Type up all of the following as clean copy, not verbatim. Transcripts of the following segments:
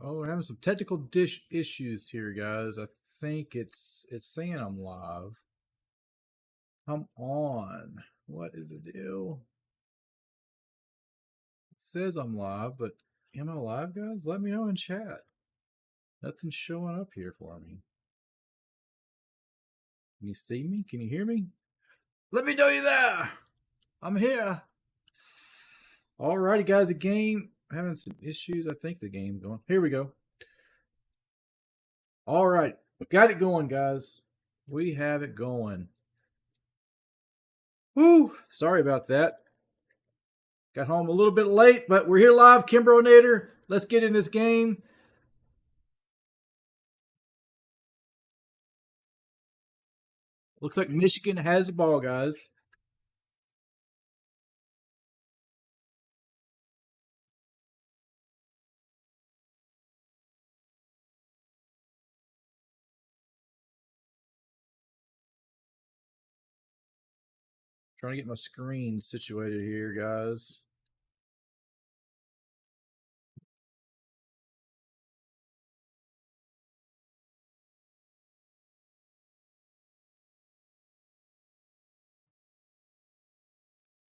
Oh, we're having some technical issues here, guys. I think it's saying I'm live. Come on. What is the deal? It says I'm live, but am I live, guys? Let me know in chat. Nothing's showing up here for me. Can you see me? Can you hear me? Let me know you're there. I'm here. Alrighty, guys. The game having some issues. I think the game's going. Here we go. All right, got it going, guys. We have it going. Whoo! Sorry about that. Got home a little bit late, but we're here live. KimbroNator. Let's get in this game. Looks like Michigan has the ball, guys. Trying to get my screen situated here, guys.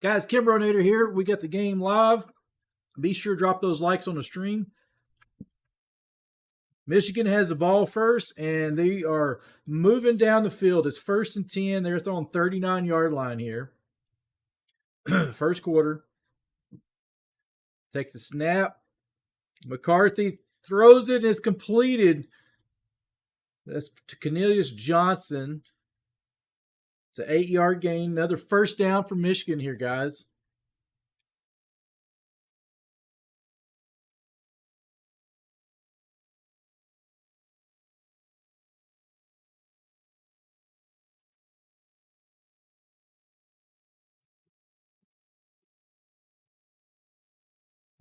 Guys, KimbroNator here. We got the game live. Be sure to drop those likes on the stream. Michigan has the ball first, and they are moving down the field. It's 1st and 10. They're throwing 39-yard line here. First quarter. Takes the snap. McCarthy throws it and it's completed. That's to Cornelius Johnson. It's an 8-yard gain. Another first down for Michigan here, guys.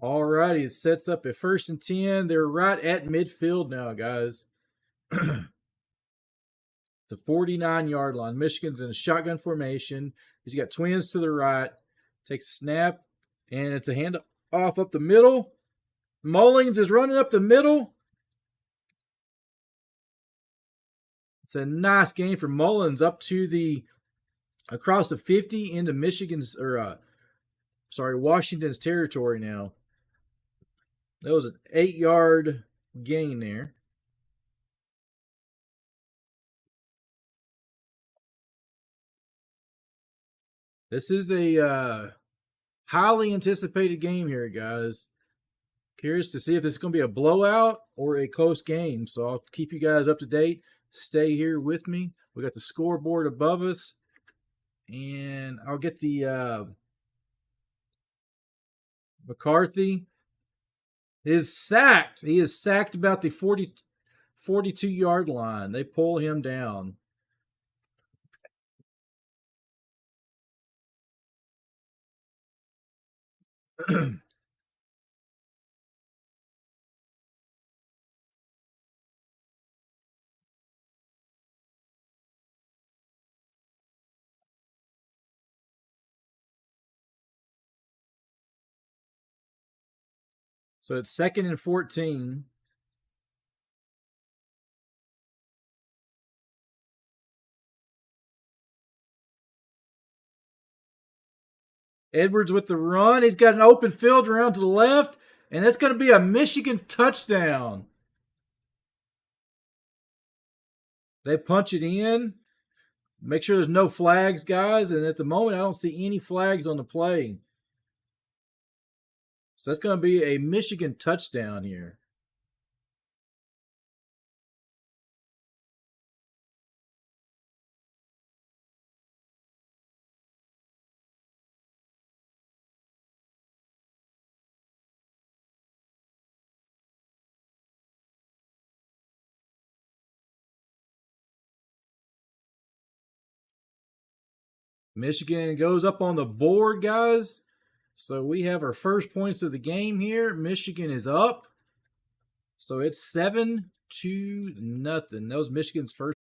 All righty, it sets up at 1st and 10. They're right at midfield now, guys. The 49-yard line. Michigan's in a shotgun formation. He's got twins to the right. Takes a snap, and it's a hand off up the middle. Mullings is running up the middle. It's a nice game for Mullins up to the across the 50 into Michigan's Washington's territory now. That was an 8-yard gain there. This is a highly anticipated game here, guys. Curious to see if this is going to be a blowout or a close game. So I'll keep you guys up to date. Stay here with me. We got the scoreboard above us. And I'll get the McCarthy is sacked. He is sacked about the 42-yard line. They pull him down. So it's 2nd and 14. Edwards with the run. He's got an open field around to the left, and that's going to be a Michigan touchdown. They punch it in. Make sure there's no flags, guys. And at the moment, I don't see any flags on the play. So that's going to be a Michigan touchdown here. Michigan goes up on the board, guys. So we have our first points of the game here. Michigan is up. So it's 7-0. That was Michigan's first.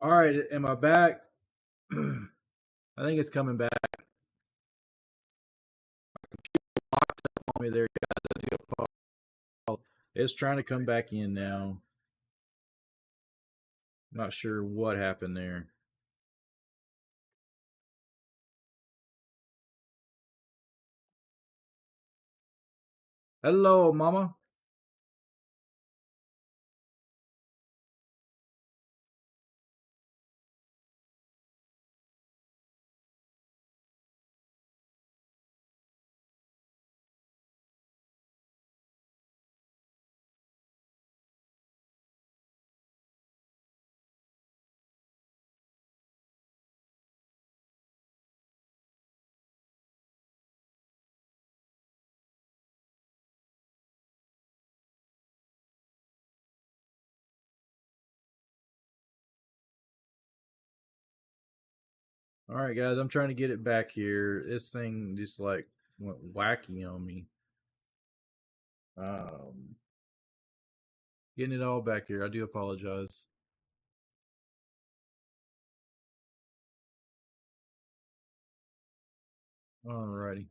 All right, am I back? I think it's coming back on me there, guys. It's trying to come back in now. Not sure what happened there. Hello, mama. All right, guys, I'm trying to get it back here. This thing just like went wacky on me. Um, Getting it all back here. I do apologize. All righty.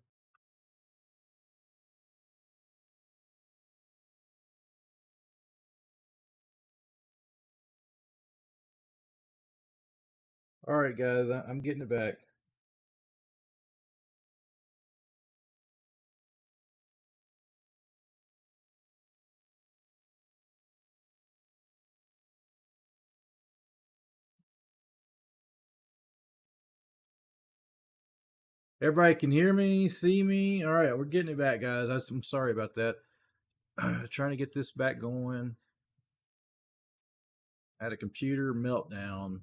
All right, guys, I'm getting it back. Everybody can hear me, see me. All right, we're getting it back, guys. I'm sorry about that. Trying to get this back going. I had a computer meltdown.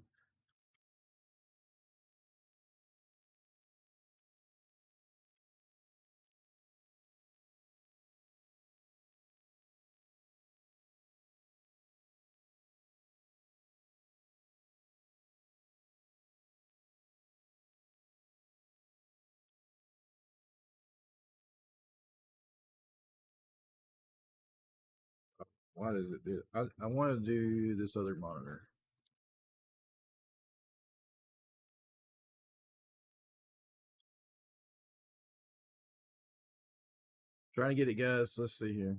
Why does it do? I want to do this other monitor. Trying to get it, guys. Let's see here.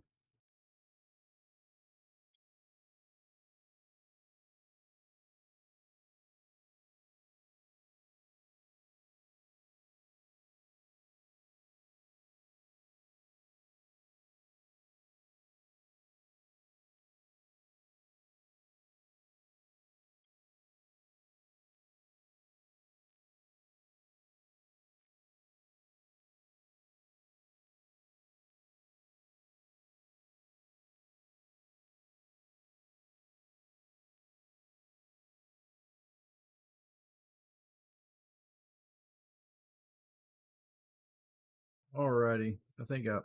Alrighty. I think I'm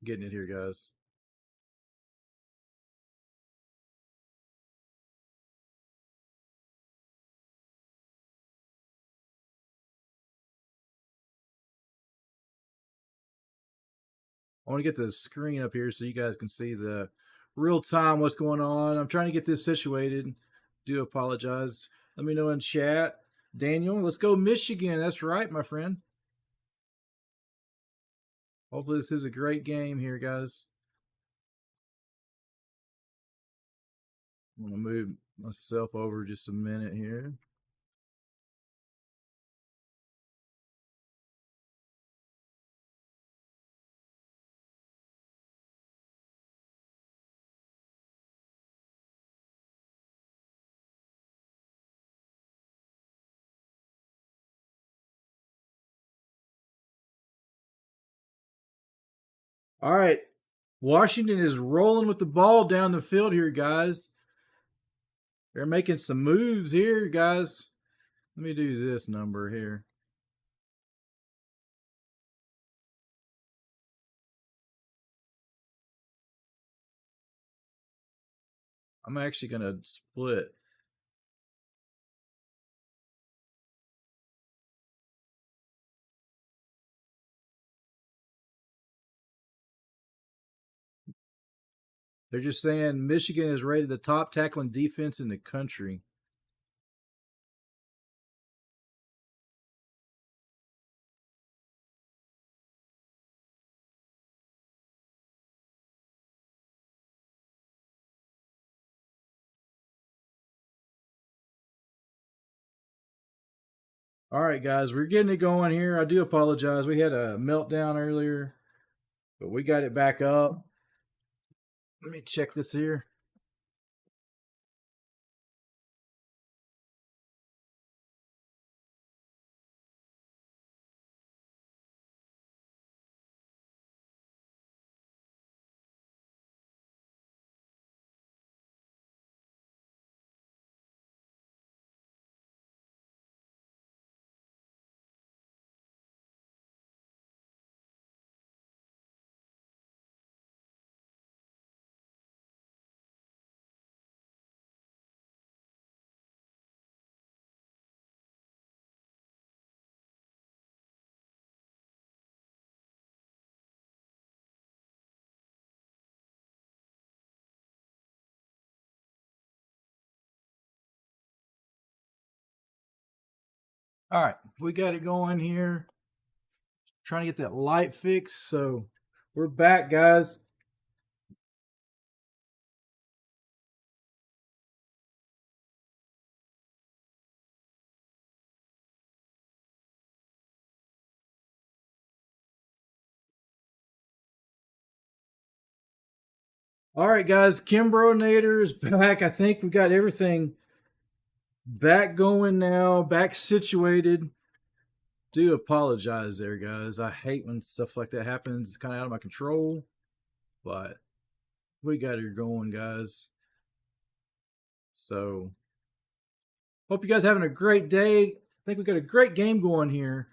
getting it here, guys. I want to get the screen up here so you guys can see the real time what's going on. I'm trying to get this situated. Do apologize. Let me know in chat. Daniel, let's go Michigan. That's right, my friend. Hopefully this is a great game here, guys. I'm gonna move myself over just a minute here. All right. Washington is rolling with the ball down the field here, guys. They're making some moves here, guys. Let me do this number here. I'm actually going to split. They're just saying Michigan is rated the top tackling defense in the country. All right, guys, we're getting it going here. I do apologize. We had a meltdown earlier, but we got it back up. Let me check this here. All right, we got it going here. Trying to get that light fixed. So we're back, guys. All right, guys. KimbroNator is back. I think we got everything back going now, back situated. Do apologize there, guys. I hate when stuff like that happens. It's kind of out of my control, but we got it going, guys. So, hope you guys having a great day. I think we got a great game going here.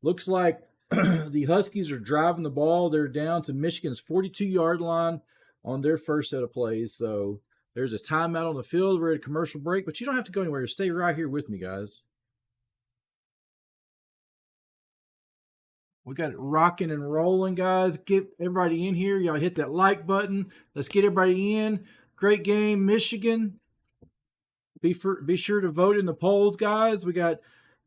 Looks like the Huskies are driving the ball. They're down to Michigan's 42-yard line on their first set of plays. So, there's a timeout on the field. We're at a commercial break, but you don't have to go anywhere. Stay right here with me, guys. We got it rocking and rolling, guys. Get everybody in here. Y'all hit that like button. Let's get everybody in. Great game, Michigan. Be sure to vote in the polls, guys. We got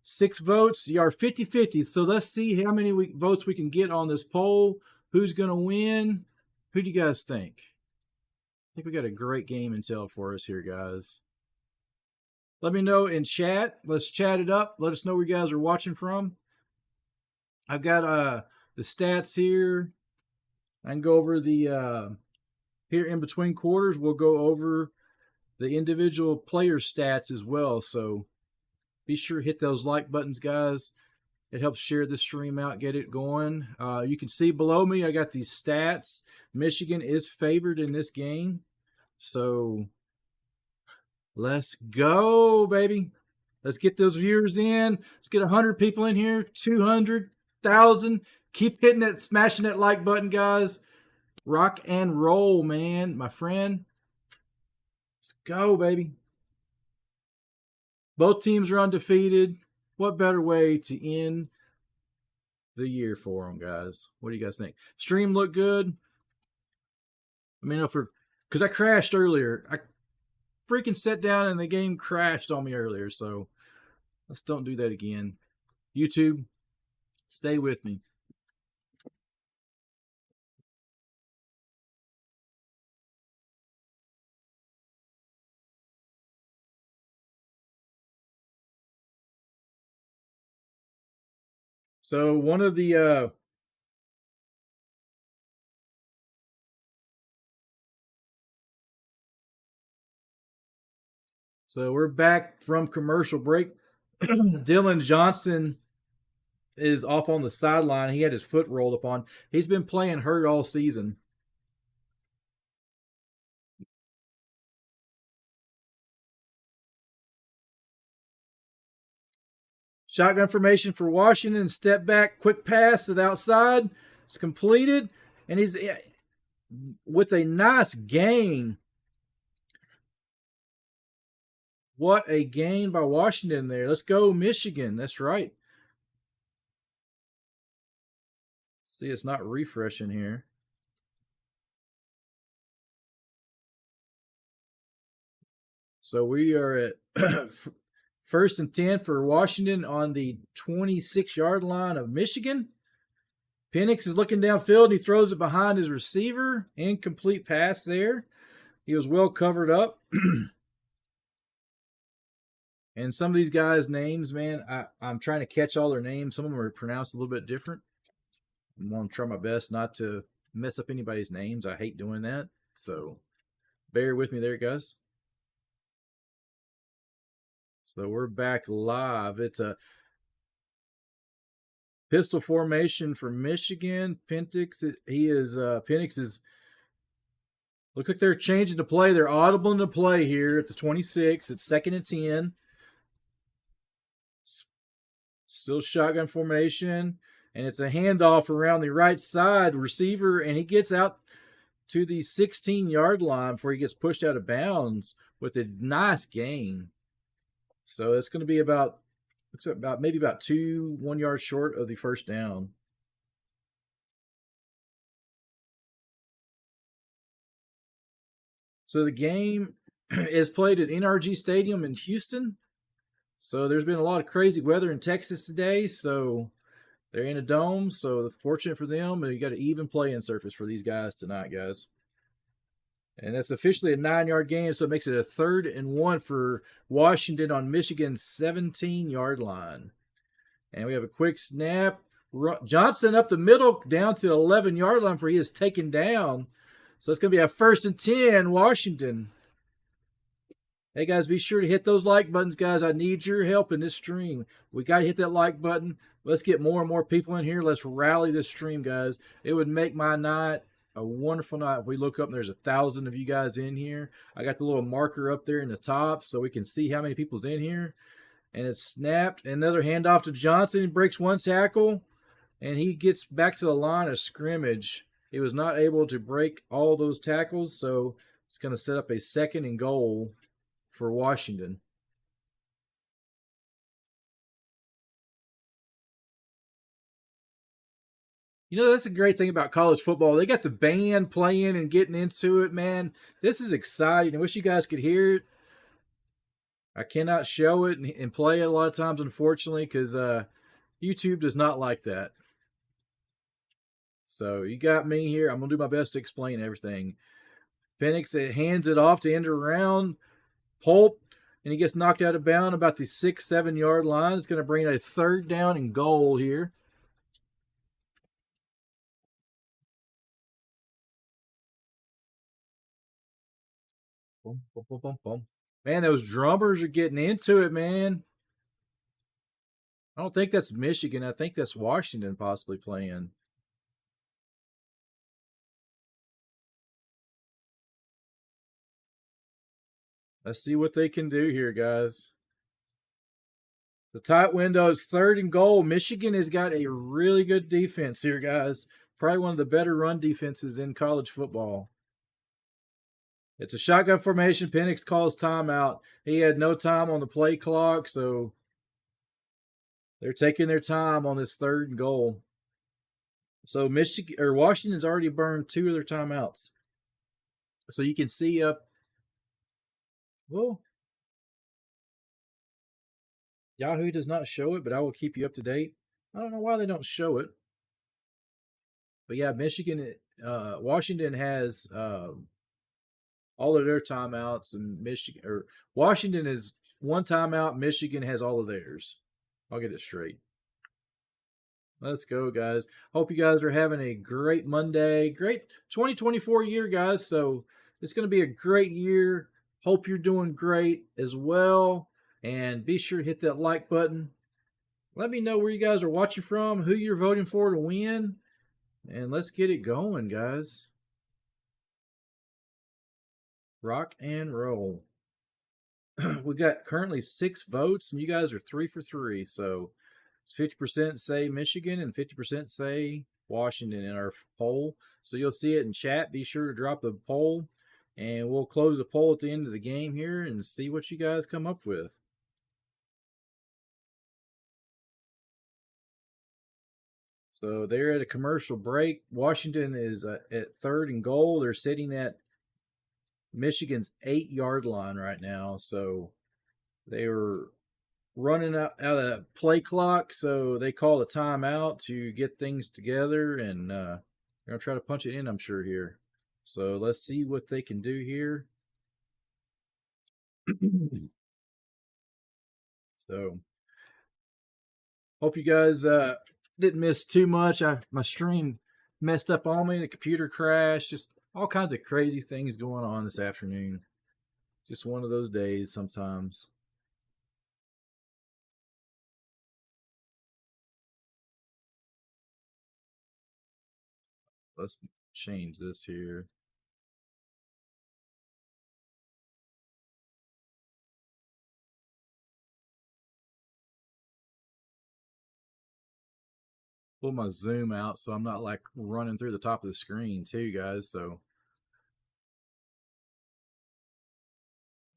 6 votes. You are 50-50. So let's see how many votes we can get on this poll. Who's going to win? Who do you guys think? I think we got a great game in sale for us here, guys. Let me know in chat. Let's chat it up. Let us know where you guys are watching from. I've got the stats here. I can go over the here in between quarters. We'll go over the individual player stats as well. So be sure to hit those like buttons, guys. It helps share the stream out, get it going. You can see below me, I got these stats. Michigan is favored in this game. So let's go, baby. Let's get those viewers in. Let's get 100 people in here, 200,000. Keep hitting that, smashing that like button, guys. Rock and roll, man, my friend. Let's go, baby. Both teams are undefeated. What better way to end the year for them, guys? What do you guys think? Stream look good? I mean, because I crashed earlier. I freaking sat down and the game crashed on me earlier. So let's don't do that again. YouTube, stay with me. So one of the so we're back from commercial break. Dylan Johnson is off on the sideline. He had his foot rolled upon. He's been playing hurt all season. Shotgun formation for Washington. Step back, quick pass to the outside. It's completed, and he's with a nice gain. What a gain by Washington there. Let's go, Michigan. That's right. See, it's not refreshing here. So we are at first and 10 for Washington on the 26-yard line of Michigan. Penix is looking downfield and he throws it behind his receiver. Incomplete pass there. He was well covered up. And some of these guys' names, man, I'm trying to catch all their names. Some of them are pronounced a little bit different. I'm going to try my best not to mess up anybody's names. I hate doing that. So bear with me there, guys. So we're back live. It's a pistol formation for Michigan. Penix is looks like they're changing the play. They're audible in the play here at the 26. It's 2nd and 10. Still shotgun formation, and it's a handoff around the right side receiver, and he gets out to the 16-yard line before he gets pushed out of bounds with a nice gain. So it's going to be about maybe about 1 yard short of the first down. So the game is played at NRG Stadium in Houston. So there's been a lot of crazy weather in Texas today. So they're in a dome. So fortunate for them. You got an even playing surface for these guys tonight, guys. And that's officially a 9-yard game. So it makes it a 3rd and 1 for Washington on Michigan's 17-yard line. And we have a quick snap. Johnson up the middle down to the 11-yard line where he is taken down. So it's going to be a 1st and 10, Washington. Hey, guys, be sure to hit those like buttons, guys. I need your help in this stream. We got to hit that like button. Let's get more and more people in here. Let's rally this stream, guys. It would make my night a wonderful night if we look up and there's 1,000 of you guys in here. I got the little marker up there in the top so we can see how many people's in here. And it's snapped. Another handoff to Johnson. He breaks one tackle, and he gets back to the line of scrimmage. He was not able to break all those tackles, so it's going to set up a 2nd and goal for Washington. You know, that's a great thing about college football. They got the band playing and getting into it, man. This is exciting. I wish you guys could hear it. I cannot show it and play it a lot of times, unfortunately, because YouTube does not like that. So you got me here. I'm going to do my best to explain everything. Penix hands it off to end around. Pulp, and he gets knocked out of bounds about the 6-7 yard line. It's going to bring a 3rd down and goal here. Boom, boom, boom, boom, boom. Man, those drummers are getting into it, man. I don't think that's Michigan. I think that's Washington possibly playing. Let's see what they can do here, guys. The tight window is 3rd and goal. Michigan has got a really good defense here, guys. Probably one of the better run defenses in college football. It's a shotgun formation. Penix calls timeout. He had no time on the play clock, so they're taking their time on this 3rd and goal. So Washington's already burned 2 of their timeouts. So you can see up. Well, Yahoo does not show it, but I will keep you up to date. I don't know why they don't show it. But yeah, Washington has all of their timeouts, and Washington is 1 timeout. Michigan has all of theirs. I'll get it straight. Let's go, guys. Hope you guys are having a great Monday. Great 2024 year, guys. So it's going to be a great year. Hope you're doing great as well. And be sure to hit that like button. Let me know where you guys are watching from, who you're voting for to win. And let's get it going, guys. Rock and roll. We got currently 6 votes, and you guys are 3 for 3. So it's 50% say Michigan and 50% say Washington in our poll. So you'll see it in chat. Be sure to drop the poll, and we'll close the poll at the end of the game here and see what you guys come up with. So they're at a commercial break. Washington is at 3rd and goal. They're sitting at Michigan's 8-yard line right now. So they were running out of play clock, so they call a timeout to get things together, and they're going to try to punch it in, I'm sure, here. So let's see what they can do here. So hope you guys didn't miss too much. My stream messed up on me. The computer crashed. Just all kinds of crazy things going on this afternoon. Just one of those days sometimes. Let's change this here. Pull my zoom out so I'm not like running through the top of the screen too, guys. So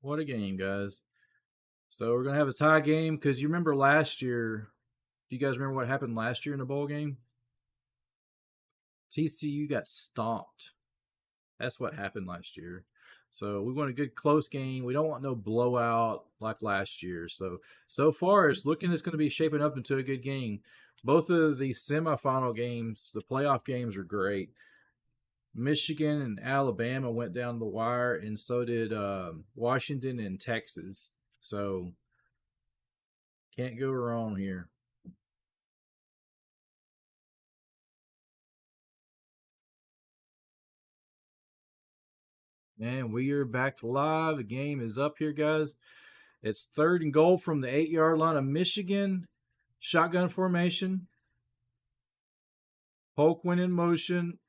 what a game, guys. So we're gonna have a tie game because you remember last year. Do you guys remember what happened last year in the bowl game? TCU got stomped. That's what happened last year. So we want a good close game. We don't want no blowout like last year. So far it's looking it's going to be shaping up into a good game. Both of the semifinal games, the playoff games, are great. Michigan and Alabama went down the wire, and so did Washington and Texas. So can't go wrong here. And we are back live. The game is up here, guys. It's 3rd and goal from the 8-yard line of Michigan. Shotgun formation. Polk went in motion.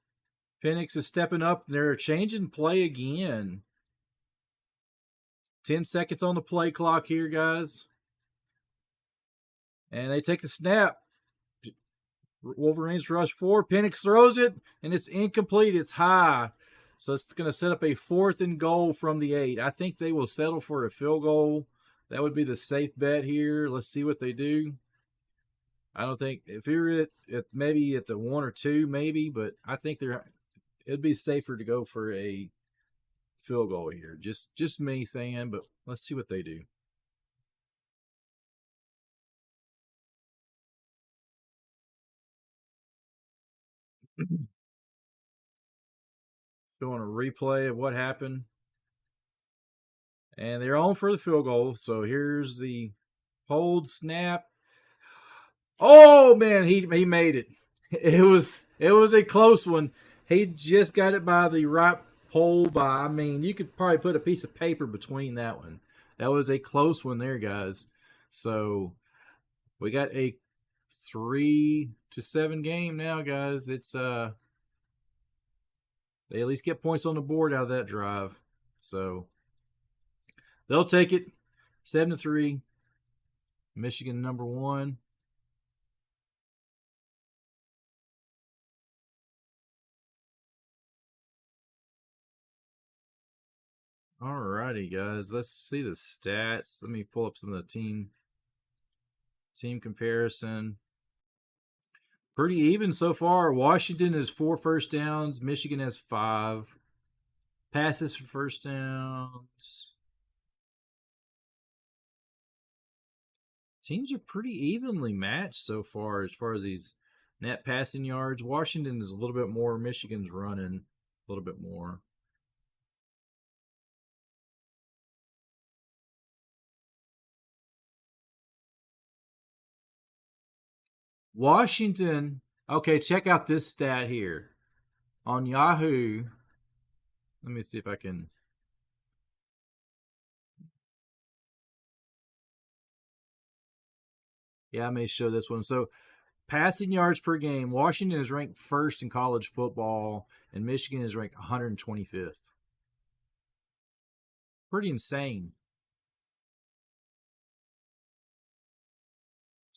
Penix is stepping up. They're changing play again. 10 seconds on the play clock here, guys. And they take the snap. Wolverines rush 4. Penix throws it, and it's incomplete. It's high. So it's going to set up a 4th and goal from the 8. I think they will settle for a field goal. That would be the safe bet here. Let's see what they do. I don't think if you're at maybe at the 1 or 2, maybe, but I think it'd be safer to go for a field goal here. Just me saying, but let's see what they do. Doing a replay of what happened. And they're on for the field goal. So here's the hold snap. Oh man, he made it. It was a close one. He just got it by the right pole. I mean, you could probably put a piece of paper between that one. That was a close one there, guys. So we got a 3-7 game now, guys. It's they at least get points on the board out of that drive. So they'll take it. 7-3. Michigan number 1. Alrighty, guys. Let's see the stats. Let me pull up some of the team comparison. Pretty even so far. Washington has 4 first downs. Michigan has 5 passes for first downs. Teams are pretty evenly matched so far as these net passing yards. Washington is a little bit more. Michigan's running a little bit more. Washington, okay, check out this stat here. On Yahoo, let me see if I can. Yeah, I may show this one. So, passing yards per game, Washington is ranked 1st in college football, and Michigan is ranked 125th. Pretty insane.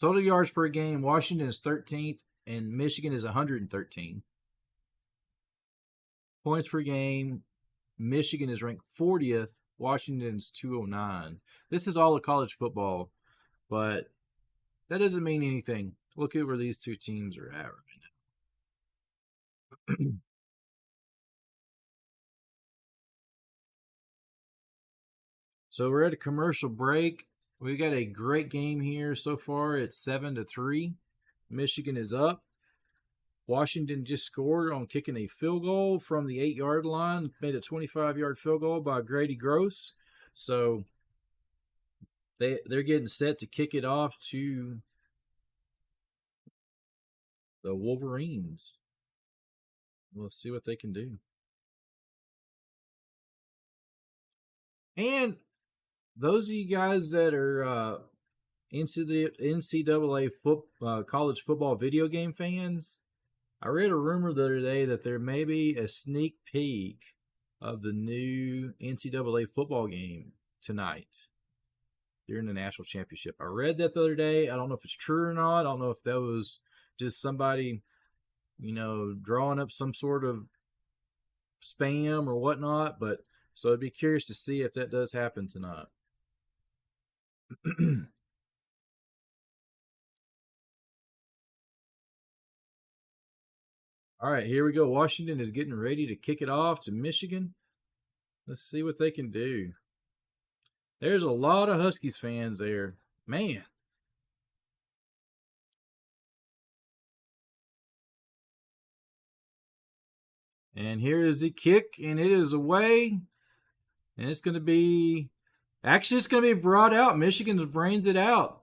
Total yards per game, Washington is 13th, and Michigan is 113. Points per game, Michigan is ranked 40th, Washington's 209. This is all of college football, but that doesn't mean anything. Look at where these two teams are at right now. So we're at a commercial break. We got a great game here so far. It's 7-3. Michigan is up. Washington just scored on kicking a field goal from the 8-yard line. Made a 25-yard field goal by Grady Gross. So they're getting set to kick it off to the Wolverines. We'll see what they can do. And those of you guys that are NCAA college football video game fans, I read a rumor the other day that there may be a sneak peek of the new NCAA football game tonight during the national championship. I read that the other day. I don't know if it's true or not. I don't know if that was just somebody, drawing up some sort of spam or whatnot. But so I'd be curious to see if that does happen tonight. All right, here we go. Washington is getting ready to kick it off to Michigan. Let's see what they can do. There's a lot of Huskies fans there. Man. And here is the kick, and it is away. And it's going to be brought out. Michigan's brains it out.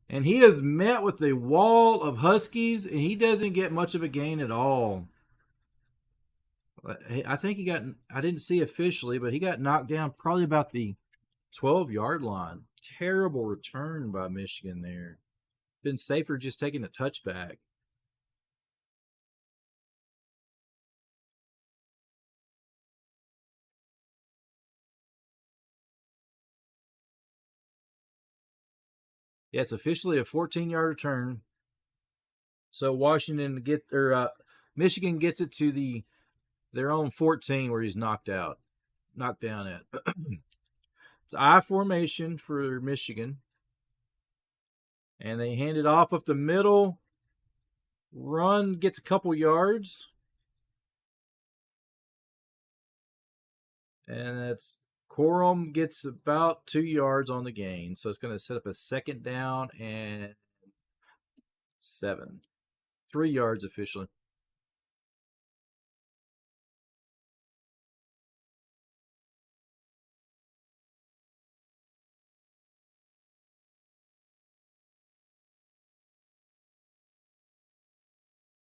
And he is met with a wall of Huskies, and he doesn't get much of a gain at all. I think I didn't see officially, but he got knocked down probably about the 12-yard line. Terrible return by Michigan there. Been safer just taking the touchback. Yeah, it's officially a 14-yard return. So Michigan gets it to their own 14 where he's knocked down at. It's I formation for Michigan. And they hand it off up the middle. Run gets a couple yards. And that's Corum gets about 2 yards on the gain. So it's going to set up a second down and 7. 3 yards officially.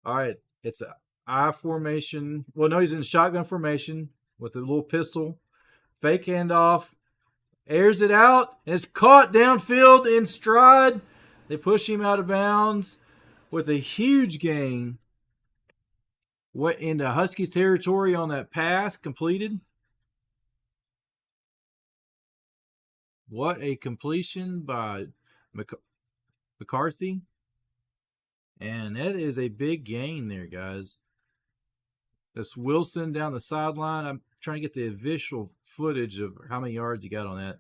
All right, it's a I formation. Well, no, he's in shotgun formation with a little pistol. Fake handoff. Airs it out. And it's caught downfield in stride. They push him out of bounds with a huge gain. What into Huskies territory on that pass completed. What a completion by McCarthy. And that is a big gain there, guys. That's Wilson down the sideline. I'm trying to get the visual footage of how many yards he got on that.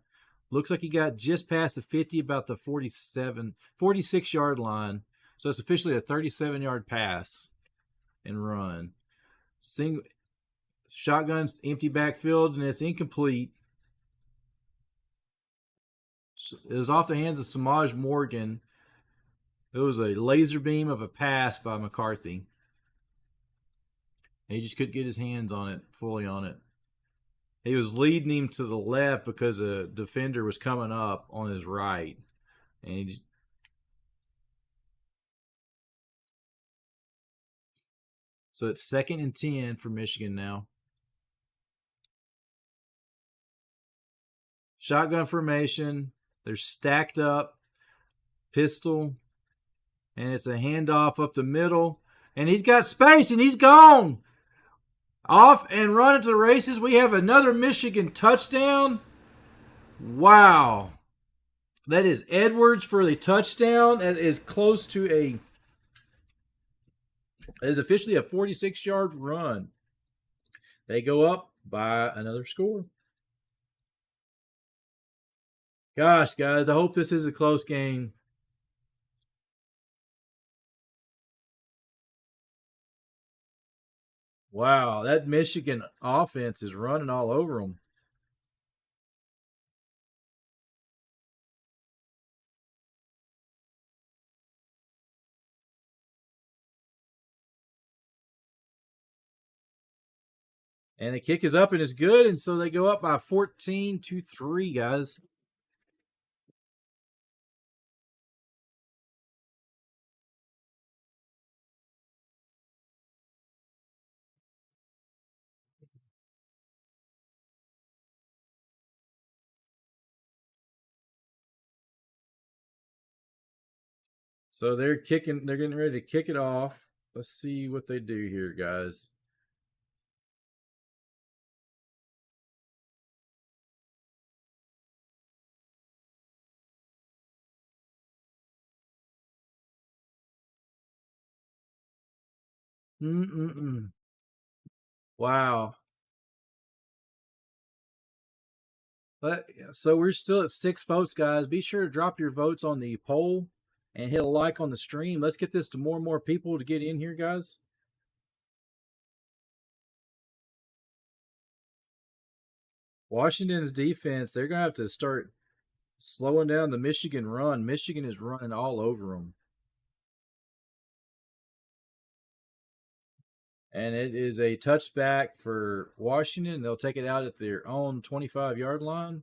Looks like he got just past the 50, about the 46-yard line. So it's officially a 37-yard pass and run. Shotgun's empty backfield, and it's incomplete. It was off the hands of Samaj Morgan. It was a laser beam of a pass by McCarthy. He just couldn't get his hands fully on it. He was leading him to the left because a defender was coming up on his right. And so it's 2nd and 10 for Michigan now. Shotgun formation. They're stacked up. Pistol. And it's a handoff up the middle. And he's got space, and he's gone. Off and running to the races. We have another Michigan touchdown. Wow. That is Edwards for the touchdown. That is close to it is officially a 46-yard run. They go up by another score. Gosh, guys, I hope this is a close game. Wow, that Michigan offense is running all over them. And the kick is up and it's good, and so they go up by 14-3, guys. So they're kicking. They're getting ready to kick it off. Let's see what they do here, guys. Mm-mm-mm. Wow. So we're still at 6 votes, guys. Be sure to drop your votes on the poll and hit a like on the stream. Let's get this to more and more people to get in here, guys. Washington's defense, they're going to have to start slowing down the Michigan run. Michigan is running all over them. And it is a touchback for Washington. They'll take it out at their own 25-yard line.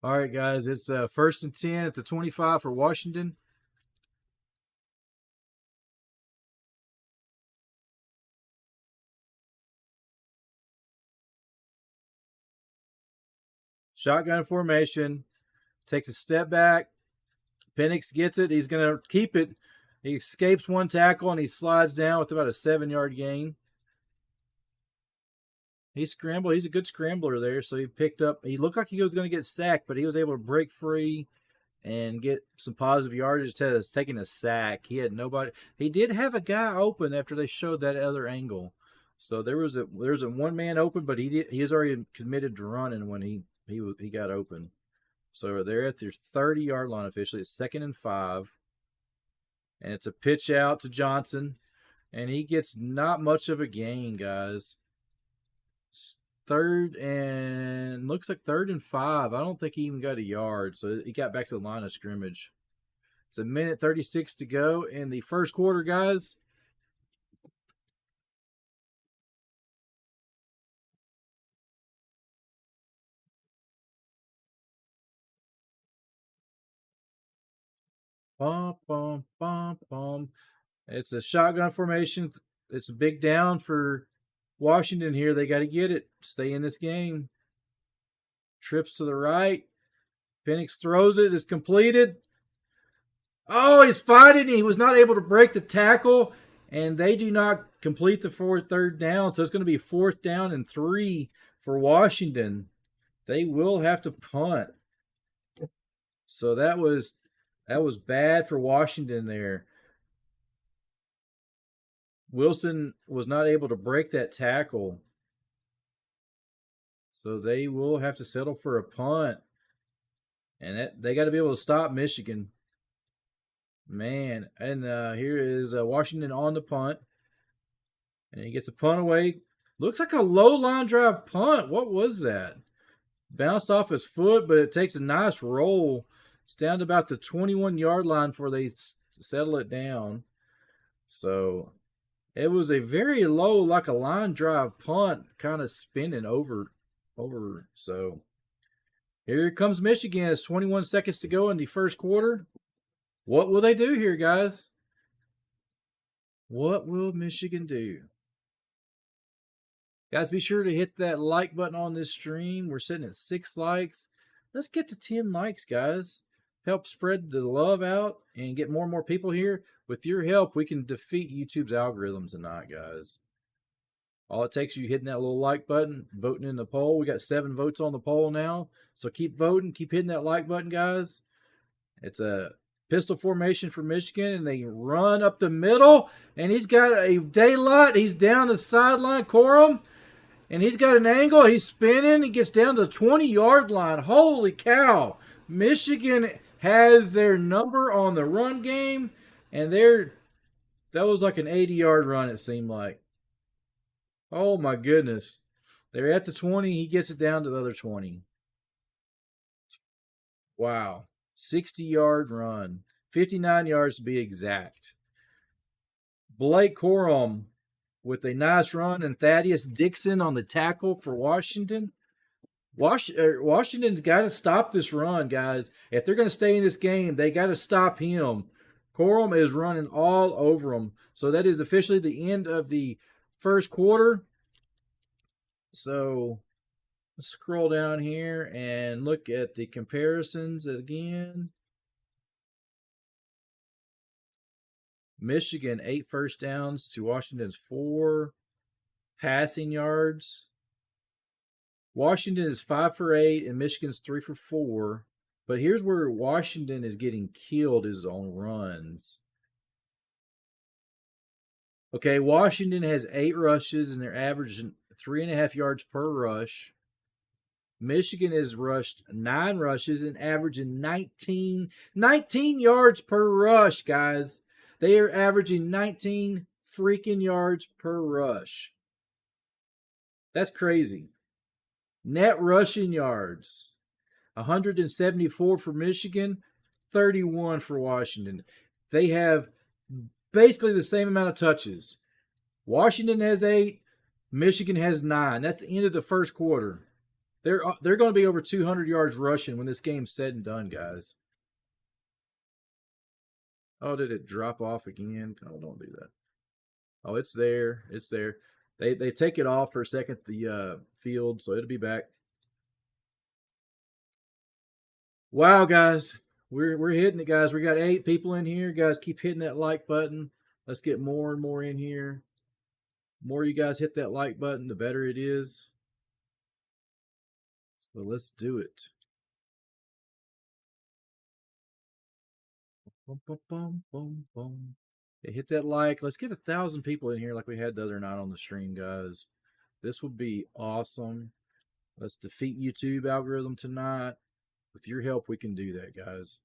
All right, guys, it's 1st and 10 at the 25 for Washington. Shotgun formation. Takes a step back. Penix gets it. He's going to keep it. He escapes one tackle and he slides down with about a 7-yard gain. He scrambled. He's a good scrambler there. So he picked up. He looked like he was going to get sacked, but he was able to break free and get some positive yardage to taking a sack. He had nobody. He did have a guy open after they showed that other angle. So there was a one man open, but he was already committed to running when he got open. So they're at their 30-yard line officially. It's 2nd and 5. And it's a pitch out to Johnson. And he gets not much of a gain, guys. Looks like 3rd and 5. I don't think he even got a yard. So he got back to the line of scrimmage. It's 1:36 to go in the first quarter, guys. Bum, bum, bum, bum. It's a shotgun formation. It's a big down for Washington here. They got to get it. Stay in this game. Trips to the right. Penix throws it. It's completed. Oh, he's fighting. He was not able to break the tackle, and they do not complete the 3rd down. So it's going to be 4th down and 3 for Washington. They will have to punt. So that was bad for Washington there. Wilson was not able to break that tackle. So they will have to settle for a punt. And they got to be able to stop Michigan. Man, and here is Washington on the punt. And he gets a punt away. Looks like a low line drive punt. What was that? Bounced off his foot, but it takes a nice roll. It's down to about the 21-yard line before they settle it down. So it was a very low, like a line drive punt, kind of spinning over. So here comes Michigan. It's 21 seconds to go in the first quarter. What will they do here, guys? What will Michigan do? Guys, be sure to hit that like button on this stream. We're sitting at 6 likes. Let's get to 10 likes, guys. Help spread the love out and get more and more people here. With your help, we can defeat YouTube's algorithm tonight, guys. All it takes is you hitting that little like button, voting in the poll. We got 7 votes on the poll now. So keep voting, keep hitting that like button, guys. It's a pistol formation for Michigan, and they run up the middle, and he's got a daylight. He's down the sideline, Corum, and he's got an angle. He's spinning. He gets down to the 20-yard line. Holy cow. Michigan has their number on the run game, and that was like an 80-yard run, it seemed like. Oh, my goodness. They're at the 20. He gets it down to the other 20. Wow. 60-yard run. 59 yards to be exact. Blake Corum with a nice run, and Thaddeus Dixon on the tackle for Washington. Washington's got to stop this run, guys. If they're going to stay in this game, they got to stop him. Corum is running all over them. So that is officially the end of the first quarter. So let's scroll down here and look at the comparisons again. Michigan, 8 first downs to Washington's 4 passing yards. Washington is 5 for 8 and Michigan's 3 for 4. But here's where Washington is getting killed is on runs. Okay, Washington has 8 rushes and they're averaging 3.5 yards per rush. Michigan has rushed 9 rushes and averaging 19 yards per rush, guys. They are averaging 19 freaking yards per rush. That's crazy. Net rushing yards, 174 for Michigan, 31 for Washington. They have basically the same amount of touches. Washington has 8, Michigan has 9. That's the end of the first quarter. They're going to be over 200 yards rushing when this game's said and done, guys. Oh, did it drop off again? Oh, don't do that. Oh, it's there. It's there. They take it off for a second, the field, so it'll be back. Wow, guys. We're hitting it, guys. We got 8 people in here. Guys, keep hitting that like button. Let's get more and more in here. The more you guys hit that like button, the better it is. So let's do it. Boom, boom, boom, boom, boom. Okay, hit that like. Let's get 1,000 people in here like we had the other night on the stream, guys. This would be awesome. Let's defeat YouTube algorithm tonight. With your help, we can do that, guys.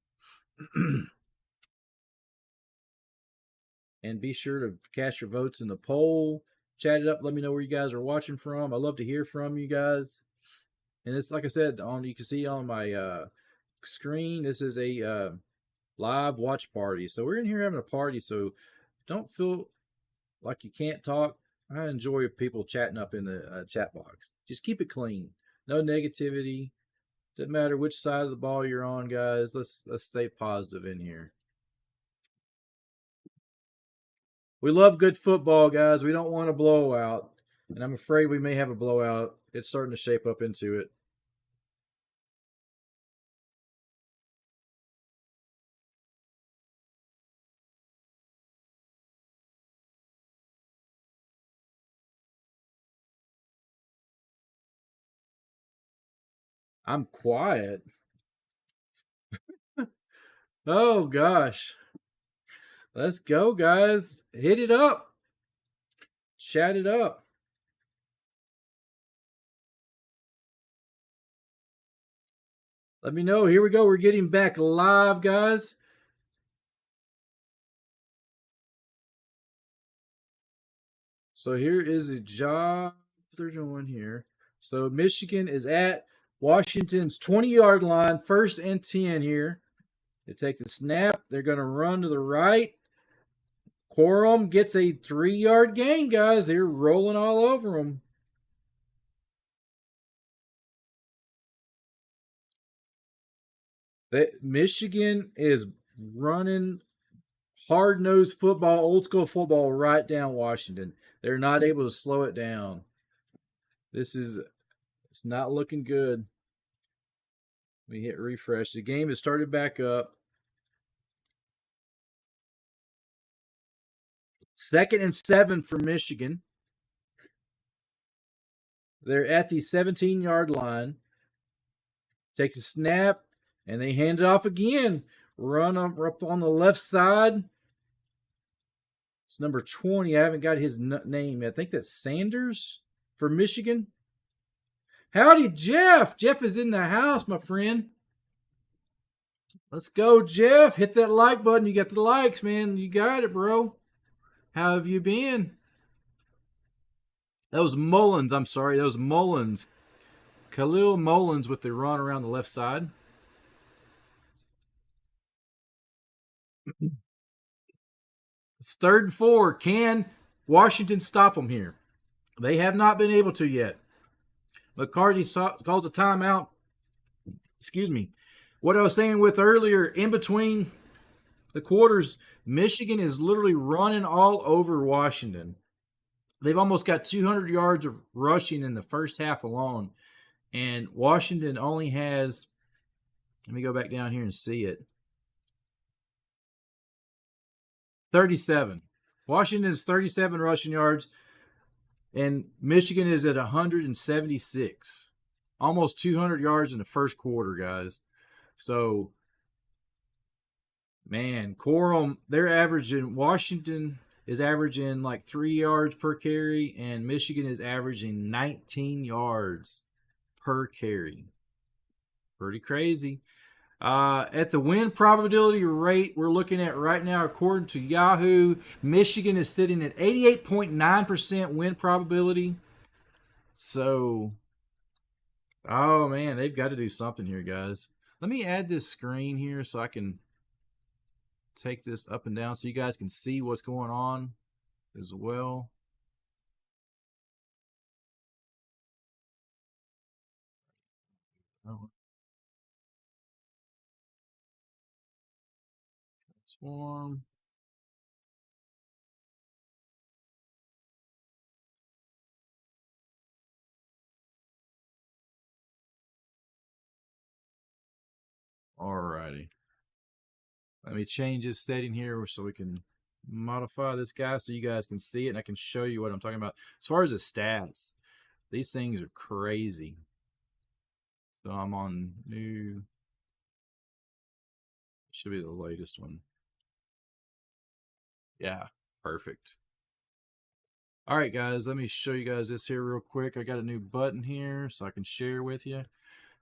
And be sure to cast your votes in the poll. Chat it up. Let me know where you guys are watching from. I love to hear from you guys. And it's like I said, you can see on my screen, this is a live watch party. So we're in here having a party. So don't feel like you can't talk. I enjoy people chatting up in the chat box. Just keep it clean. No negativity. Doesn't matter which side of the ball you're on, guys. Let's stay positive in here. We love good football, guys. We don't want a blowout. And I'm afraid we may have a blowout. It's starting to shape up into it. I'm quiet. Oh, gosh. Let's go, guys. Hit it up. Chat it up. Let me know. Here we go. We're getting back live, guys. So here is a job they're doing here. So Michigan is at Washington's 20-yard line, 1st and 10 here. They take the snap. They're going to run to the right. Corum gets a 3-yard gain, guys. They're rolling all over them. Michigan is running hard-nosed football, old-school football right down Washington. They're not able to slow it down. It's not looking good. Let me hit refresh. The game has started back up. 2nd and 7 for Michigan. They're at the 17-yard line. Takes a snap, and they hand it off again. Run up on the left side. It's number 20. I haven't got his name. I think that's Sanders for Michigan. Howdy, Jeff. Jeff is in the house, my friend. Let's go, Jeff. Hit that like button. You got the likes, man. You got it, bro. How have you been? That was Mullins. I'm sorry. That was Mullins. Khalil Mullins with the run around the left side. It's 3rd and 4. Can Washington stop them here? They have not been able to yet. McCarthy calls a timeout. Excuse me. What I was saying with earlier, in between the quarters, Michigan is literally running all over Washington. They've almost got 200 yards of rushing in the first half alone. And Washington only has, let me go back down here and see it, 37. Washington is 37 rushing yards, and Michigan is at 176. Almost 200 yards in the first quarter, guys. So, man, Corum, they're averaging, Washington is averaging like 3 yards per carry, and Michigan is averaging 19 yards per carry. Pretty crazy. At the win probability rate we're looking at right now, according to Yahoo, Michigan is sitting at 88.9% win probability. So, oh man, they've got to do something here, guys. Let me add this screen here so I can take this up and down so you guys can see what's going on as well. Transform. Alrighty. Let me change this setting here so we can modify this guy so you guys can see it and I can show you what I'm talking about. As far as the stats, these things are crazy. So I'm on new. Should be the latest one. Yeah, perfect. All right, guys, let me show you guys this here real quick. I got a new button here so I can share with you.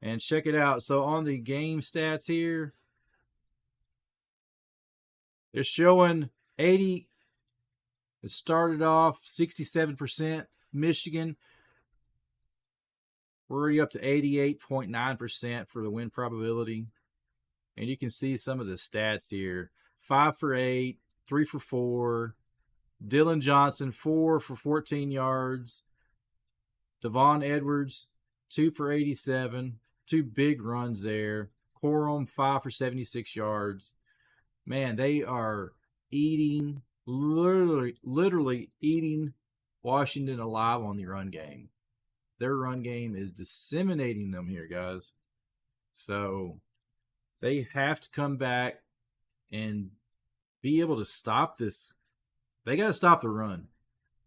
And check it out. So on the game stats here, they're showing 80. It started off 67% Michigan. We're already up to 88.9% for the win probability. And you can see some of the stats here. 5 for 8, 3 for 4. Dylan Johnson, 4 for 14 yards. Devon Edwards, 2 for 87. 2 big runs there. Corum, 5 for 76 yards. Man, they are eating, literally eating Washington alive on the run game. Their run game is disseminating them here, guys. So they have to come back and be able to stop this. They got to stop the run.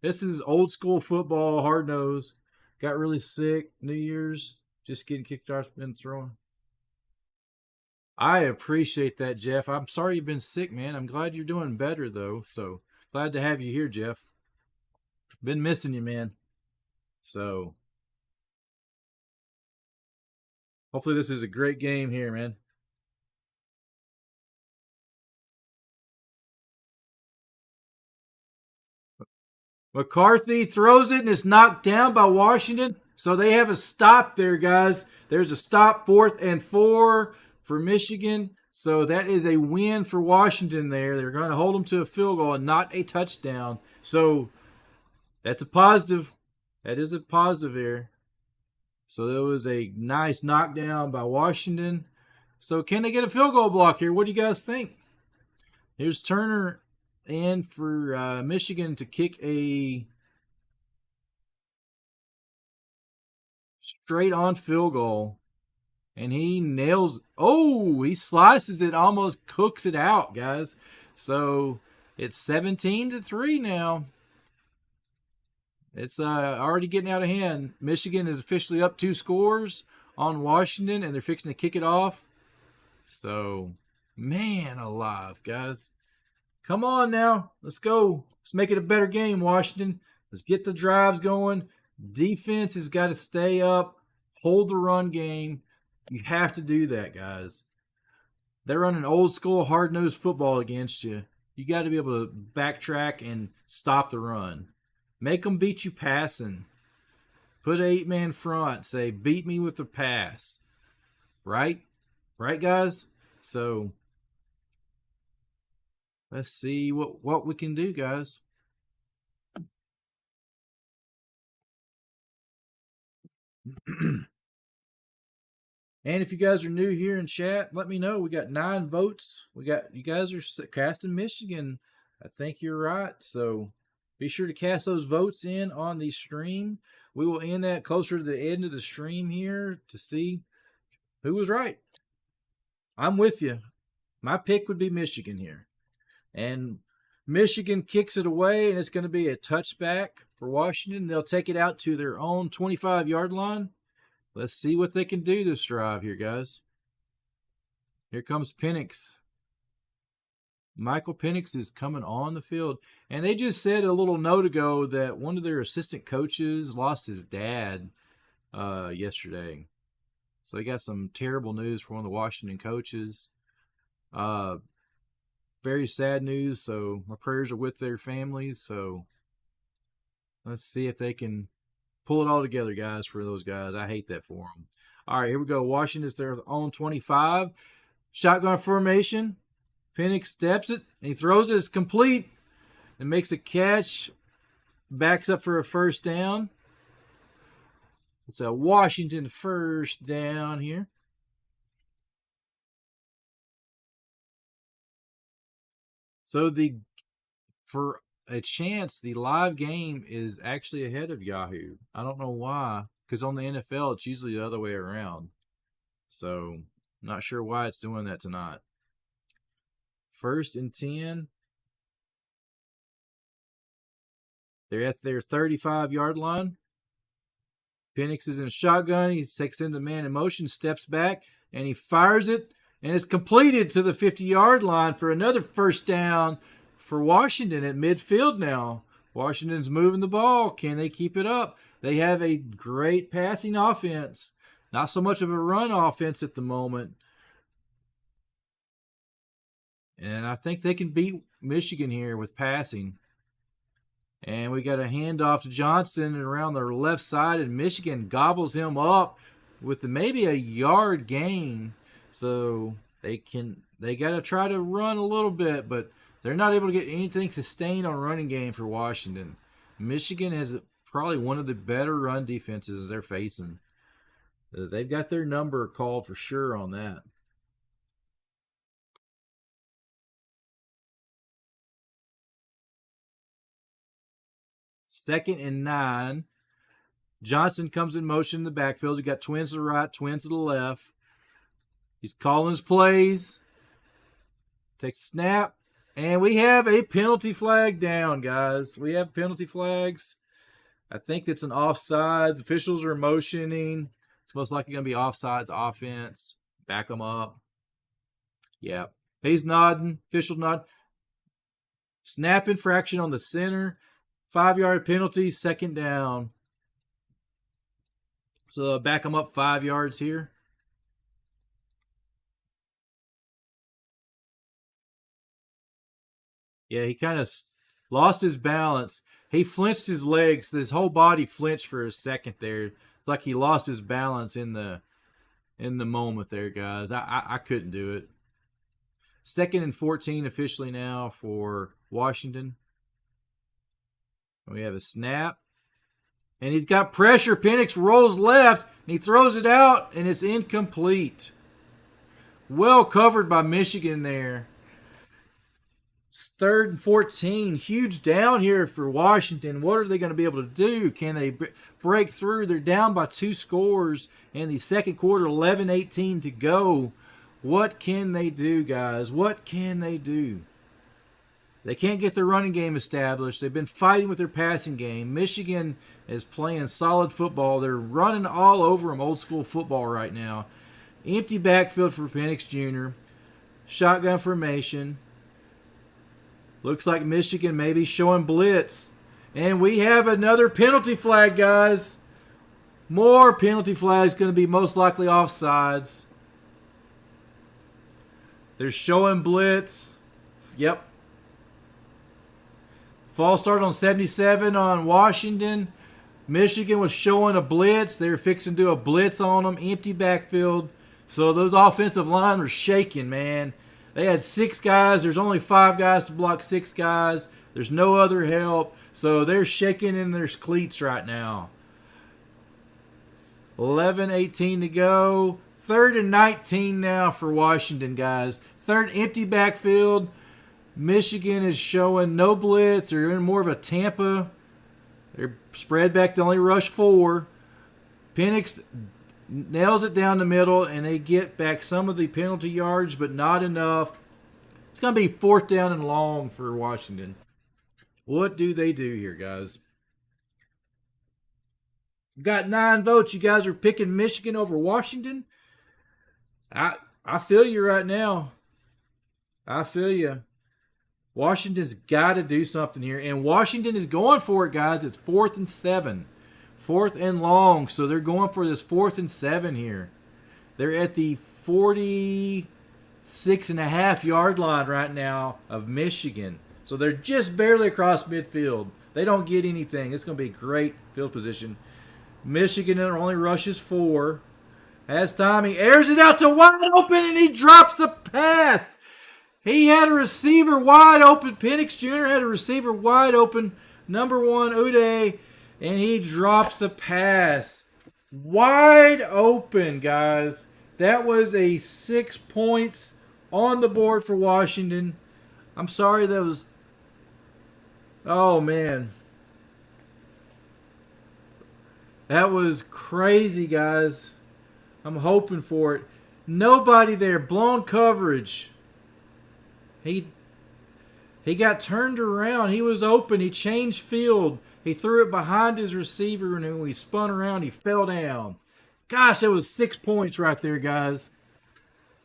This is old school football, hard nose. Got really sick New Year's, just getting kicked off and thrown. I appreciate that, Jeff. I'm sorry you've been sick, man. I'm glad you're doing better, though. So glad to have you here, Jeff. Been missing you, man. So hopefully this is a great game here, man. McCarthy throws it and it's knocked down by Washington. So they have a stop there, guys. There's a stop, 4th and 4 for Michigan. So that is a win for Washington there. They're going to hold them to a field goal and not a touchdown. So that's a positive. That is a positive here. So there was a nice knockdown by Washington. So can they get a field goal block here? What do you guys think? Here's Turner in for Michigan to kick a straight on field goal. And he nails. Oh, he slices it, almost cooks it out, guys. So it's 17-3 now. It's already getting out of hand. Michigan is officially up 2 scores on Washington, and they're fixing to kick it off. So, man alive, guys. Come on now. Let's go. Let's make it a better game, Washington. Let's get the drives going. Defense has got to stay up, hold the run game. You have to do that, guys. They're running old school hard-nosed football against you. You got to be able to backtrack and stop the run. Make them beat you passing. Put an 8-man front. Say, beat me with the pass. Right? Right, guys? So, Let's see what we can do, guys. And if you guys are new here in chat, let me know. We got 9 votes. You guys are casting Michigan. I think you're right. So be sure to cast those votes in on the stream. We will end that closer to the end of the stream here to see who was right. I'm with you. My pick would be Michigan here. And Michigan kicks it away, and it's going to be a touchback for Washington. They'll take it out to their own 25-yard line. Let's see what they can do this drive here, guys. Here comes Penix. Michael Penix is coming on the field. And they just said a little note ago that one of their assistant coaches lost his dad yesterday. So they got some terrible news for one of the Washington coaches. Very sad news, so my prayers are with their families. So let's see if they can pull it all together, guys, for those guys. I hate that for them. All right, here we go. Washington's their own 25. Shotgun formation. Penix steps it, and he throws it. It's complete and makes a catch. Backs up for a first down. It's a Washington first down here. So for a chance, the live game is actually ahead of Yahoo. I don't know why, because on the NFL, it's usually the other way around. So, not sure why it's doing that tonight. 1st and 10. They're at their 35-yard line. Penix is in shotgun. He takes in the man in motion, steps back, and he fires it, and it's completed to the 50-yard line for another first down for Washington at midfield now. Washington's moving the ball. Can they keep it up? They have a great passing offense. Not so much of a run offense at the moment. And I think they can beat Michigan here with passing. And we got a handoff to Johnson around the left side, and Michigan gobbles him up with maybe a yard gain. So they got to try to run a little bit, but they're not able to get anything sustained on running game for Washington. Michigan has probably one of the better run defenses they're facing. They've got their number called for sure on that. Second and 9. Johnson comes in motion in the backfield. You got twins to the right, twins to the left. He's calling his plays. Takes a snap. And we have a penalty flag down, guys. We have penalty flags. I think it's an offsides. Officials are motioning. It's most likely going to be offsides offense. Back them up. Yeah. He's nodding. Officials nod. Snap infraction on the center. 5-yard penalty, second down. So back them up 5 yards here. Yeah, he kind of lost his balance. He flinched his legs. His whole body flinched for a second there. It's like he lost his balance in the moment there, guys. I couldn't do it. 2nd and 14 officially now for Washington. We have a snap. And he's got pressure. Penix rolls left, and he throws it out, and it's incomplete. Well covered by Michigan there. It's 3rd and 14. Huge down here for Washington. What are they going to be able to do? Can they break through? They're down by 2 scores in the second quarter, 11-18 to go. What can they do, guys? What can they do? They can't get their running game established. They've been fighting with their passing game. Michigan is playing solid football. They're running all over them, old school football right now. Empty backfield for Penix Jr. Shotgun formation. Looks like Michigan may be showing blitz. And we have another penalty flag, guys. More penalty flags, going to be most likely offsides. They're showing blitz. Yep. False start on 77 on Washington. Michigan was showing a blitz. They were fixing to do a blitz on them. Empty backfield. So those offensive line were shaking, man. They had 6 guys. There's only 5 guys to block 6 guys. There's no other help. So they're shaking in their cleats right now. 11:18 to go. 3rd and 19 now for Washington, guys. 3rd empty backfield. Michigan is showing no blitz. They're in more of a Tampa. They're spread back to only rush 4. Penix nails it down the middle, and they get back some of the penalty yards, but not enough. It's going to be 4th down and long for Washington. What do they do here, guys? Got 9 votes. You guys are picking Michigan over Washington. I feel you right now. I feel you. Washington's got to do something here. And Washington is going for it, guys. It's 4th and 7. 4th and long. So they're going for this 4th and 7 here. They're at the 46.5 yard line right now of Michigan. So they're just barely across midfield. They don't get anything. It's going to be great field position. Michigan only rushes 4. Has time. He airs it out to wide open, and he drops a pass. He had a receiver wide open. Penix Jr. had a receiver wide open. Number 1, Odunze, and he drops a pass. Wide open, guys. That was a 6 points on the board for Washington. I'm sorry that was... Oh, man. That was crazy, guys. I'm hoping for it. Nobody there. Blown coverage. He got turned around. He was open. He changed field. He threw it behind his receiver, and when he spun around, he fell down. Gosh, that was 6 points right there, guys.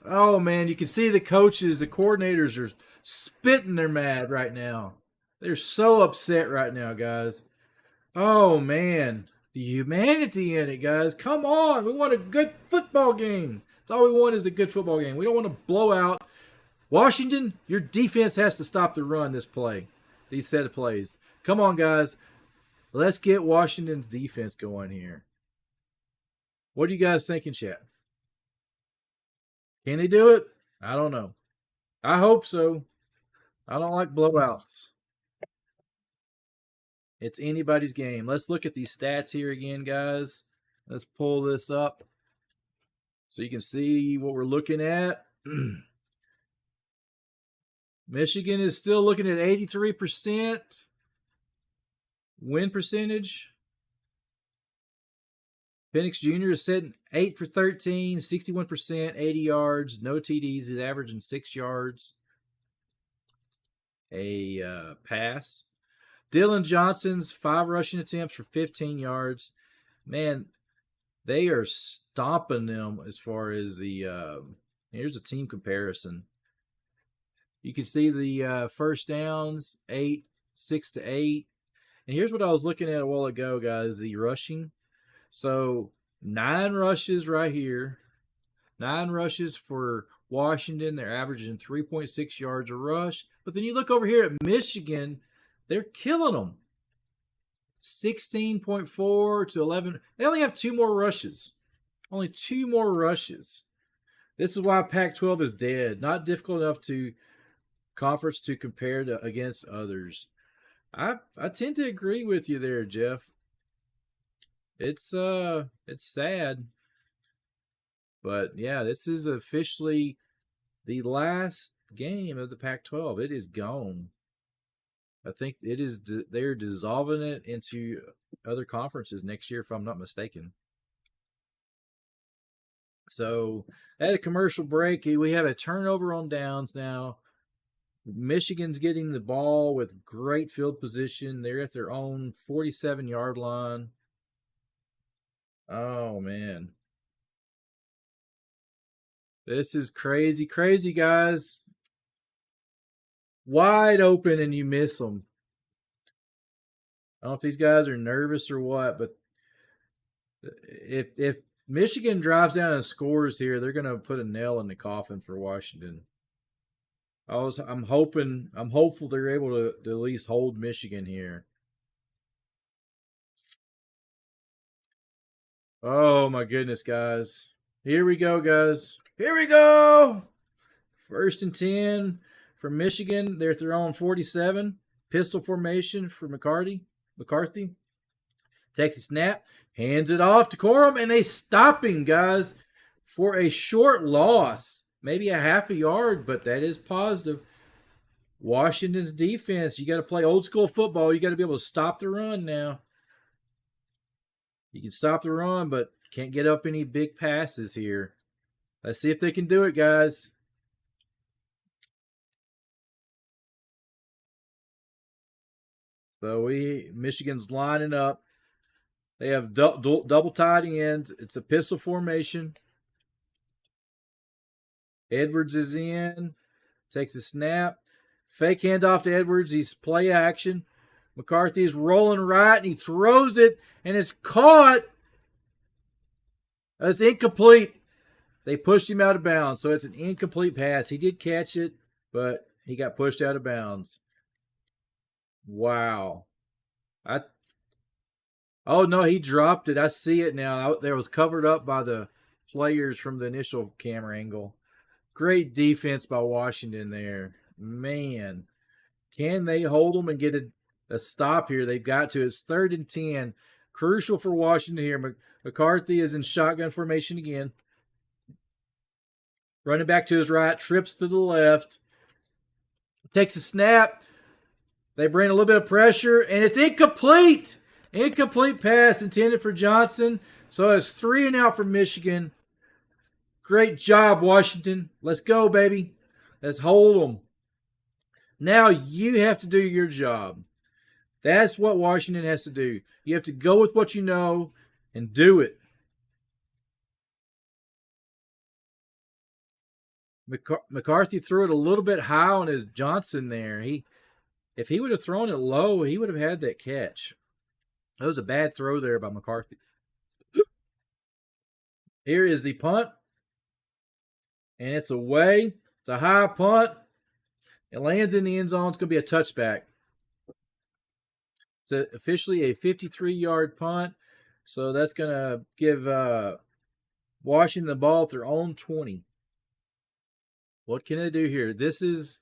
Oh, man, you can see the coaches, the coordinators are spitting their mad right now. They're so upset right now, guys. Oh, man. The humanity in it, guys. Come on. We want a good football game. That's all we want is a good football game. We don't want to blow out. Washington, your defense has to stop the run this play. These set of plays. Come on, guys. Let's get Washington's defense going here. What do you guys think in chat? Can they do it? I don't know. I hope so. I don't like blowouts. It's anybody's game. Let's look at these stats here again, guys. Let's pull this up so you can see what we're looking at. Michigan is still looking at 83% win percentage. Penix Jr. is sitting 8 for 13, 61%, 80 yards, no TDs. He's averaging 6 yards a pass. Dylan Johnson's 5 rushing attempts for 15 yards. Man, they are stomping them as far as the here's a team comparison. You can see the first downs, 6 to 8. And here's what I was looking at a while ago, guys, the rushing. So 9 rushes right here. 9 rushes for Washington. They're averaging 3.6 yards a rush. But then you look over here at Michigan, they're killing them. 16.4 to 11. They only have 2 more rushes. Only 2 more rushes. This is why Pac-12 is dead. Not difficult enough to conference to compare to against others. I tend to agree with you there, Jeff. It's sad. But yeah, this is officially the last game of the Pac-12. It is gone. I think it is. They're dissolving it into other conferences next year, if I'm not mistaken. So at a commercial break, we have a turnover on downs now. Michigan's getting the ball with great field position. They're at their own 47-yard line. Oh, man. This is crazy, crazy, guys. Wide open and you miss them. I don't know if these guys are nervous or what, but if Michigan drives down and scores here, they're going to put a nail in the coffin for Washington. I'm hopeful they're able to at least hold Michigan here. Oh my goodness, guys. Here we go, guys. Here we go. First and 10 for Michigan. They're at their own 47. Pistol formation for McCarthy. Takes a snap, hands it off to Corum, and they stop him, guys, for a short loss. Maybe a half a yard, but that is positive. Washington's defense, you got to play old school football. You got to be able to stop the run now. You can stop the run, but can't get up any big passes here. Let's see if they can do it, guys. So Michigan's lining up. They have double tight ends. It's a pistol formation. Edwards is in. Takes a snap. Fake handoff to Edwards. He's play action. McCarthy's rolling right, and he throws it, and it's caught. It's incomplete. They pushed him out of bounds, so it's an incomplete pass. He did catch it, but he got pushed out of bounds. Wow. Oh, no, he dropped it. I see it now. There was covered up by the players from the initial camera angle. Great defense by Washington there. Man, can they hold them and get a stop here? They've got to. It's 3rd and 10. Crucial for Washington here. McCarthy is in shotgun formation again. Running back to his right, trips to the left. Takes a snap. They bring a little bit of pressure, and it's incomplete. Incomplete pass intended for Johnson. So it's 3 and out for Michigan. Great job, Washington. Let's go, baby. Let's hold them. Now you have to do your job. That's what Washington has to do. You have to go with what you know and do it. McCarthy threw it a little bit high on his Johnson there. If he would have thrown it low, he would have had that catch. That was a bad throw there by McCarthy. Here is the punt. And it's away. It's a high punt. It lands in the end zone. It's going to be a touchback. It's officially a 53-yard punt. So that's going to give Washington the ball at their own 20. What can they do here? This is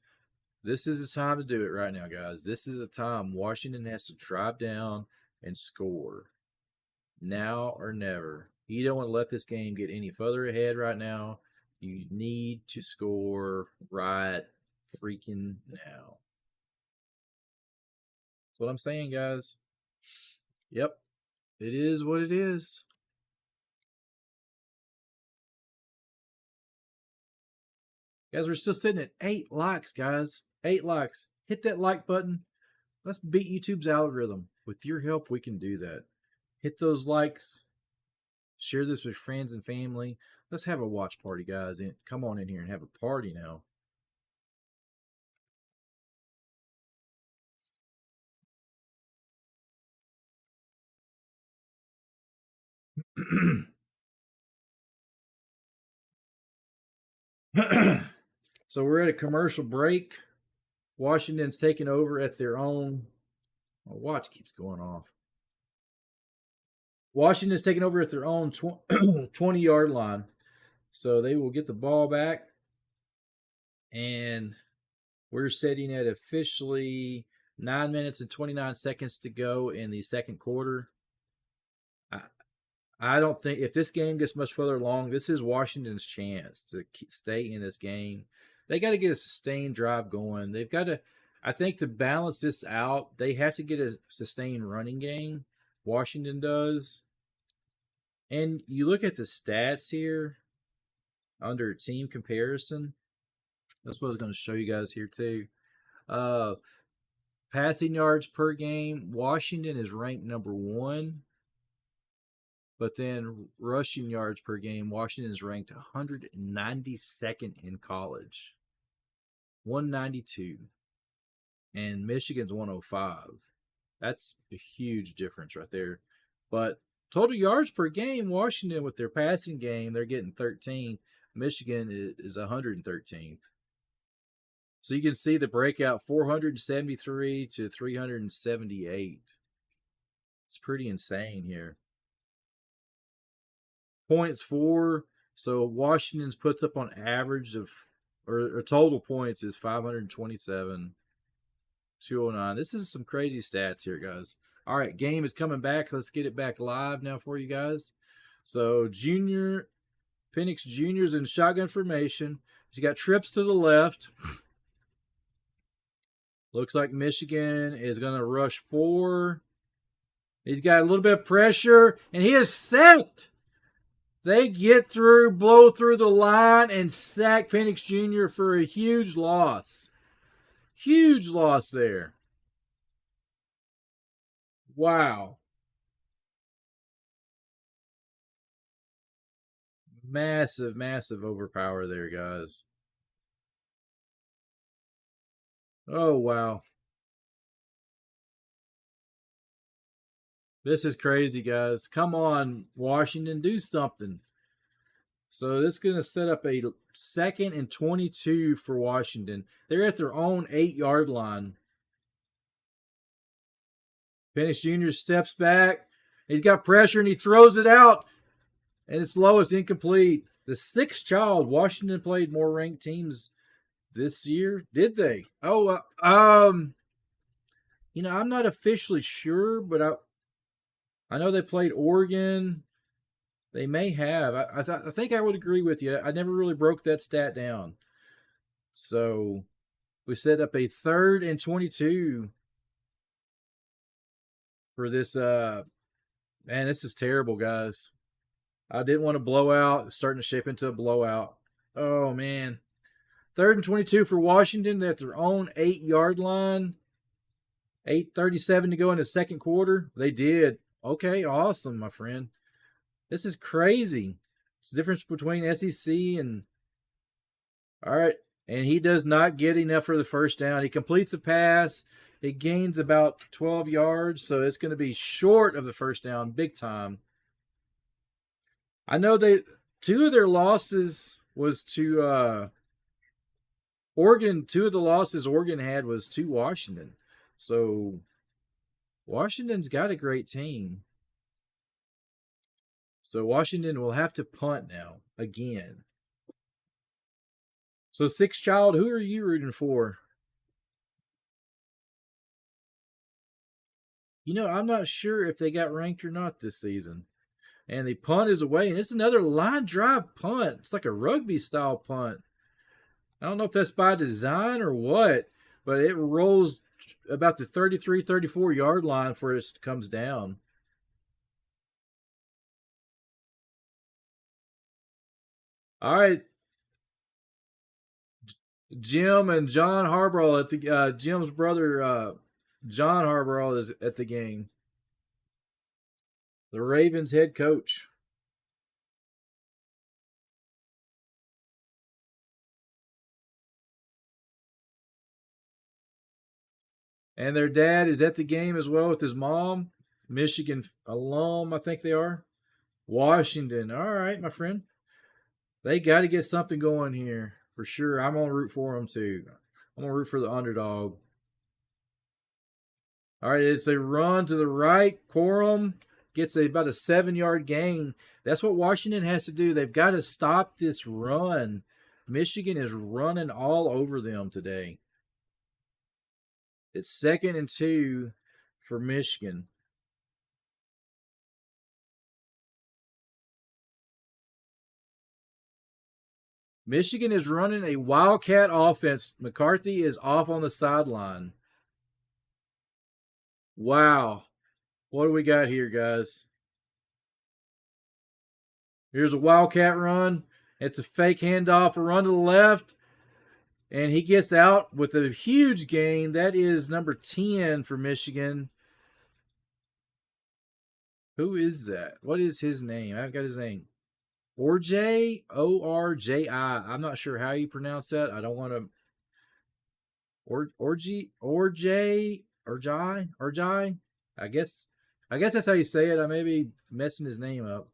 the time to do it right now, guys. This is the time Washington has to drive down and score. Now or never. You don't want to let this game get any further ahead right now. You need to score right freaking now. That's what I'm saying, guys. Yep. It is what it is. Guys, we're still sitting at 8 likes, guys. 8 likes. Hit that like button. Let's beat YouTube's algorithm. With your help, we can do that. Hit those likes. Share this with friends and family. Let's have a watch party, guys. Come on in here and have a party now. So we're at a commercial break. Washington's taking over at their own. My watch keeps going off. Washington's taking over at their own 20-yard line. So they will get the ball back. And we're sitting at officially 9 minutes and 29 seconds to go in the second quarter. I don't think if this game gets much further along, this is Washington's chance to stay in this game. They got to get a sustained drive going. They've got to, I think, to balance this out, they have to get a sustained running game. Washington does. And you look at the stats here under team comparison. That's what I was going to show you guys here too. Passing yards per game, Washington is ranked number 1. But then rushing yards per game, Washington is ranked 192nd in college. 192. And Michigan's 105. That's a huge difference right there. But total yards per game, Washington with their passing game, they're getting 13th. Michigan is 113th. So you can see the breakout 473 to 378. It's pretty insane here. Points for, so Washington's puts up on average of or total points is 527, 209. This is some crazy stats here, guys. All right, game is coming back. Let's get it back live now for you guys. So Penix Jr.'s in shotgun formation. He's got trips to the left. Looks like Michigan is going to rush 4. He's got a little bit of pressure, and he is sacked. They get through, blow through the line, and sack Penix Jr. for a huge loss. Huge loss there. Wow. Massive, massive overpower there, guys. Oh, wow. This is crazy, guys. Come on, Washington, do something. So this is going to set up a 2nd and 22 for Washington. They're at their own 8-yard line. Penix Jr. steps back. He's got pressure, and he throws it out. And it's low, it's incomplete. The 6th child, Washington played more ranked teams this year. Did they? Oh, I'm not officially sure, but I know they played Oregon. They may have. I think I would agree with you. I never really broke that stat down. So we set up a 3rd and 22 for this. Man, this is terrible, guys. I didn't want to blow out. It's starting to shape into a blowout. Oh, man. 3rd and 22 for Washington. They're at their own 8-yard line. 8:37 to go in the second quarter. They did. Okay, awesome, my friend. This is crazy. It's the difference between SEC and... All right. And he does not get enough for the first down. He completes a pass. He gains about 12 yards, so it's going to be short of the first down big time. I know 2 of their losses was to Oregon. 2 of the losses Oregon had was to Washington. So Washington's got a great team. So Washington will have to punt now again. So 6th child, who are you rooting for? I'm not sure if they got ranked or not this season. And the punt is away. And it's another line drive punt. It's like a rugby style punt. I don't know if that's by design or what, but it rolls about the 33, 34 yard line before it comes down. All right. Jim and John Harbaugh at the Jim's brother John Harbaugh is at the game. The Ravens head coach. And their dad is at the game as well with his mom. Michigan alum, I think they are. Washington. All right, my friend. They got to get something going here for sure. I'm going to root for them too. I'm going to root for the underdog. All right, it's a run to the right. Corum gets about a 7-yard gain. That's what Washington has to do. They've got to stop this run. Michigan is running all over them today. It's 2nd and 2 for Michigan. Michigan is running a wildcat offense. McCarthy is off on the sideline. Wow. What do we got here, guys? Here's a wildcat run. It's a fake handoff, a run to the left. And he gets out with a huge gain. That is number 10 for Michigan. Who is that? What is his name? I've got his name. Orji, O-R-J-I. I'm not sure how you pronounce that. I don't want to... Orji. I guess that's how you say it. I may be messing his name up.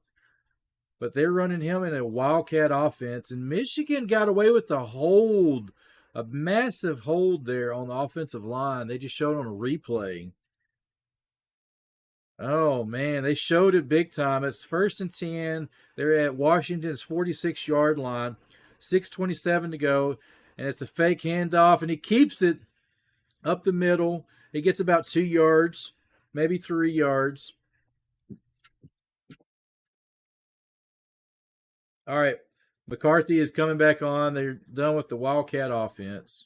But they're running him in a wildcat offense. And Michigan got away with the hold. A massive hold there on the offensive line. They just showed on a replay. Oh, man. They showed it big time. It's 1st and 10. They're at Washington's 46-yard line. 6:27 to go. And it's a fake handoff, and he keeps it up the middle. He gets about 2 yards, maybe 3 yards. All right. McCarthy is coming back on. They're done with the Wildcat offense.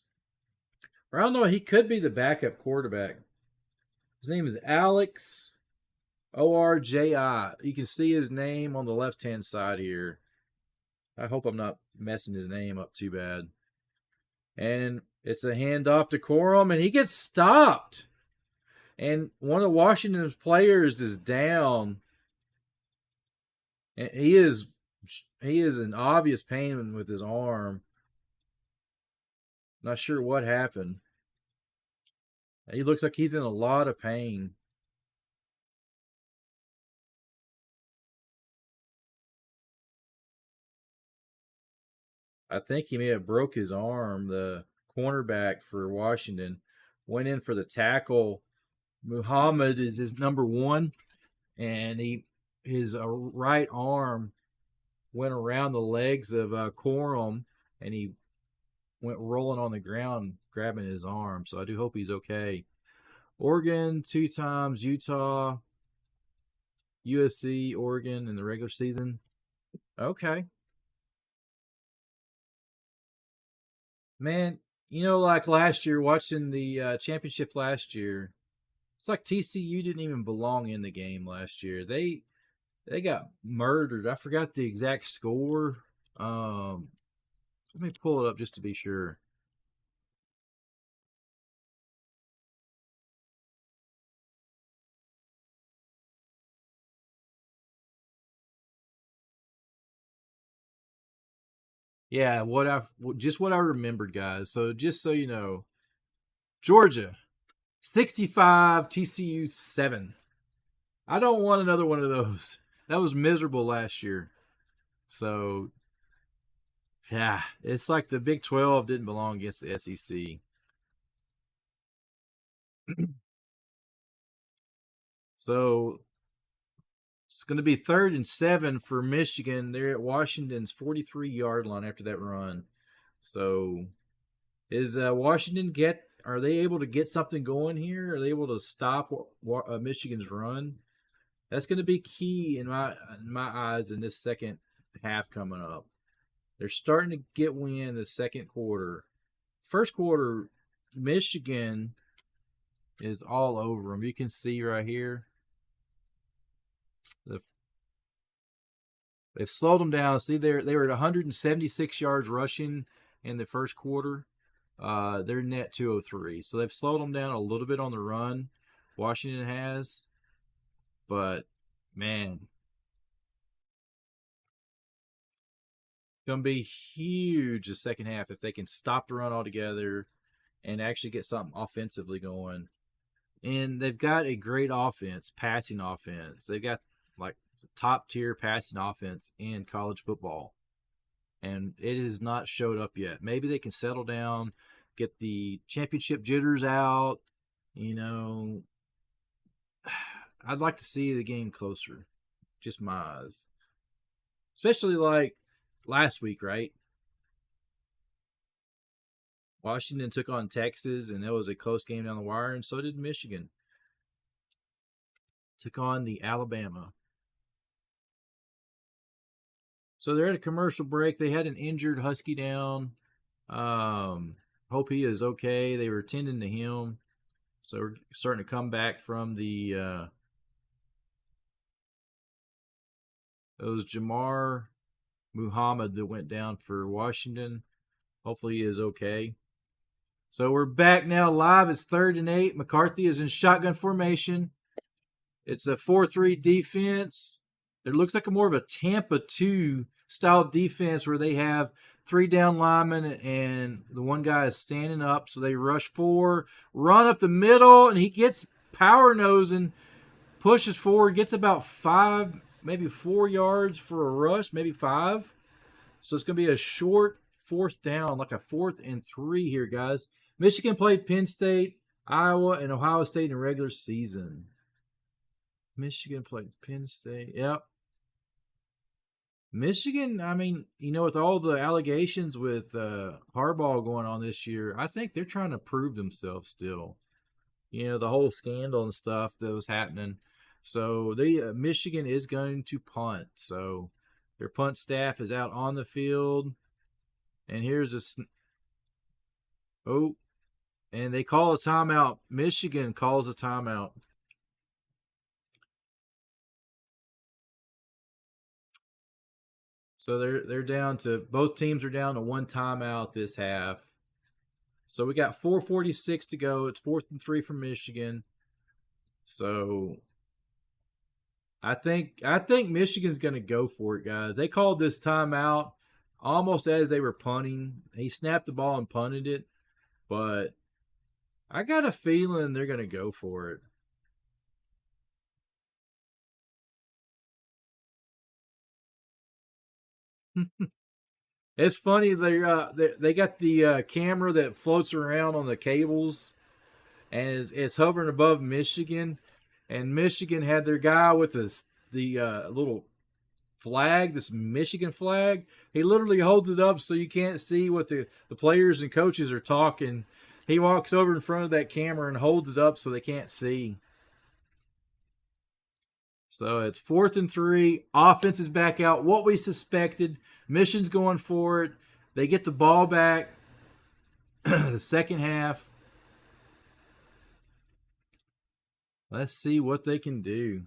Or I don't know. He could be the backup quarterback. His name is Alex Orji. You can see his name on the left-hand side here. I hope I'm not messing his name up too bad. And it's a handoff to Corum, and he gets stopped. And one of Washington's players is down. And he is in obvious pain with his arm. Not sure what happened. He looks like he's in a lot of pain. I think he may have broke his arm. The cornerback for Washington went in for the tackle. Muhammad is his number 1, and his right arm went around the legs of Corum, and he went rolling on the ground, grabbing his arm. So I do hope he's okay. Oregon 2 times, Utah, USC, Oregon in the regular season. Okay. Man, like last year, watching the championship last year, it's like TCU didn't even belong in the game last year. They got murdered. I forgot the exact score. Let me pull it up just to be sure. Yeah, what I remembered, guys. So just so you know, Georgia 65, TCU 7. I don't want another one of those. That was miserable last year. So yeah, it's like the Big 12 didn't belong against the SEC. So it's going to be 3rd and 7 for Michigan. They're at Washington's 43-yard line after that run. So is Washington are they able to get something going here? Are they able to stop Michigan's run? That's going to be key in my eyes in this second half coming up. They're starting to get wind the second quarter. First quarter, Michigan is all over them. You can see right here. They've slowed them down. See, they were at 176 yards rushing in the first quarter. They're net 203. So they've slowed them down a little bit on the run. Washington has. But, man, it's going to be huge the second half if they can stop the run altogether and actually get something offensively going. And they've got a great offense, passing offense. They've got like top tier passing offense in college football. And it has not showed up yet. Maybe they can settle down, get the championship jitters out. I'd like to see the game closer. Just my eyes. Especially like last week, right? Washington took on Texas, and it was a close game down the wire, and so did Michigan. Took on the Alabama. So they're at a commercial break. They had an injured Husky down. Hope he is okay. They were tending to him. So we're starting to come back from the it was Jabbar Muhammad that went down for Washington. Hopefully he is okay. So we're back now live. It's 3rd and 8. McCarthy is in shotgun formation. It's a 4-3 defense. It looks like more of a Tampa 2 style defense where they have 3 down linemen and the one guy is standing up. So they rush 4, run up the middle, and he gets power nosing, pushes forward, gets about 5, maybe 4 yards for a rush, maybe 5. So it's going to be a short 4th down, like a 4th and 3 here, guys. Michigan played Penn State, Iowa, and Ohio State in regular season. Michigan played Penn State. Yep. Michigan, I mean, with all the allegations with Harbaugh going on this year, I think they're trying to prove themselves still. The whole scandal and stuff that was happening. So Michigan is going to punt. So their punt staff is out on the field, and here's oh, and they call a timeout. Michigan calls a timeout. So they're down to both teams are down to one timeout this half. So we got 4:46 to go. It's 4th and 3 for Michigan. So I think Michigan's going to go for it, guys. They called this timeout almost as they were punting. He snapped the ball and punted it, but I got a feeling they're going to go for it. It's funny they got the camera that floats around on the cables, and it's hovering above Michigan, and Michigan had their guy with the little flag, this Michigan flag. He literally holds it up so you can't see what the players and coaches are talking. He walks over in front of that camera and holds it up so they can't see. So it's 4th and 3. Offense is back out. What we suspected. Mission's going for it. They get the ball back. The second half. Let's see what they can do.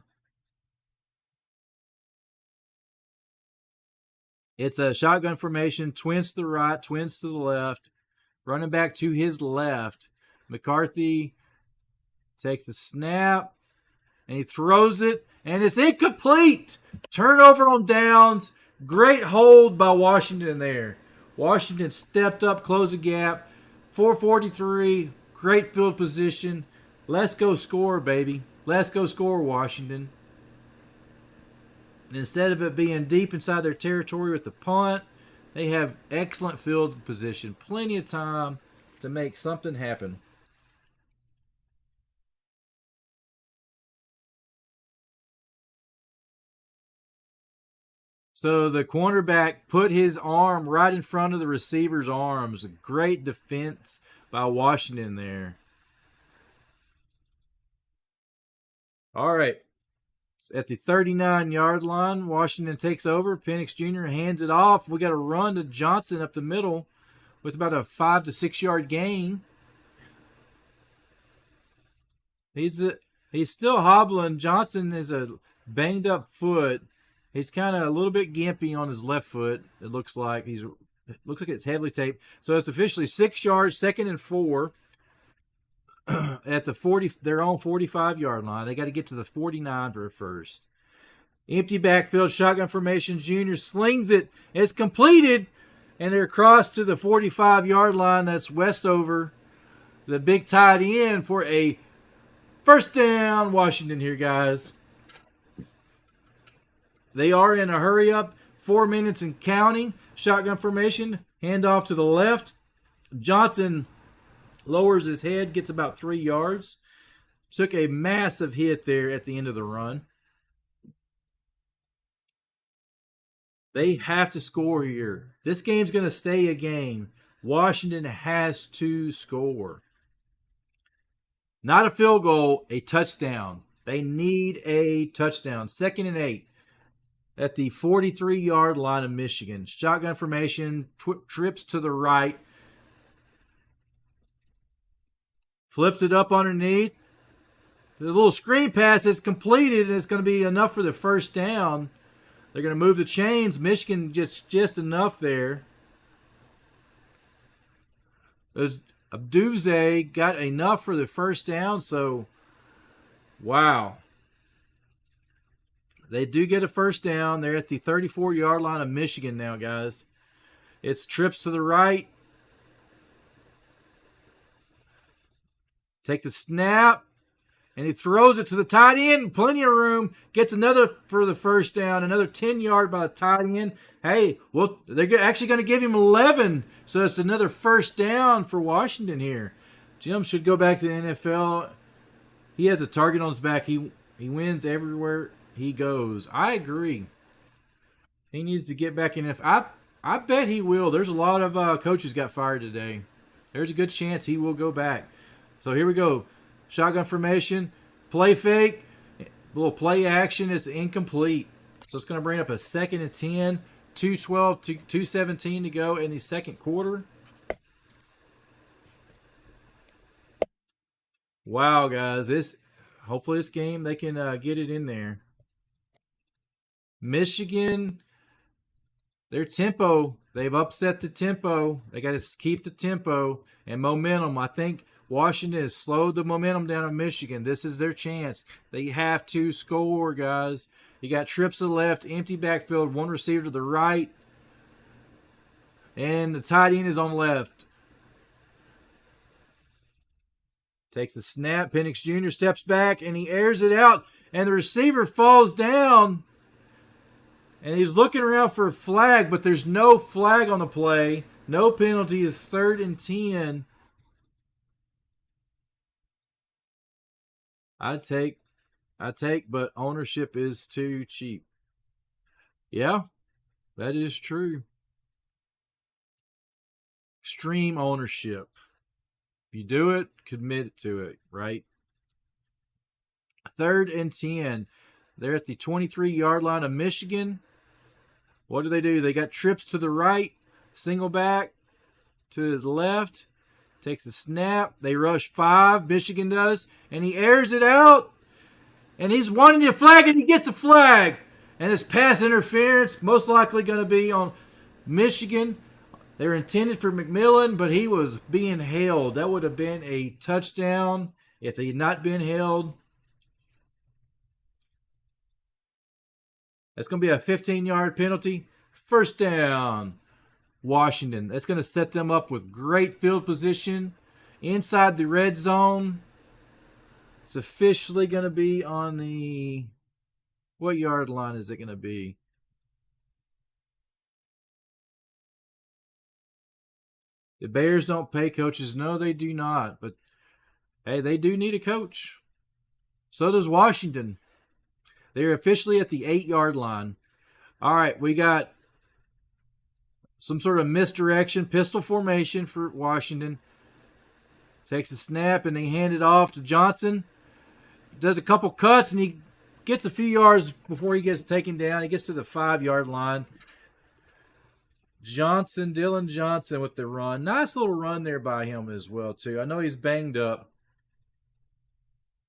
It's a shotgun formation. Twins to the right, twins to the left. Running back to his left. McCarthy takes the snap. And he throws it. And it's incomplete. Turnover on downs. Great hold by Washington there. Washington stepped up, closed the gap. 4:43. Great field position. Let's go score, baby. Let's go score, Washington. Instead of it being deep inside their territory with the punt, they have excellent field position. Plenty of time to make something happen. So the cornerback put his arm right in front of the receiver's arms. A great defense by Washington there. All right. At the 39-yard line, Washington takes over. Penix Jr. hands it off. We got a run to Johnson up the middle with about a 5 to 6 yard gain. He's still hobbling. Johnson is a banged up foot. He's kind of a little bit gimpy on his left foot. It looks like it's heavily taped. So it's officially 6 yards, 2nd and 4 at their own 45-yard line. They got to get to the 49 for a first. Empty backfield, shotgun formation. Junior slings it. It's completed, and they're across to the 45-yard line. That's Westover, the big tight end, for a first down. Washington here, guys. They are in a hurry up. 4 minutes and counting. Shotgun formation. Handoff to the left. Johnson lowers his head, gets about 3 yards. Took a massive hit there at the end of the run. They have to score here. This game's going to stay a game. Washington has to score. Not a field goal, a touchdown. They need a touchdown. 2nd and 8 at the 43-yard line of Michigan. Shotgun formation, trips to the right. Flips it up underneath. The little screen pass is completed, and it's going to be enough for the first down. They're going to move the chains. Michigan just enough there. Odunze got enough for the first down, so wow. They do get a first down. They're at the 34-yard line of Michigan now, guys. It's trips to the right. Take the snap, and he throws it to the tight end. Plenty of room. Gets another for the first down. Another 10-yard by the tight end. Hey, well, they're actually going to give him 11, so it's another first down for Washington here. Jim should go back to the NFL. He has a target on his back. He wins everywhere he goes. I agree. He needs to get back in. If I bet he will. There's a lot of coaches got fired today. There's a good chance he will go back. So here we go. Shotgun formation, play fake, a little play action is incomplete. So it's going to bring up a 2nd and 10, 2:12 to 2:17 to go in the second quarter. Wow, guys, hopefully this game they can get it in there. Michigan, their tempo, they've upset the tempo. They got to keep the tempo and momentum. I think Washington has slowed the momentum down of Michigan. This is their chance. They have to score, guys. You got trips to the left, empty backfield, one receiver to the right, and the tight end is on the left. Takes a snap. Penix Jr. steps back, and he airs it out, and the receiver falls down. And he's looking around for a flag, but there's no flag on the play. No penalty. It's 3rd and 10. I take, but ownership is too cheap. Yeah, that is true. Extreme ownership. If you do it, commit to it, right? 3rd and 10. They're at the 23-yard line of Michigan. What do? They got trips to the right, single back to his left, takes a snap. They rush 5, Michigan does, and he airs it out, and he's wanting a flag, and he gets a flag. And it's pass interference, most likely going to be on Michigan. They were intended for McMillan, but he was being held. That would have been a touchdown if he had not been held. That's going to be a 15-yard penalty. First down, Washington. That's going to set them up with great field position inside the red zone. It's officially going to be on the... What yard line is it going to be? The Bears don't pay coaches. No, they do not. But, hey, they do need a coach. So does Washington. They're officially at the 8-yard line. All right, we got some sort of misdirection, pistol formation for Washington. Takes a snap, and they hand it off to Johnson. Does a couple cuts, and he gets a few yards before he gets taken down. He gets to the 5-yard line. Dylan Johnson with the run. Nice little run there by him as well, too. I know he's banged up.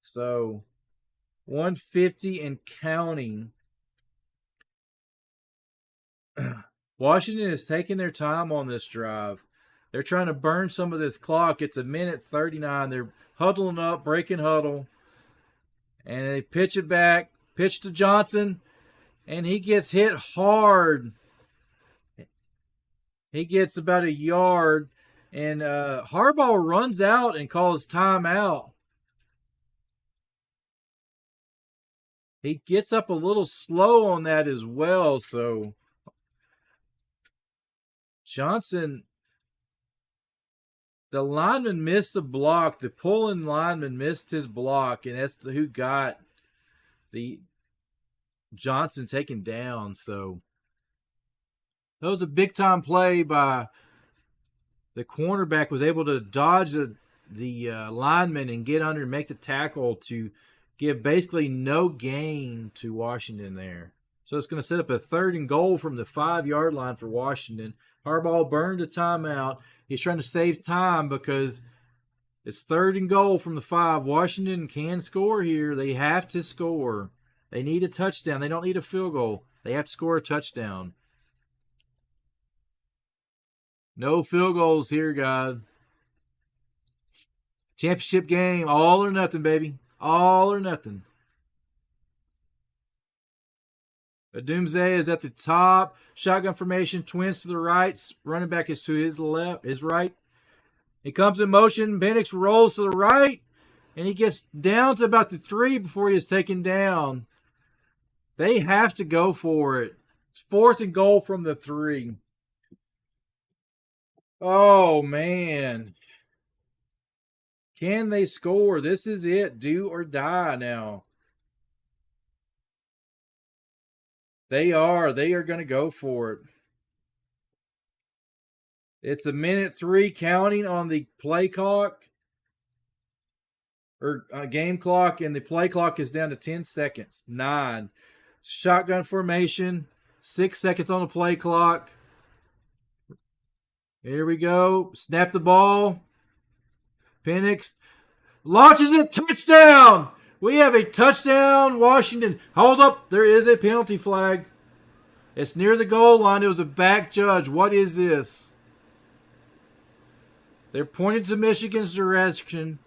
So, 150 and counting. Washington is taking their time on this drive. They're trying to burn some of this clock. It's 1:39. They're huddling up, breaking huddle. And they pitch it back. Pitch to Johnson. And he gets hit hard. He gets about a yard. And Harbaugh runs out and calls timeout. He gets up a little slow on that as well. So Johnson, the lineman missed the block. The pulling lineman missed his block, and that's who got the Johnson taken down. So that was a big-time play by the cornerback. Was able to dodge the lineman and get under and make the tackle to give basically no gain to Washington there. So it's going to set up a 3rd and goal from the 5-yard line for Washington. Harbaugh burned a timeout. He's trying to save time because it's 3rd and goal from the 5. Washington can score here. They have to score. They need a touchdown. They don't need a field goal. They have to score a touchdown. No field goals here, guys. Championship game, all or nothing, baby. All or nothing. Odunze is at the top. Shotgun formation, twins to the right. Running back is to his left, his right. He comes in motion. Penix rolls to the right. And he gets down to about the 3 before he is taken down. They have to go for it. It's 4th and goal from the 3. Oh, man. Can they score? This is it. Do or die now. They are going to go for it. It's a minute 3 counting on the play clock or game clock, and the play clock is down to 10 seconds. 9. Shotgun formation. 6 seconds on the play clock. Here we go. Snap the ball. Penix launches it. Touchdown! We have a touchdown, Washington. Hold up. There is a penalty flag. It's near the goal line. It was a back judge. What is this? They're pointing to Michigan's direction.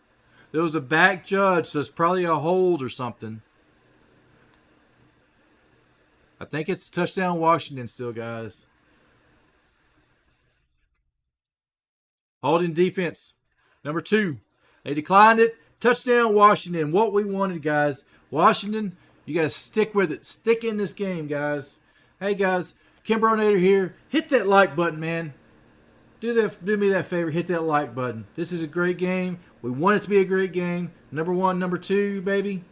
There was a back judge, so it's probably a hold or something. I think it's touchdown Washington still, guys. Holding defense. Number 2. They declined it. Touchdown Washington. What we wanted, guys. Washington, you got to stick with it. Stick in this game, guys. Hey, guys. KimbroNator here. Hit that like button, man. Do me that favor. Hit that like button. This is a great game. We want it to be a great game. Number 1, number 2, baby.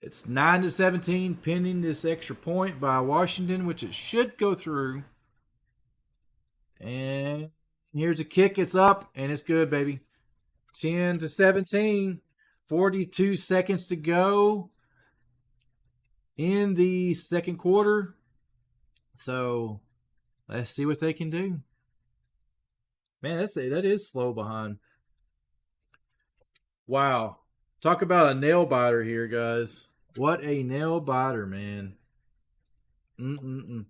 It's 9-17 pending this extra point by Washington, which it should go through. And here's a kick. It's up, and it's good, baby. 10-17. 42 seconds to go in the second quarter. So let's see what they can do. Man, that is slow behind. Wow. Talk about a nail biter here, guys. What a nail biter, man. Who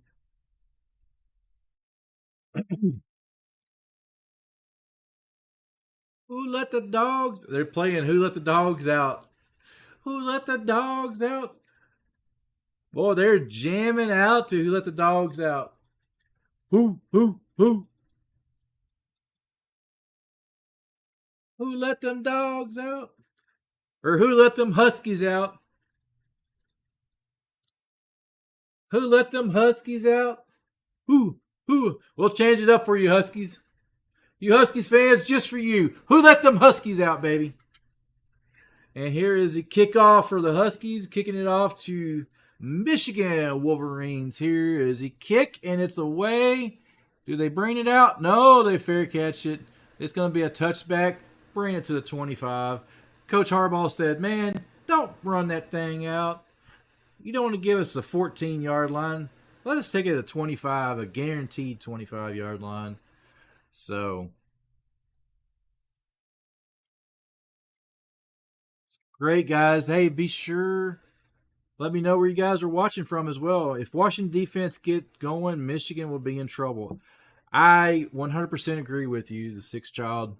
let the dogs? They're playing Who Let the Dogs Out. Who let the dogs out? Boy, they're jamming out to Who Let the Dogs Out. Who? Who let them dogs out? Or who let them Huskies out? Who let them Huskies out? Who? We'll change it up for you, Huskies. You Huskies fans, just for you. Who let them Huskies out, baby? And here is the kickoff for the Huskies, kicking it off to Michigan Wolverines. Here is the kick, and it's away. Do they bring it out? No, they fair catch it. It's going to be a touchback. Bring it to the 25. Coach Harbaugh said, man, don't run that thing out. You don't want to give us the 14-yard line. Let us take it to 25, a guaranteed 25-yard line. So, great, guys. Hey, be sure, let me know where you guys are watching from as well. If Washington defense get going, Michigan will be in trouble. I 100% agree with you, the sixth child.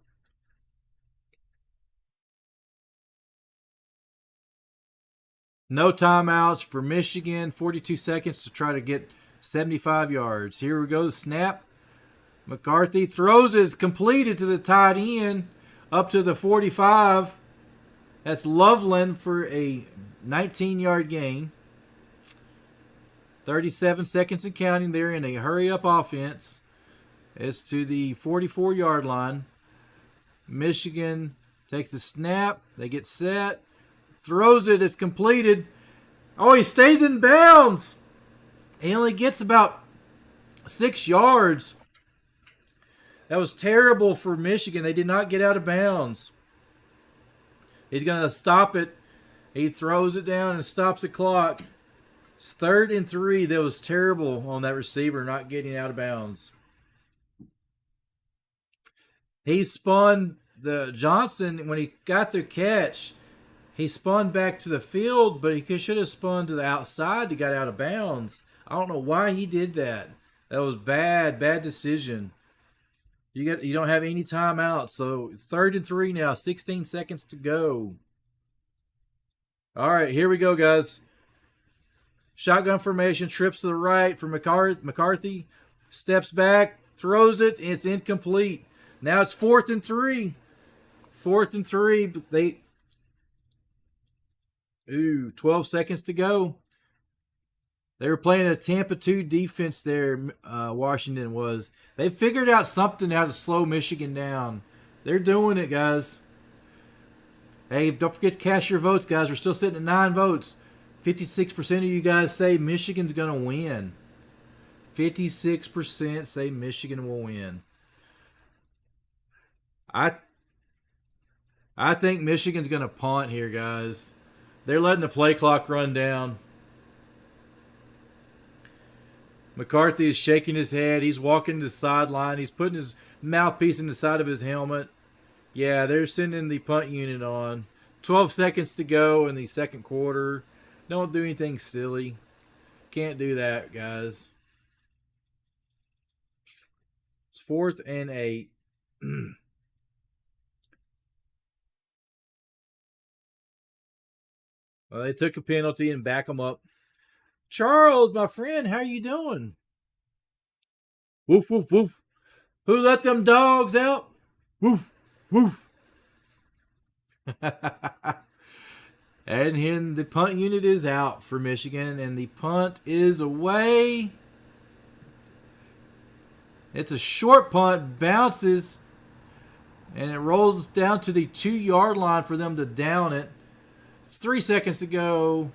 No timeouts for Michigan. 42 seconds to try to get 75 yards. Here we go. Snap. McCarthy throws it. It's completed to the tight end up to the 45. That's Loveland for a 19-yard gain. 37 seconds and counting. They're in a hurry-up offense. It's to the 44-yard line. Michigan takes a snap. They get set. Throws it. It's completed. Oh, he stays in bounds. He only gets about 6 yards. That was terrible for Michigan. They did not get out of bounds. He's going to stop it. He throws it down and stops the clock. It's 3rd and 3. That was terrible on that receiver not getting out of bounds. He spun the Johnson when he got the catch. He spun back to the field, but he should have spun to the outside to get out of bounds. I don't know why he did that. That was bad decision. You don't have any timeouts, so 3rd and 3 now. 16 seconds to go. All right, here we go, guys. Shotgun formation, trips to the right for McCarthy. Steps back, throws it, and it's incomplete. Now it's 4th and 3. 4th and 3. 12 seconds to go. They were playing a Tampa 2 defense there, Washington was. They figured out something how to slow Michigan down. They're doing it, guys. Hey, don't forget to cast your votes, guys. We're still sitting at 9 votes. 56% of you guys say Michigan's going to win. 56% say Michigan will win. I think Michigan's going to punt here, guys. They're letting the play clock run down. McCarthy is shaking his head. He's walking to the sideline. He's putting his mouthpiece in the side of his helmet. Yeah, they're sending the punt unit on. 12 seconds to go in the second quarter. Don't do anything silly. Can't do that, guys. It's 4th and 8. Well, they took a penalty and back them up. Charles, my friend, how you doing? Woof, woof, woof. Who let them dogs out? Woof, woof. And here the punt unit is out for Michigan, and the punt is away. It's a short punt, bounces, and it rolls down to the 2-yard line for them to down it. It's 3 seconds to go.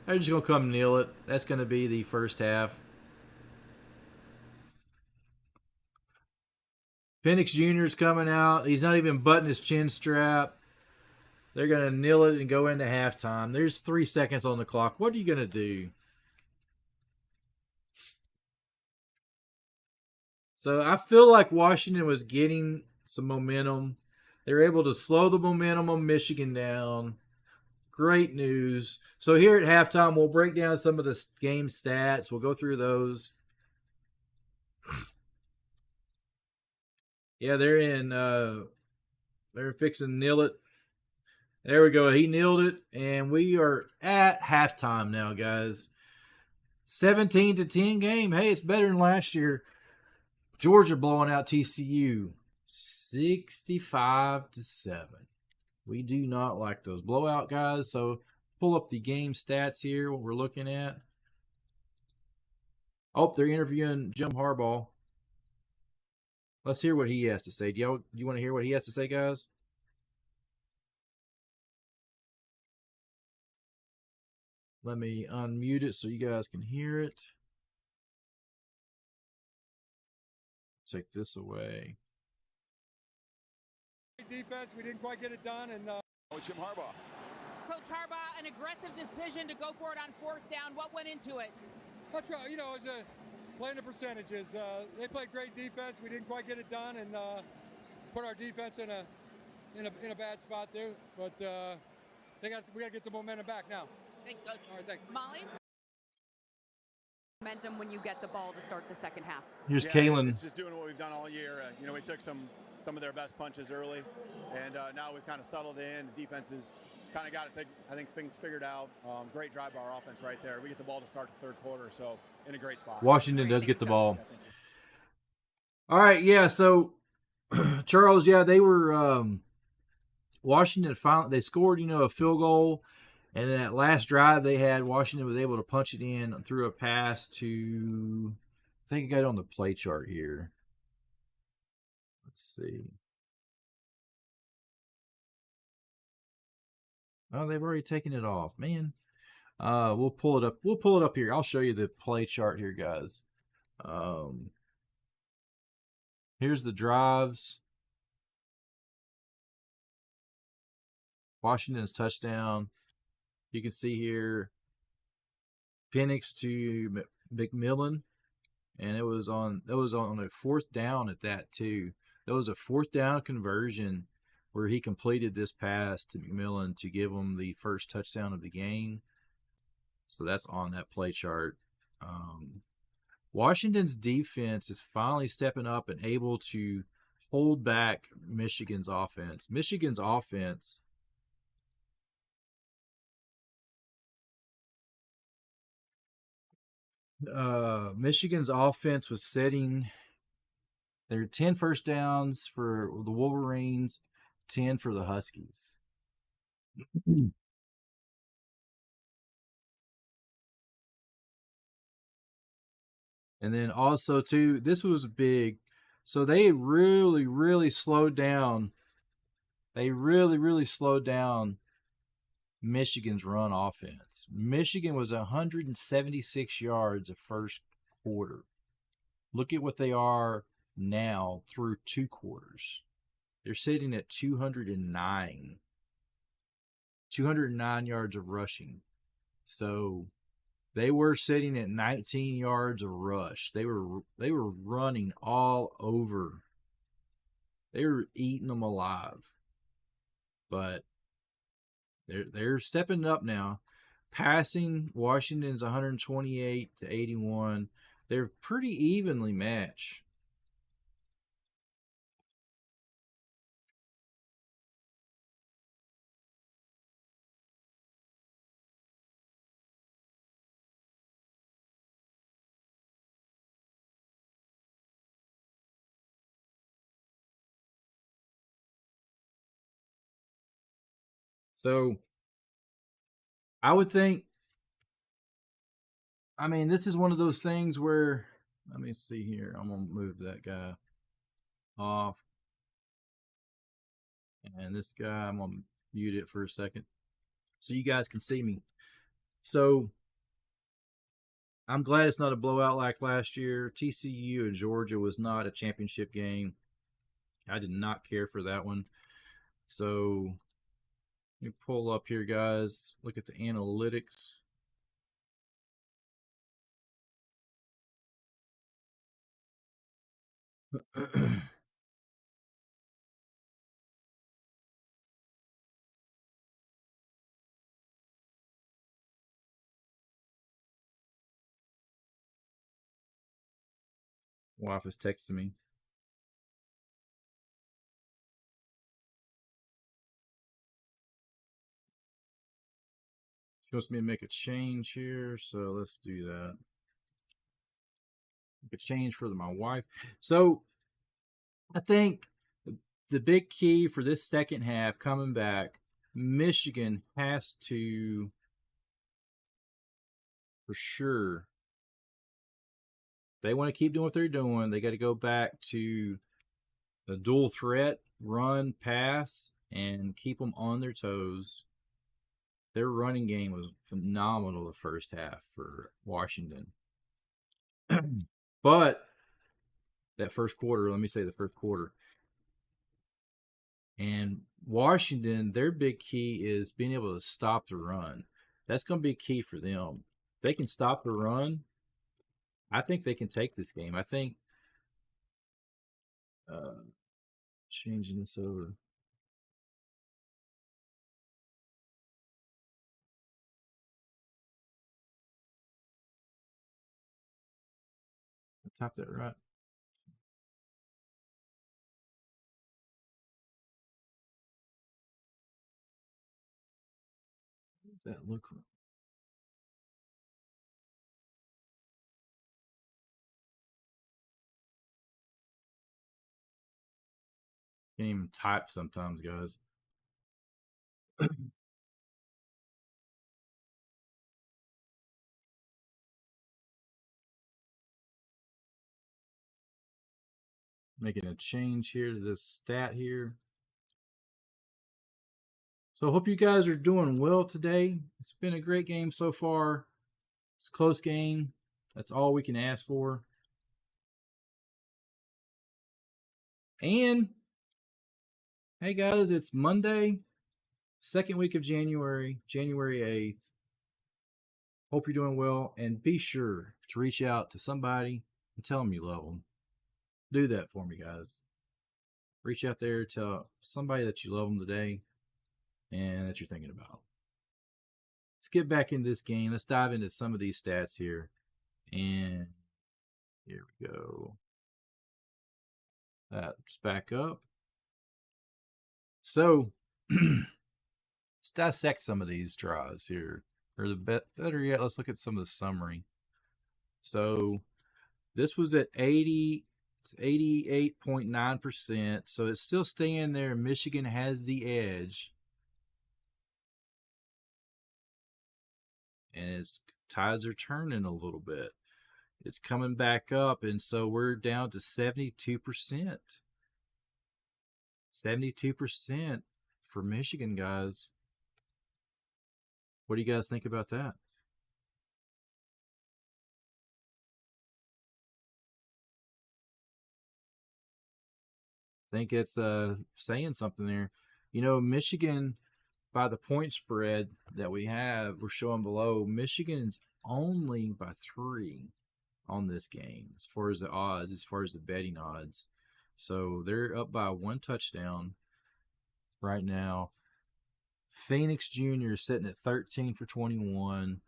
They're just going to come kneel it. That's going to be the first half. Penix Jr. is coming out. He's not even buttoning his chin strap. They're going to kneel it and go into halftime. There's 3 seconds on the clock. What are you going to do? So I feel like Washington was getting some momentum. They were able to slow the momentum of Michigan down. Great news. So here at halftime, we'll break down some of the game stats. We'll go through those. Yeah, they're fixing to kneel it. There we go. He kneeled it, and we are at halftime now, guys. 17-10 game. Hey, it's better than last year. Georgia blowing out TCU 65-7. We do not like those blowout, guys. So pull up the game stats here, what we're looking at. Oh, they're interviewing Jim Harbaugh. Let's hear what he has to say. Do you want to hear what he has to say, guys? Let me unmute it so you guys can hear it. Take this away. Defense, we didn't quite get it done, and Jim Harbaugh. Coach Harbaugh, an aggressive decision to go for it on 4th down. What went into it? That's right. You know, it's playing the percentages. They played great defense. We didn't quite get it done, and put our defense in a bad spot there. But we got to get the momentum back now. Thanks, Coach. All right, thanks. Molly? Momentum when you get the ball to start the second half. Here's Kalen. It's just doing what we've done all year. We took some of their best punches early, and now we've kind of settled in. The defense has kind of got it, I think, things figured out. Great drive by our offense right there. We get the ball to start the third quarter, so in a great spot. Washington does get the ball. All right, yeah, so Charles, yeah, they were Washington finally they scored, a field goal, and then that last drive they had, Washington was able to punch it in through a pass to, I think I got it on the play chart here. Let's see. Oh, they've already taken it off, man. We'll pull it up. We'll pull it up here. I'll show you the play chart here, guys. Here's the drives. Washington's touchdown. You can see here Penix to McMillan, and it was on a 4th down at that too. That was a 4th down conversion where he completed this pass to McMillan to give him the first touchdown of the game. So that's on that play chart. Washington's defense is finally stepping up and able to hold back Michigan's offense. Michigan's offense was setting there 10 first downs for the Wolverines, 10 for the Huskies. And then also too, this was big. So they really, really slowed down. They really, really slowed down Michigan's run offense. Michigan was 176 yards the first quarter. Look at what they are now through 2 quarters. They're sitting at 209. 209 yards of rushing. So they were sitting at 19 yards of rush. They were running all over. They were eating them alive. But they're stepping up now. Passing, Washington's 128 to 81. They're pretty evenly matched. So I would think, I mean, this is one of those things where, let me see here. I'm going to move that guy off. And this guy, I'm going to mute it for a second so you guys can see me. So I'm glad it's not a blowout like last year. TCU and Georgia was not a championship game. I did not care for that one. So let me pull up here, guys. Look at the analytics. Wife is texting me. She wants me to make a change here, so let's do that. Make a change for my wife. So I think the big key for this second half coming back, Michigan has to, for sure, they want to keep doing what they're doing. They got to go back to the dual threat, run, pass, and keep them on their toes. Their running game was phenomenal the first half for Washington. But that first quarter, let me say the first quarter. And Washington, their big key is being able to stop the run. That's going to be key for them. If they can stop the run, I think they can take this game. I think changing this over. I typed that right. What does that look like? Can't even type sometimes, guys. Making a change here to this stat here. So I hope you guys are doing well today. It's been a great game so far. It's a close game. That's all we can ask for. And hey guys, it's Monday, second week of January, January 8th. Hope you're doing well, and be sure to reach out to somebody and tell them you love them. Do that for me, guys. Reach out there, tell somebody that you love them today and that you're thinking about. Let's get back into this game. Let's dive into some of these stats here. And here we go. That's back up. So, let's dissect some of these draws here. Or better yet, let's look at some of the summary. So, this was at 88.9%. So, it's still staying there. Michigan has the edge. And its tides are turning a little bit. It's coming back up, and so we're down to 72%. 72% for Michigan, guys. What do you guys think about that? I think it's saying something there. Michigan, by the point spread that we have, we're showing below, Michigan's only by 3 on this game as far as the odds, as far as the betting odds. So they're up by 1 touchdown right now. Penix Jr. is sitting at 13 for 21.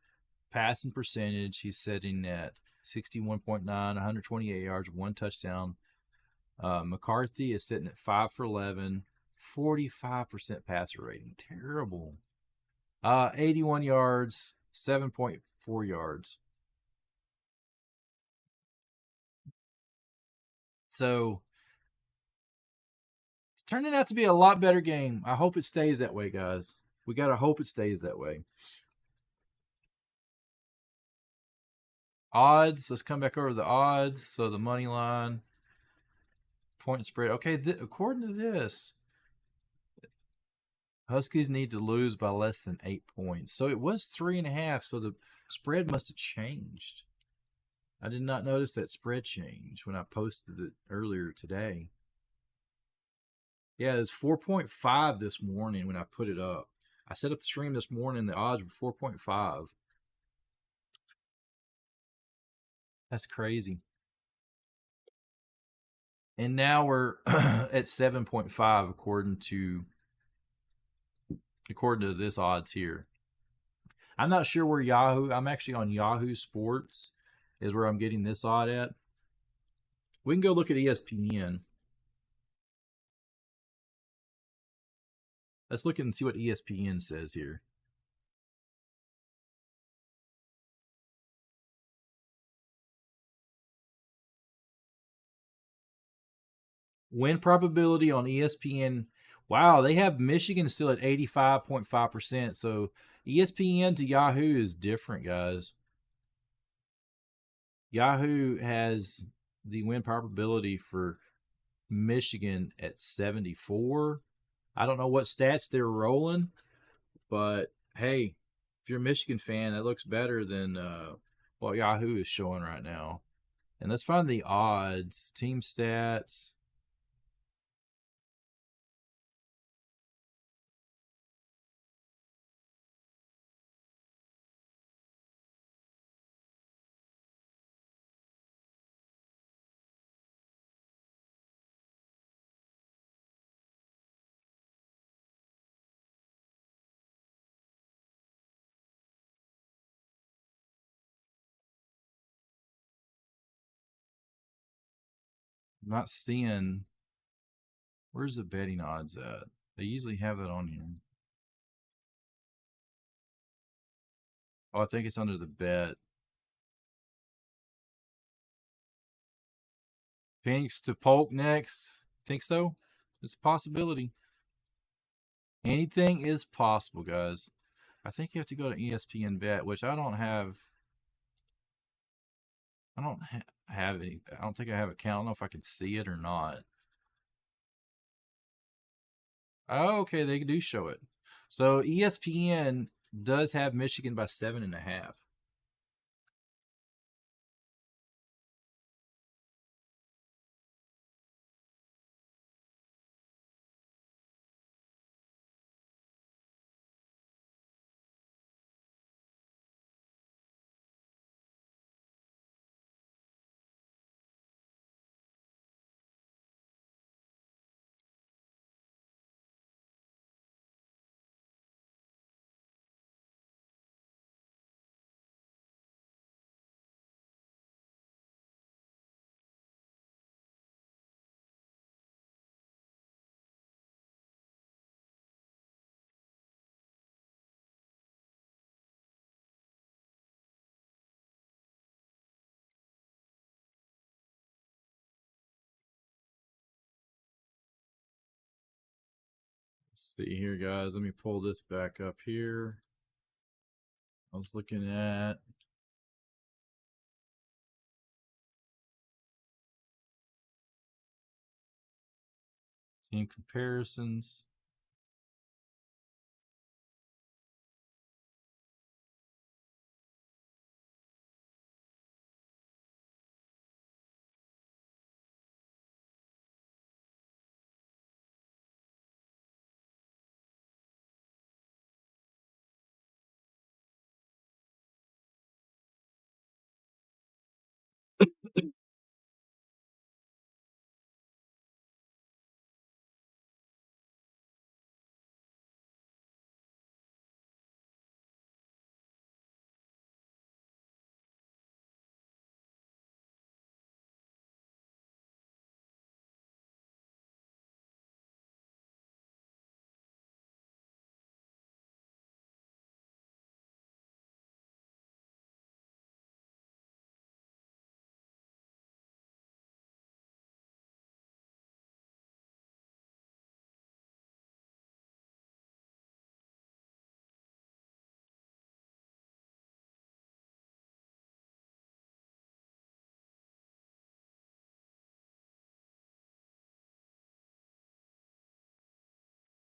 Passing percentage, he's sitting at 61.9, 128 yards, 1 touchdown. McCarthy is sitting at 5 for 11, 45% passer rating. Terrible. 81 yards, 7.4 yards. So it's turning out to be a lot better game. I hope it stays that way, guys. We got to hope it stays that way. Odds. Let's come back over the odds. So the money line, point spread. Okay, according to this, Huskies need to lose by less than 8 points. So it was 3.5. So the spread must have changed. I did not notice that spread change when I posted it earlier today. Yeah, it was 4.5 this morning when I put it up. I set up the stream this morning. The odds were 4.5. That's crazy. And now we're at 7.5 according to this odds here. I'm not sure where Yahoo. I'm actually on Yahoo Sports is where I'm getting this odd at. We can go look at ESPN. Let's look and see what ESPN says here. Win probability on ESPN. Wow, they have Michigan still at 85.5%. So ESPN to Yahoo is different, guys. Yahoo has the win probability for Michigan at 74. I don't know what stats they're rolling, but hey, if you're a Michigan fan, that looks better than what Yahoo is showing right now. And let's find the odds. Team stats. I'm not seeing. Where's the betting odds at? They usually have it on here. Oh, I think it's under the bet. Penix to Polk next. Think so? It's a possibility. Anything is possible, guys. I think you have to go to ESPN Bet, which I don't have. I don't have any. I don't think I have an account. I don't know if I can see it or not. Oh, okay, they do show it. So ESPN does have Michigan by 7.5. Let's see here, guys. Let me pull this back up here. I was looking at team comparisons.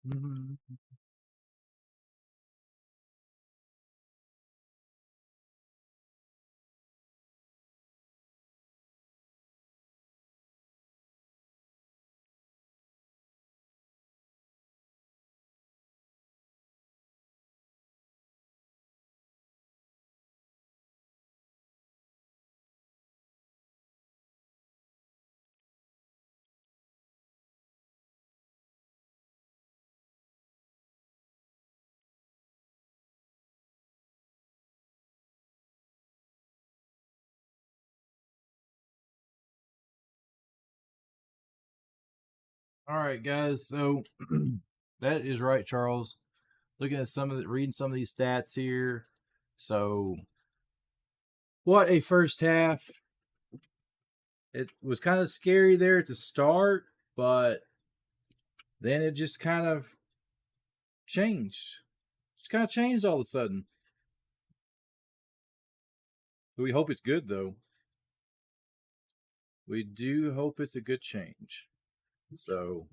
Mhm. All right, guys. So that is right, Charles. Looking at reading some of these stats here. So, what a first half! It was kind of scary there at the start, but then it just kind of changed. Just kind of changed all of a sudden. We hope it's good, though. We do hope it's a good change. So,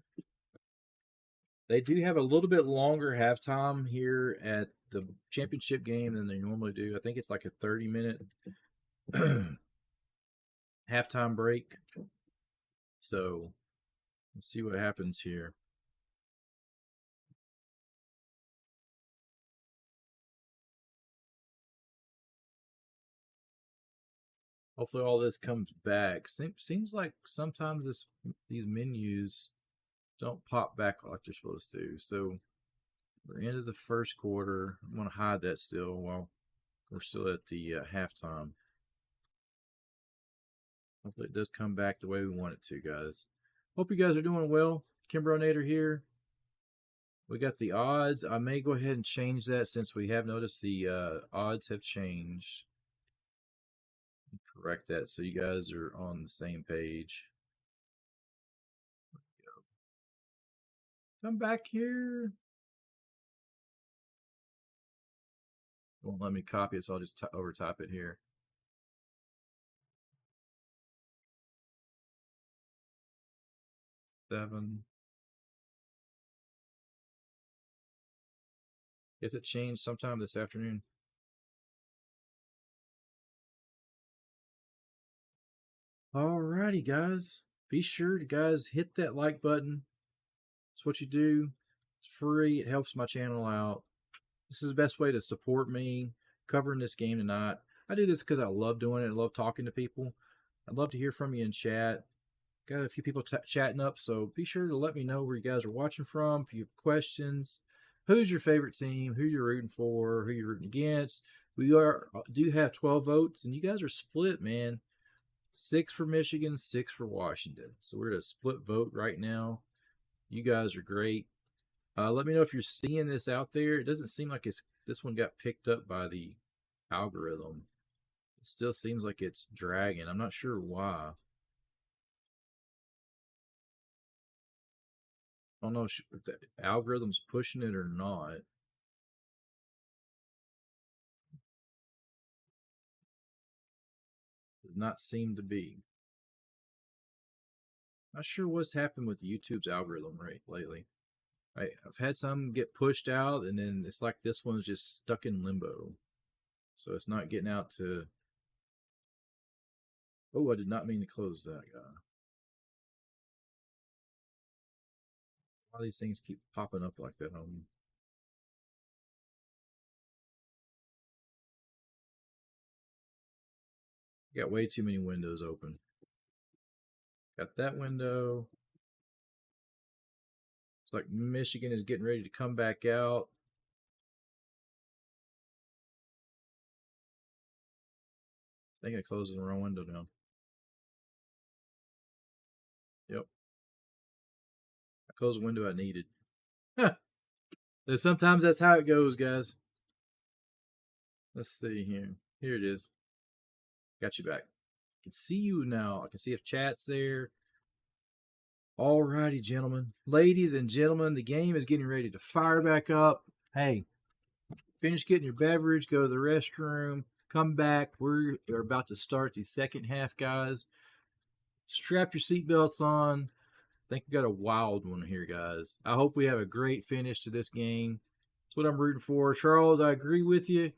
they do have a little bit longer halftime here at the championship game than they normally do. I think it's like a 30-minute halftime break. So, let's see what happens here. Hopefully all this comes back. Seems like sometimes these menus don't pop back like they're supposed to. So we're into the first quarter. I'm going to hide that still while we're still at the halftime. Hopefully it does come back the way we want it to, guys. Hope you guys are doing well. KimbroNator here. We got the odds. I may go ahead and change that since we have noticed the odds have changed. Correct that so you guys are on the same page. Come back here. Won't let me copy it, so I'll just overtype it here. Seven. Guess it changed sometime this afternoon. Alrighty, guys. Be sure to, guys, hit that like button. It's what you do. It's free. It helps my channel out. This is the best way to support me covering this game tonight. I do this because I love doing it. I love talking to people. I'd love to hear from you in chat. Got a few people chatting up, so be sure to let me know where you guys are watching from. If you have questions, who's your favorite team, who you're rooting for, who you're rooting against. We do have 12 votes, and you guys are split, man. 6 for Michigan, 6 for Washington. So we're at a split vote right now. You guys are great. Let me know if you're seeing this out there. It doesn't seem like this one got picked up by the algorithm. It still seems like it's dragging. I'm not sure why. I don't know if the algorithm's pushing it or not. Does not seem to be. Not sure what's happened with YouTube's algorithm lately. I've had some get pushed out, and then it's like this one's just stuck in limbo. So it's not getting out to... Oh, I did not mean to close that guy. Why these things keep popping up like that on me? Got way too many windows open. Got that window. It's like Michigan is getting ready to come back out. I think I closed the wrong window now. Yep. I closed the window I needed. Sometimes that's how it goes, guys. Let's see here. Here it is. Got you back. I can see you now. I can see if chat's there. Alrighty, gentlemen. Ladies and gentlemen, the game is getting ready to fire back up. Hey, finish getting your beverage, go to the restroom, come back. We're about to start the second half, guys. Strap your seatbelts on. think we got a wild one here, guys. I hope we have a great finish to this game. That's what I'm rooting for. Charles, I agree with you.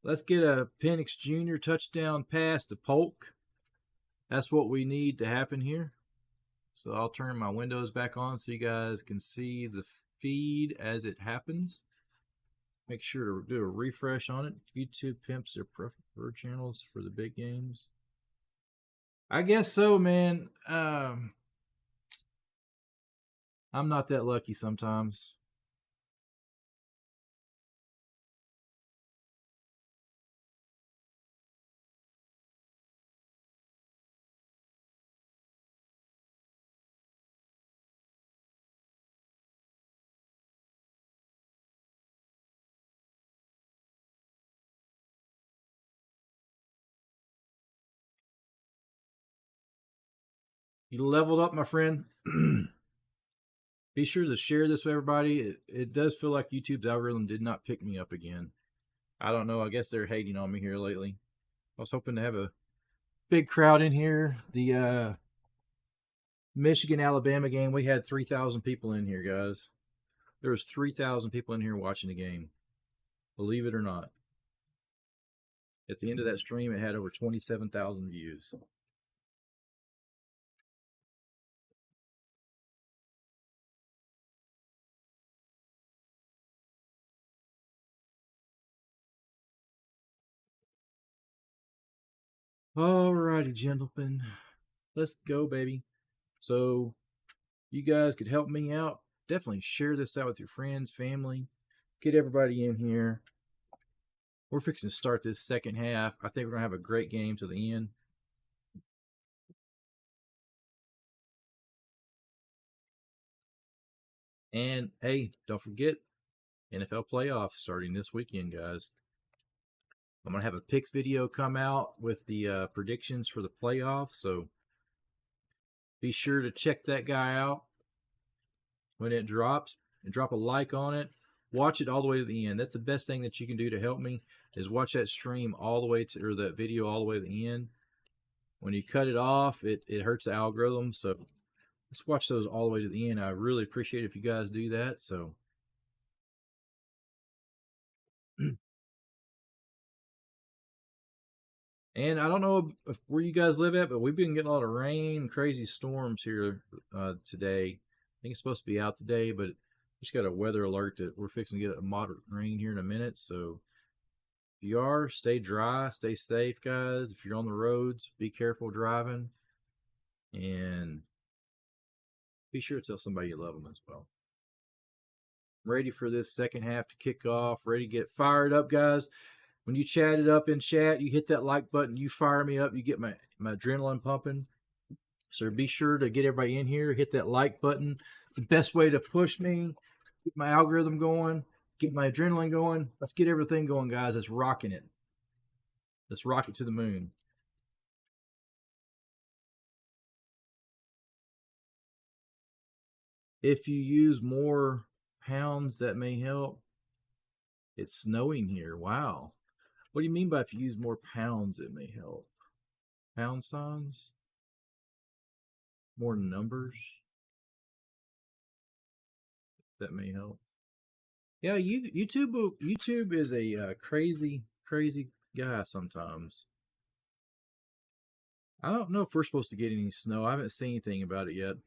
Let's get a Penix Jr. touchdown pass to Polk. That's what we need to happen here. So I'll turn my windows back on so you guys can see the feed as it happens. Make sure to do a refresh on it. YouTube pimps their preferred channels for the big games. I guess so, man. I'm not that lucky sometimes. You leveled up, my friend. Be sure to share this with everybody. It does feel like YouTube's algorithm did not pick me up again. I don't know. I guess they're hating on me here lately. I was hoping to have a big crowd in here. The Michigan-Alabama game, we had 3,000 people in here, guys. There was 3,000 people in here watching the game. Believe it or not. At the end of that stream, it had over 27,000 views. Alrighty, gentlemen. Let's go, baby. So, you guys could help me out. Definitely share this out with your friends, family. Get everybody in here. We're fixing to start this second half. I think we're going to have a great game to the end. And, hey, don't forget, NFL playoffs starting this weekend, guys. I'm going to have a picks video come out with the predictions for the playoffs. So, be sure to check that guy out when it drops and drop a like on it. Watch it all the way to the end. That's the best thing that you can do to help me is watch that stream all the way to, or that video all the way to the end. When you cut it off, it hurts the algorithm. So let's watch those all the way to the end. I really appreciate it if you guys do that. So and I don't know where you guys live at, but we've been getting a lot of rain, crazy storms here today. I think it's supposed to be out today, but just got a weather alert that we're fixing to get a moderate rain here in a minute. So if you are, stay dry, stay safe, guys. If you're on the roads, be careful driving. And be sure to tell somebody you love them as well. Ready for this second half to kick off. Ready to get fired up, guys. When you chat it up in chat, you hit that like button, you fire me up, you get my adrenaline pumping. So be sure to get everybody in here, hit that like button. It's the best way to push me, get my algorithm going, get my adrenaline going. Let's get everything going, guys. Let's rocking it. Let's rock it to the moon. If you use more pounds, that may help. It's snowing here. Wow. What do you mean by if you use more pounds, it may help? Pound signs? More numbers? That may help. Yeah, YouTube is a crazy guy sometimes. I don't know if we're supposed to get any snow. I haven't seen anything about it yet.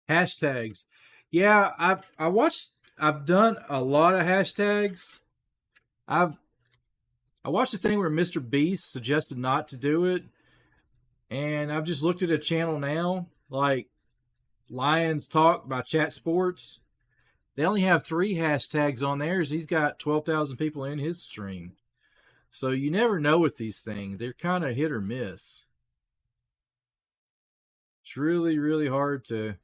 Hashtags. Yeah, I've done a lot of hashtags. I watched a thing where Mr. Beast suggested not to do it. And I've just looked at a channel now, like Lions Talk by Chat Sports. They only have 3 hashtags on theirs. He's got 12,000 people in his stream. So you never know with these things. They're kind of hit or miss. It's really, really hard to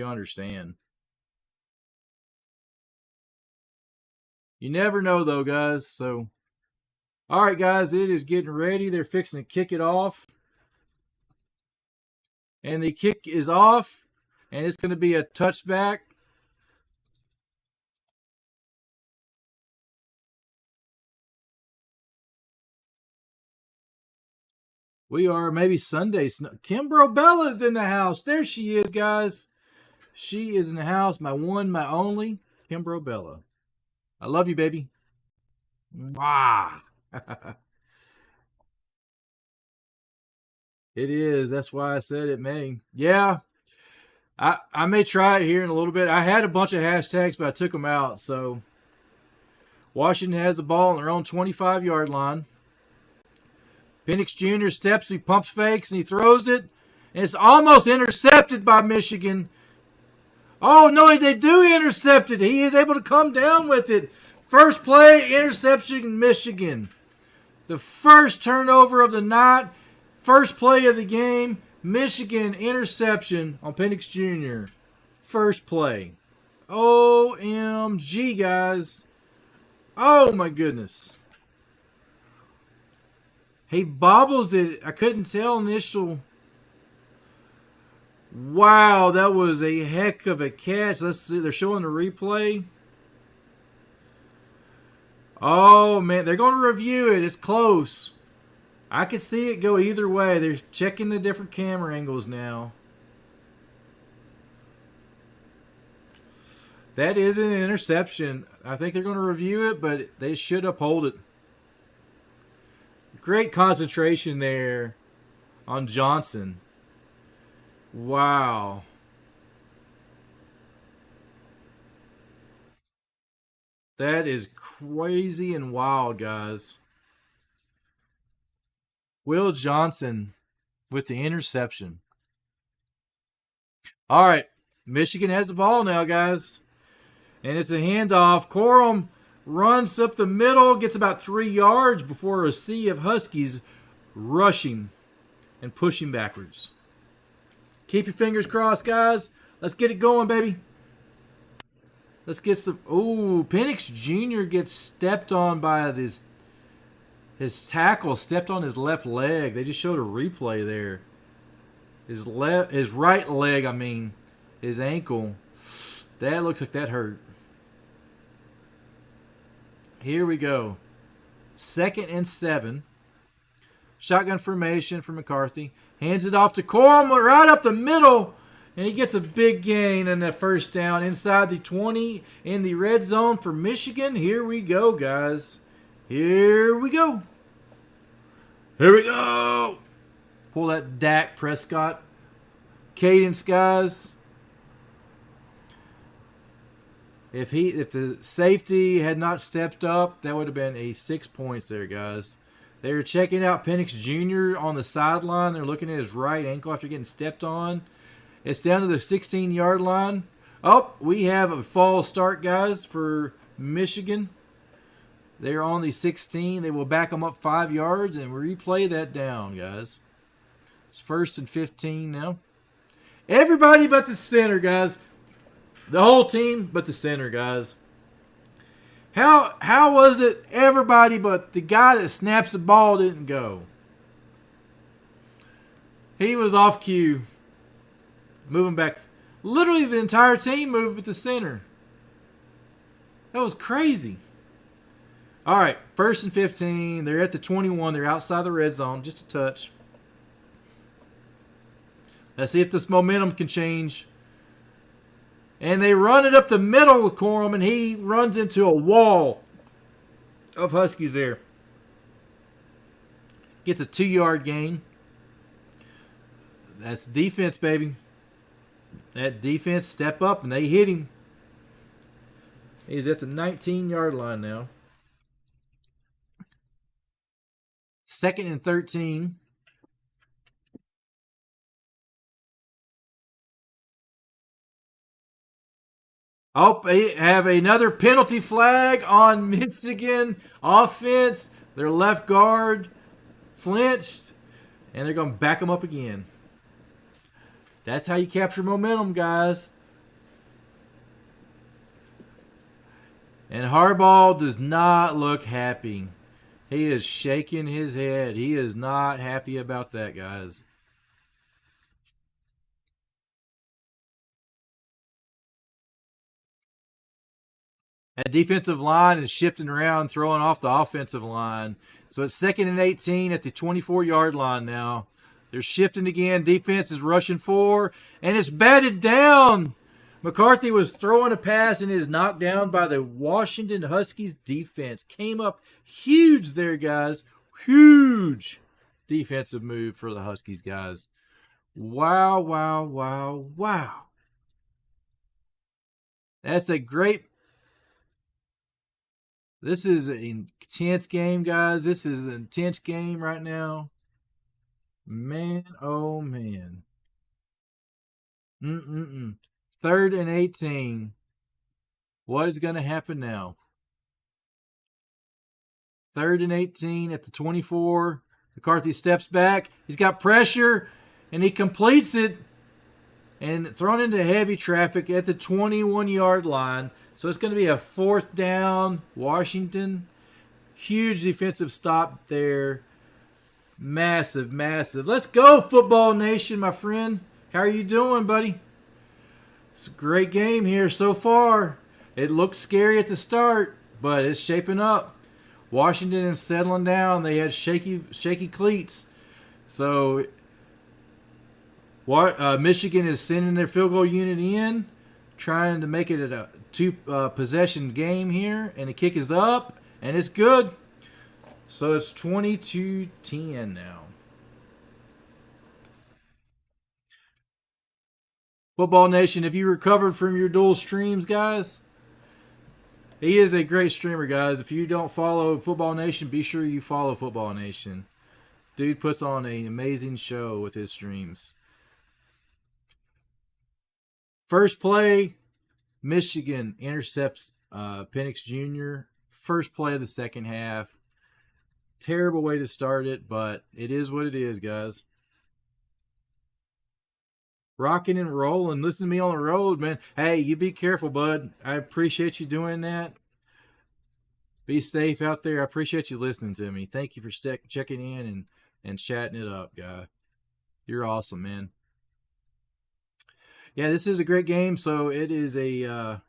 understand. You never know, though, guys. So, all right, guys, it is getting ready. They're fixing to kick it off. And the kick is off. And it's going to be a touchback. We are maybe Sunday. KimbroBella's in the house. There she is, guys. She is in the house. My one, my only, KimbroBella. I love you, baby. Wow. It is. That's why I said it may. Yeah. I may try it here in a little bit. I had a bunch of hashtags, but I took them out. So Washington has the ball on their own 25-yard line. Penix Jr. steps, he pumps fakes, and he throws it. And it's almost intercepted by Michigan. Oh, no, they do intercept it. He is able to come down with it. First play, interception, Michigan. The first turnover of the night. First play of the game. Michigan interception on Penix Jr. First play. OMG, guys. Oh, my goodness. He bobbles it. I couldn't tell initial. Wow, that was a heck of a catch. Let's see. They're showing the replay. Oh, man. They're going to review it. It's close. I could see it go either way. They're checking the different camera angles now. That is an interception. I think they're going to review it, but they should uphold it. Great concentration there on Johnson. Wow. That is crazy and wild, guys. Will Johnson with the interception. All right. Michigan has the ball now, guys. And it's a handoff. Corum runs up the middle, gets about 3 yards before a sea of Huskies rushing and pushing backwards. Keep your fingers crossed, guys. Let's get it going, baby. Let's get some. Ooh, Penix Jr. gets stepped on by this. His tackle stepped on his left leg. They just showed a replay there. His right leg, his ankle. That looks like that hurt. Here we go. 2nd and 7. Shotgun formation for McCarthy. Hands it off to Corum right up the middle. And he gets a big gain in the first down inside the 20 in the red zone for Michigan. Here we go, guys. Here we go. Here we go. Pull that Dak Prescott cadence, guys. If the safety had not stepped up, that would have been a 6 points there, guys. They were checking out Penix Jr. on the sideline. They're looking at his right ankle after getting stepped on. It's down to the 16-yard line. Oh, we have a false start, guys, for Michigan. They're on the 16. They will back them up 5 yards and replay that down, guys. It's 1st and 15 now. Everybody but the center, guys. The whole team but the center, guys. How was it everybody but the guy that snaps the ball didn't go? He was off cue. Moving back. Literally the entire team moved with the center. That was crazy. All right, 1st and 15. They're at the 21. They're outside the red zone. Just a touch. Let's see if this momentum can change. And they run it up the middle with Corum, and he runs into a wall of Huskies there. Gets a 2-yard gain. That's defense, baby. That defense step up, and they hit him. He's at the 19-yard line now. 2nd and 13. Oh, they have another penalty flag on Michigan offense. Their left guard flinched, and they're going to back them up again. That's how you capture momentum, guys. And Harbaugh does not look happy. He is shaking his head. He is not happy about that, guys. That defensive line is shifting around, throwing off the offensive line. So it's 2nd and 18 at the 24-yard line now. They're shifting again. Defense is rushing 4, and it's batted down. McCarthy was throwing a pass and is knocked down by the Washington Huskies defense. Came up huge there, guys. Huge defensive move for the Huskies, guys. Wow, wow, wow, wow. That's a great... This is an intense game, guys. This is an intense game right now. Man, oh, man. 3rd and 18. What is going to happen now? 3rd and 18 at the 24. McCarthy steps back. He's got pressure, and he completes it. And thrown into heavy traffic at the 21-yard line. So it's going to be a 4th down, Washington. Huge defensive stop there. Massive, massive. Let's go, Football Nation, my friend. How are you doing, buddy? It's a great game here so far. It looked scary at the start, but it's shaping up. Washington is settling down. They had shaky cleats. So Michigan is sending their field goal unit in, trying to make it a 2-possession game here. And the kick is up, and it's good. So it's 22-10 now. Football Nation, have you recovered from your dual streams, guys? He is a great streamer, guys. If you don't follow Football Nation, be sure you follow Football Nation. Dude puts on an amazing show with his streams. First play, Michigan intercepts Penix Jr. First play of the second half. Terrible way to start it, but it is what it is, guys. Rocking and rolling. Listen to me on the road, man. Hey, you be careful, bud. I appreciate you doing that. Be safe out there. I appreciate you listening to me. Thank you for checking in and chatting it up, guy. You're awesome, man. Yeah, this is a great game. So it is a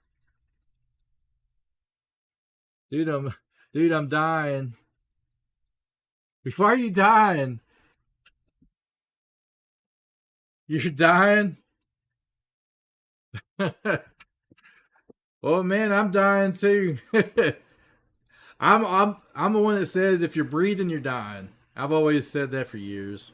dude, I'm dying. Why are you dying? You're dying? Oh man, I'm dying too. I'm the one that says if you're breathing, you're dying. I've always said that for years.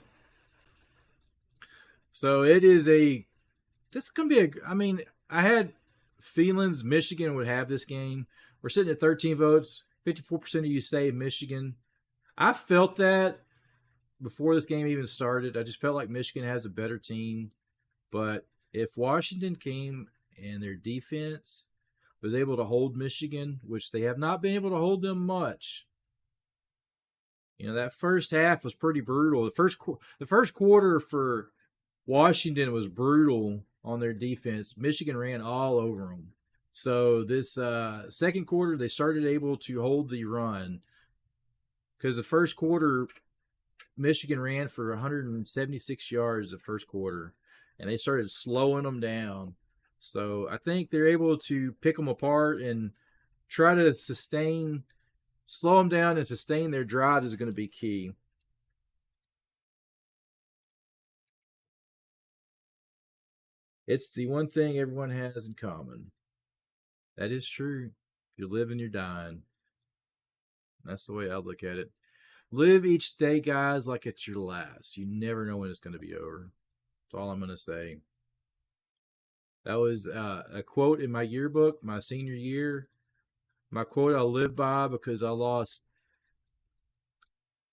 So it is this is gonna be I had feelings Michigan would have this game. We're sitting at 13 votes. 54% of you say Michigan. I felt that before this game even started. I just felt like Michigan has a better team. But if Washington came and their defense was able to hold Michigan, which they have not been able to hold them much. You know, that first half was pretty brutal. The first quarter for Washington was brutal on their defense. Michigan ran all over them. So this second quarter, they started able to hold the run. Because the first quarter, Michigan ran for 176 yards the first quarter, and they started slowing them down. So I think they're able to pick them apart and try to slow them down and sustain their drive is going to be key. It's the one thing everyone has in common. That is true. You're living, you're dying. That's the way I look at it. Live each day, guys, like it's your last. You never know when it's going to be over. That's all I'm going to say. That was a quote in my yearbook, my senior year. My quote I live by because I lost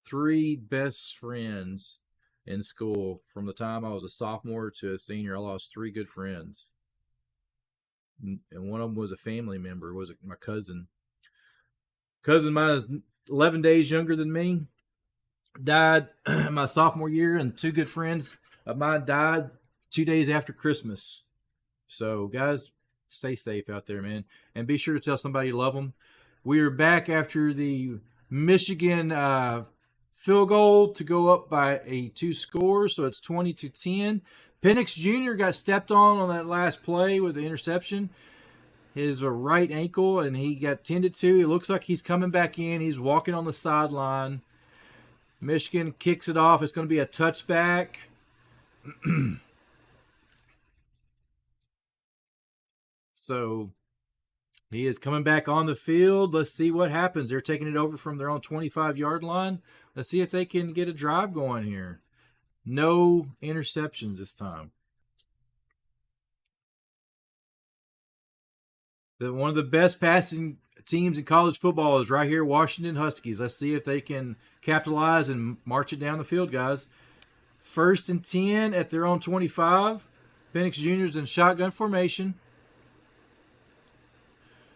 3 best friends in school. From the time I was a sophomore to a senior, I lost 3 good friends. And one of them was a family member, was my cousin. Cousin of mine is 11 days younger than me. Died my sophomore year, and 2 good friends of mine died 2 days after Christmas. So, guys, stay safe out there, man. And be sure to tell somebody you love them. We are back after the Michigan field goal to go up by a 2 score, so it's 20-10. Penix Jr. got stepped on that last play with the interception. His right ankle, and he got tended to. It looks like he's coming back in. He's walking on the sideline. Michigan kicks it off. It's going to be a touchback. So he is coming back on the field. Let's see what happens. They're taking it over from their own 25-yard line. Let's see if they can get a drive going here. No interceptions this time. One of the best passing teams in college football is right here, Washington Huskies. Let's see if they can capitalize and march it down the field, guys. 1st and 10 at their own 25. Penix Jr.'s in shotgun formation.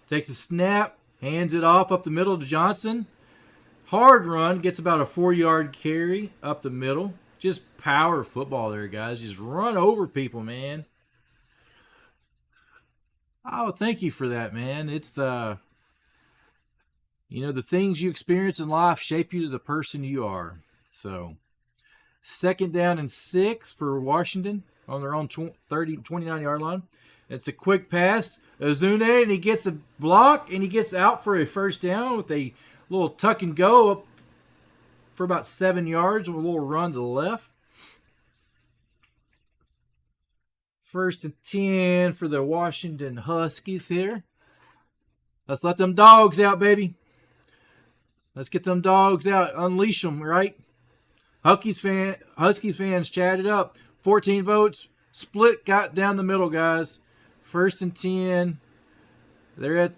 Takes a snap, hands it off up the middle to Johnson. Hard run, gets about a 4-yard carry up the middle. Just power football there, guys. Just run over people, man. Oh, thank you for that, man. It's the things you experience in life shape you to the person you are. So, 2nd down and 6 for Washington on their own 29-yard line. It's a quick pass. Odunze, and he gets a block, and he gets out for a 1st down with a little tuck and go up for about 7 yards with a little run to the left. 1st and 10 for the Washington Huskies here. Let's let them dogs out, baby. Let's get them dogs out. Unleash them, right? Huskies fans chatted up. 14 votes. Split got down the middle, guys. 1st and 10. They're at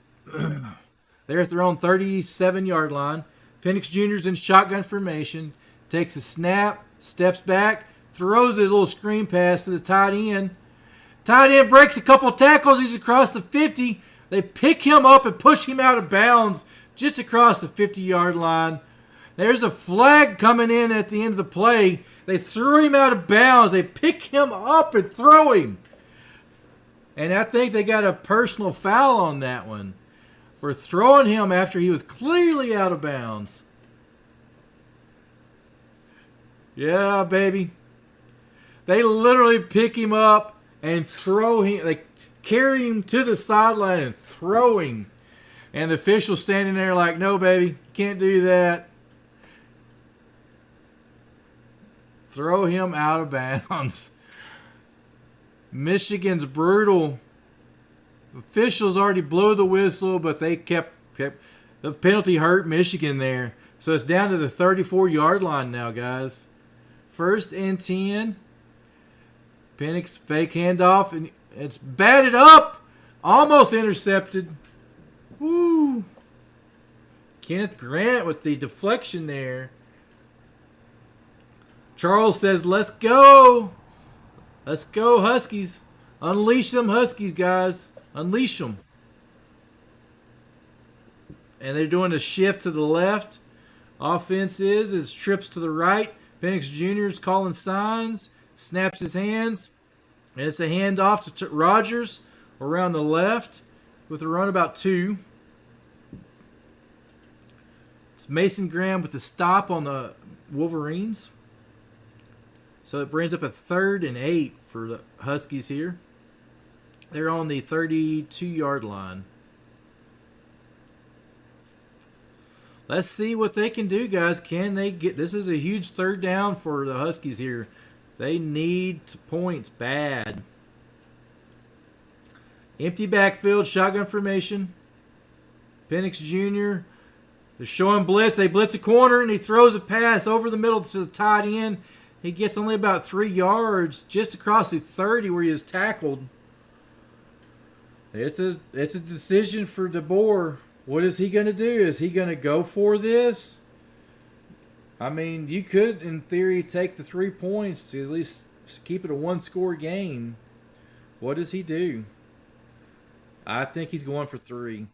their own 37-yard line. Penix Jr.'s in shotgun formation. Takes a snap, steps back, throws a little screen pass to the tight end. Tight end breaks a couple tackles. He's across the 50. They pick him up and push him out of bounds just across the 50-yard line. There's a flag coming in at the end of the play. They threw him out of bounds. They pick him up and throw him. And I think they got a personal foul on that one for throwing him after he was clearly out of bounds. Yeah, baby. They literally pick him up and throw him. They carry him to the sideline and throw him. And the official's standing there like, no, baby, you can't do that. Throw him out of bounds. Michigan's brutal. Officials already blew the whistle, but they kept the penalty hurt Michigan there. So it's down to the 34-yard line now, guys. 1st and 10. Penix fake handoff, and it's batted up. Almost intercepted. Woo. Kenneth Grant with the deflection there. Charles says, let's go. Let's go, Huskies. Unleash them Huskies, guys. Unleash them. And they're doing a shift to the left. Offense is trips to the right. Penix Jr. is calling signs. Snaps his hands. And it's a handoff to Rogers around the left with a run about 2. It's Mason Graham with the stop on the Wolverines. So it brings up a 3rd and 8 for the Huskies here. They're on the 32-yard line. Let's see what they can do, guys. Can they get... This is a huge 3rd down for the Huskies here. They need points bad. Empty backfield, shotgun formation. Penix Jr. They're showing blitz. They blitz a corner, and he throws a pass over the middle to the tight end. He gets only about 3 yards just across the 30 where he is tackled. It's a decision for Jabbar. What is he going to do? Is he going to go for this? I mean, you could, in theory, take the 3 points to at least keep it a 1-score game. What does he do? I think he's going for 3.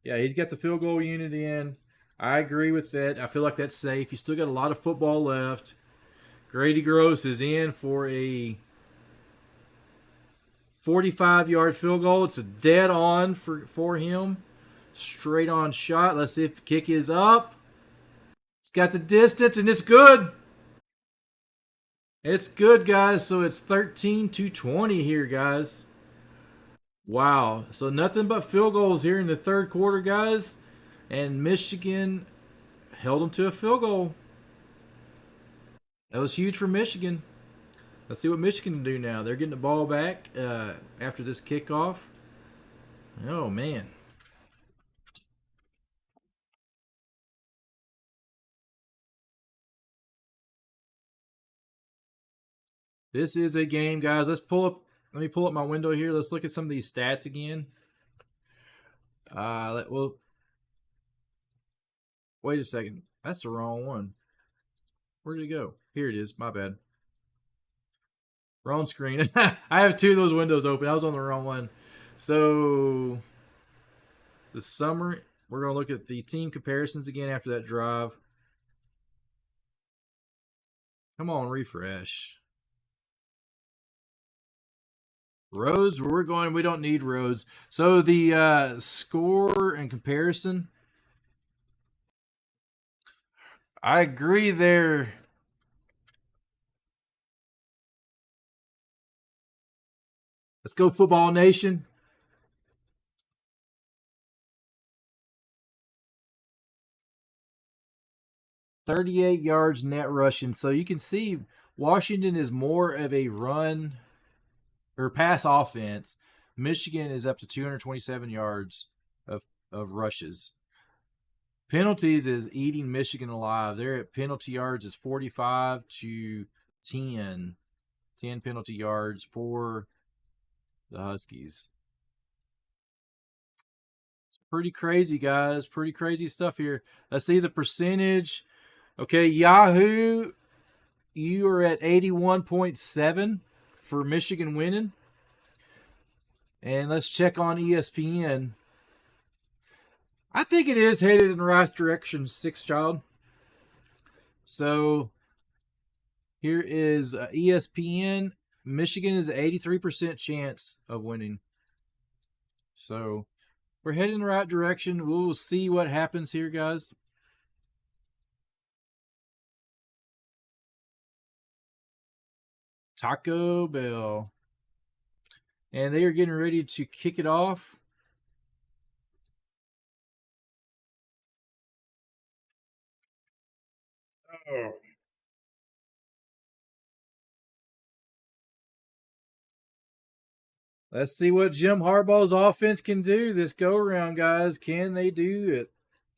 Yeah, he's got the field goal unit in. I agree with that. I feel like that's safe. He's still got a lot of football left. Grady Gross is in for a 45-yard field goal. It's a dead on for him. Straight on shot. Let's see if the kick is up. It's got the distance, and it's good. It's good, guys. So it's 13-20 here, guys. Wow. So nothing but field goals here in the 3rd quarter, guys. And Michigan held them to a field goal. That was huge for Michigan. Let's see what Michigan can do now. They're getting the ball back after this kickoff. Oh, man. This is a game, guys. Let me pull up my window here. Let's look at some of these stats again. Wait a second. That's the wrong one. Where did it go? Here it is. My bad. Wrong screen. I have two of those windows open. I was on the wrong one. So, the summer, we're going to look at the team comparisons again after that drive. Come on, refresh. Roads, we're going, we don't need roads. So, the score and comparison, I agree there. Let's go, Football Nation. $38 yards net rushing. So you can see Washington is more of a run or pass offense. Michigan is up to 227 yards of rushes. Penalties is eating Michigan alive. They're at penalty yards is 45 to 10. 10 penalty yards for the Huskies. It's pretty crazy, guys. Pretty crazy stuff here. Let's see the percentage. Okay, Yahoo, you are at 81.7 for Michigan winning. And let's check on ESPN. I think it is headed in the right direction, Sixth Child. So here is ESPN. Michigan is an 83% chance of winning. So we're heading in the right direction. We'll see what happens here, guys. Taco Bell. And they are getting ready to kick it off. Oh. Let's see what Jim Harbaugh's offense can do this go-around, guys. Can they do it?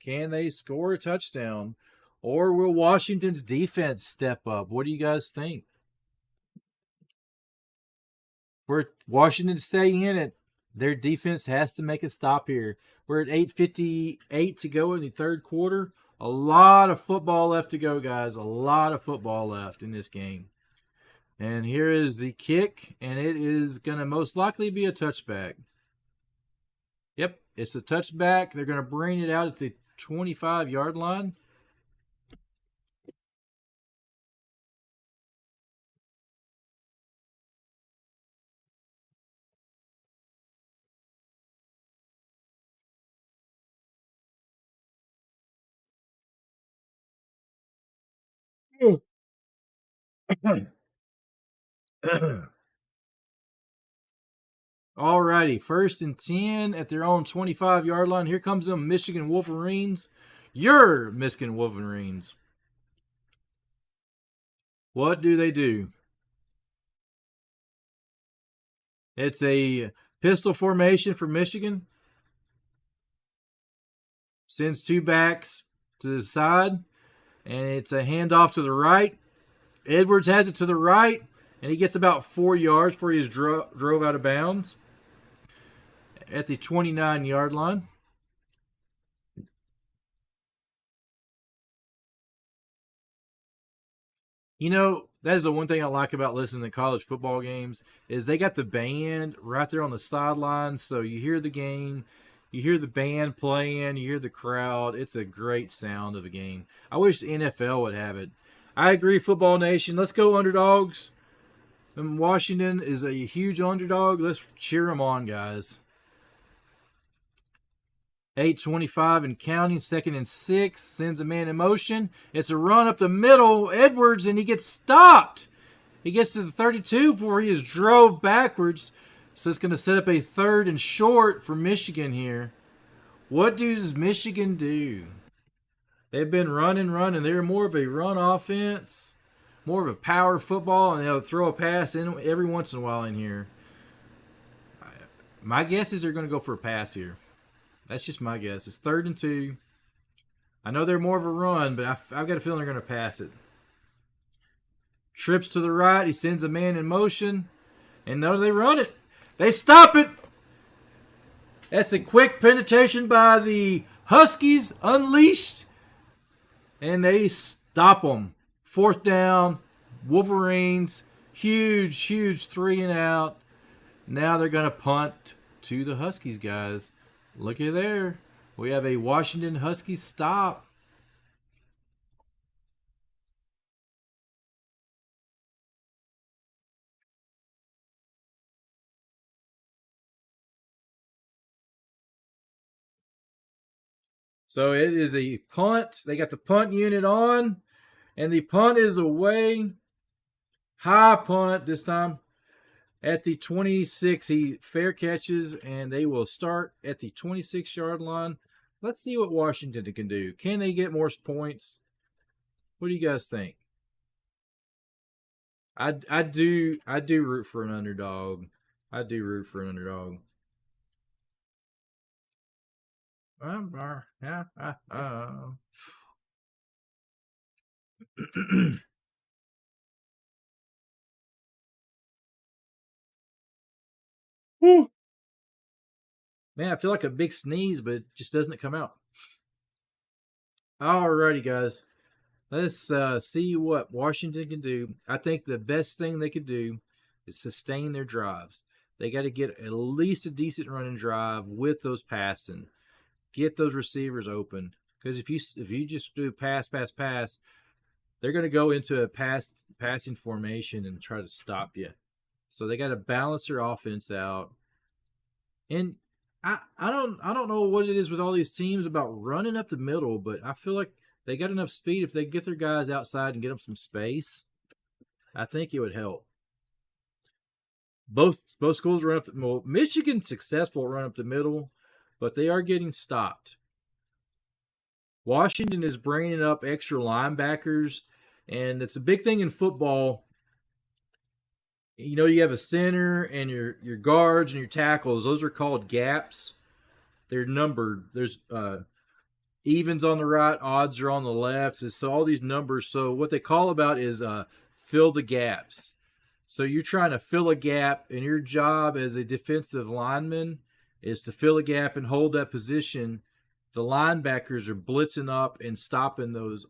Can they score a touchdown? Or will Washington's defense step up? What do you guys think? For Washington to stay in it, their defense has to make a stop here. We're at 8:58 to go in the third quarter. A lot of football left to go, guys. A lot of football left in this game. And here is the kick, and it is going to most likely be a touchback. Yep, it's a touchback. They're going to bring it out at the 25-yard line. Alrighty, 1st and 10 at their own 25-yard line. Here comes them Michigan Wolverines. Your Michigan Wolverines. What do they do? It's a pistol formation for Michigan. Sends two backs to the side, and it's a handoff to the right. Edwards has it to the right, and he gets about 4 yards before he drove out of bounds at the 29-yard line. You know, that is the one thing I like about listening to college football games is they got the band right there on the sidelines, so you hear the game, you hear the band playing, you hear the crowd. It's a great sound of a game. I wish the NFL would have it. I agree, Football Nation. Let's go Underdogs. And Washington is a huge underdog. Let's cheer them on, guys. 8:25 and counting, 2nd and 6. Sends a man in motion. It's a run up the middle. Edwards, and he gets stopped. He gets to the 32 before he is drove backwards. So it's going to set up a 3rd and short for Michigan here. What does Michigan do? They've been running. They're more of a run offense. more of a power football, and they'll throw a pass in every once in a while in here. My guess is they're going to go for a pass here. That's just my guess. It's 3rd and 2. I know they're more of a run, but I've got a feeling they're going to pass it. Trips to the right. He sends a man in motion. And no, they run it. They stop it. That's a quick penetration by the Huskies, unleashed. And they stop them. 4th down. Wolverines. Huge, huge 3 and out. Now they're going to punt to the Huskies, guys. Look at there. We have a Washington Huskies stop. So it is a punt. They got the punt unit on, and the punt is away. High punt this time at the 26. He fair catches, and they will start at the 26-yard line. Let's see what Washington can do. Can they get more points? What do you guys think? I do root for an underdog. I do root for an underdog. Woo. Man, I feel like a big sneeze, but it just doesn't come out. Alrighty, guys. Let's see what Washington can do. I think the best thing they could do is sustain their drives. They got to get at least a decent running drive with those passing. Get those receivers open. Because if you just do pass, they're going to go into a passing formation and try to stop you. So they got to balance their offense out. And I don't know what it is with all these teams about running up the middle, but I feel like they got enough speed. If they get their guys outside and get them some space, I think it would help. Both schools run up the middle. Michigan's successful at run up the middle, but they are getting stopped. Washington is bringing up extra linebackers, and it's a big thing in football. You know, you have a center and your guards and your tackles. Those are called gaps. They're numbered. There's evens on the right, odds are on the left. So all these numbers. So what they call about is fill the gaps. So you're trying to fill a gap, and your job as a defensive lineman is to fill a gap and hold that position. The linebackers are blitzing up and stopping those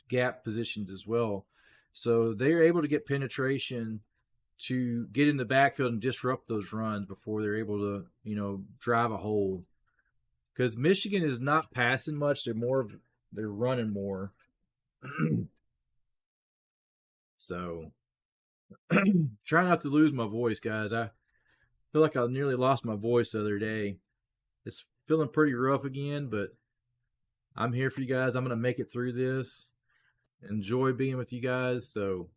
gap positions as well. So they're able to get penetration to get in the backfield and disrupt those runs before they're able to, drive a hole. Because Michigan is not passing much; they're running more. So, try not to lose my voice, guys. I feel like I nearly lost my voice the other day. It's feeling pretty rough again, but I'm here for you guys. I'm going to make it through this. Enjoy being with you guys. So,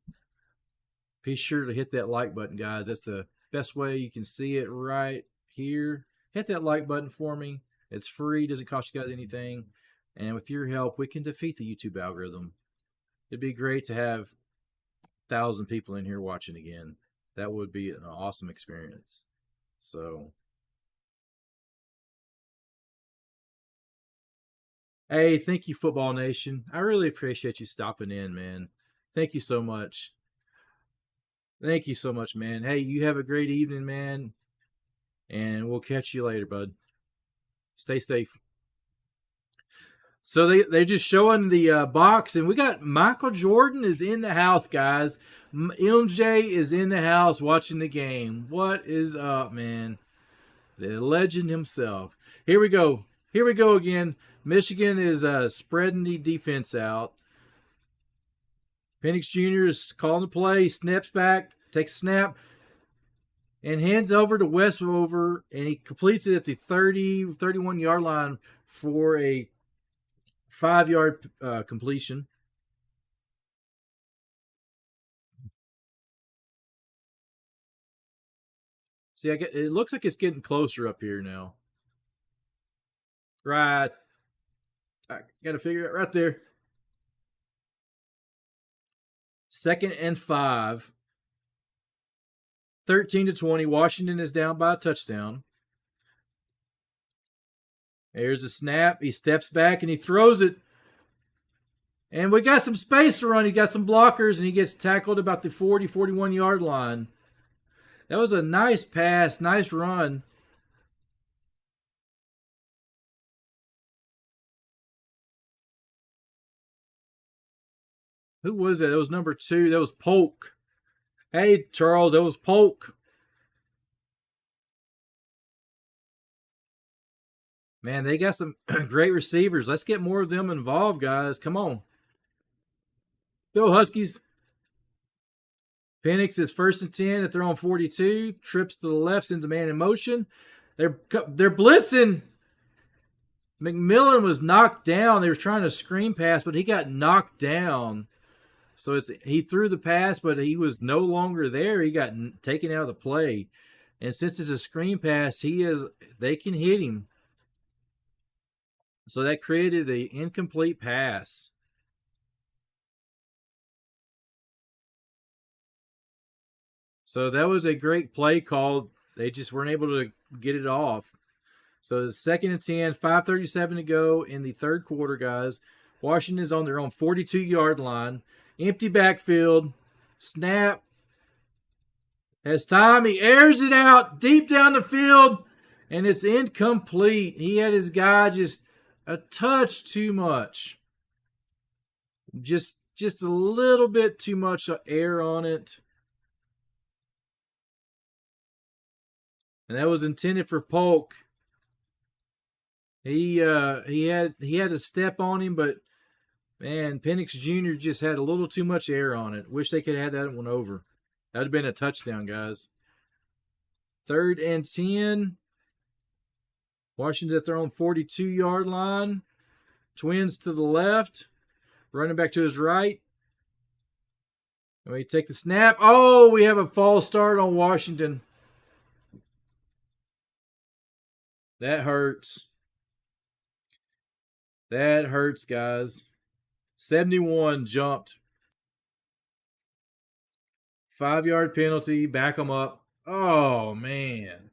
be sure to hit that like button, guys. That's the best way you can see it right here. Hit that like button for me. It's free. Doesn't cost you guys anything. And with your help, we can defeat the YouTube algorithm. It'd be great to have 1,000 people in here watching again. That would be an awesome experience. So, hey, thank you, Football Nation. I really appreciate you stopping in, man. Thank you so much. Thank you so much, man. Hey, you have a great evening, man. And we'll catch you later, bud. Stay safe. So they're just showing the box, and we got Michael Jordan is in the house, guys. MJ is in the house watching the game. What is up, man? The legend himself. Here we go. Here we go again. Michigan is spreading the defense out. Penix Jr. is calling the play. He snaps back, takes a snap, and hands over to Westover, and he completes it at the 31-yard line for a 5-yard completion. See, it looks like it's getting closer up here now. Right. I got to figure it right there. 2nd and 5. 13-20. Washington is down by a touchdown. There's a snap. He steps back and he throws it. And we got some space to run. He got some blockers and he gets tackled about the 40, 41-yard line. That was a nice pass, nice run. Who was that? That was number 2. That was Polk. Hey, Charles, that was Polk. Man, they got some great receivers. Let's get more of them involved, guys. Come on. Go Huskies. Penix is 1st and 10 at their own 42. Trips to the left, sends a man in motion. They're blitzing. McMillan was knocked down. They were trying to screen pass, but he got knocked down. So he threw the pass, but he was no longer there. He got taken out of the play. And since it's a screen pass, they can hit him. So that created an incomplete pass. So that was a great play call. They just weren't able to get it off. So 2nd and 10, 5:37 to go in the third quarter, guys. Washington's on their own 42-yard line. Empty backfield. Snap. Has time. He airs it out deep down the field, and it's incomplete. He had his guy just a touch too much. Just a little bit too much air on it. And that was intended for Polk. He had to step on him, but man, Penix Jr. just had a little too much air on it. Wish they could have had that one over. That would have been a touchdown, guys. 3rd and 10. Washington's at their own 42-yard line. Twins to the left. Running back to his right. And we take the snap. Oh, we have a false start on Washington. That hurts. That hurts, guys. 71 jumped. 5-yard penalty. Back them up. Oh, man.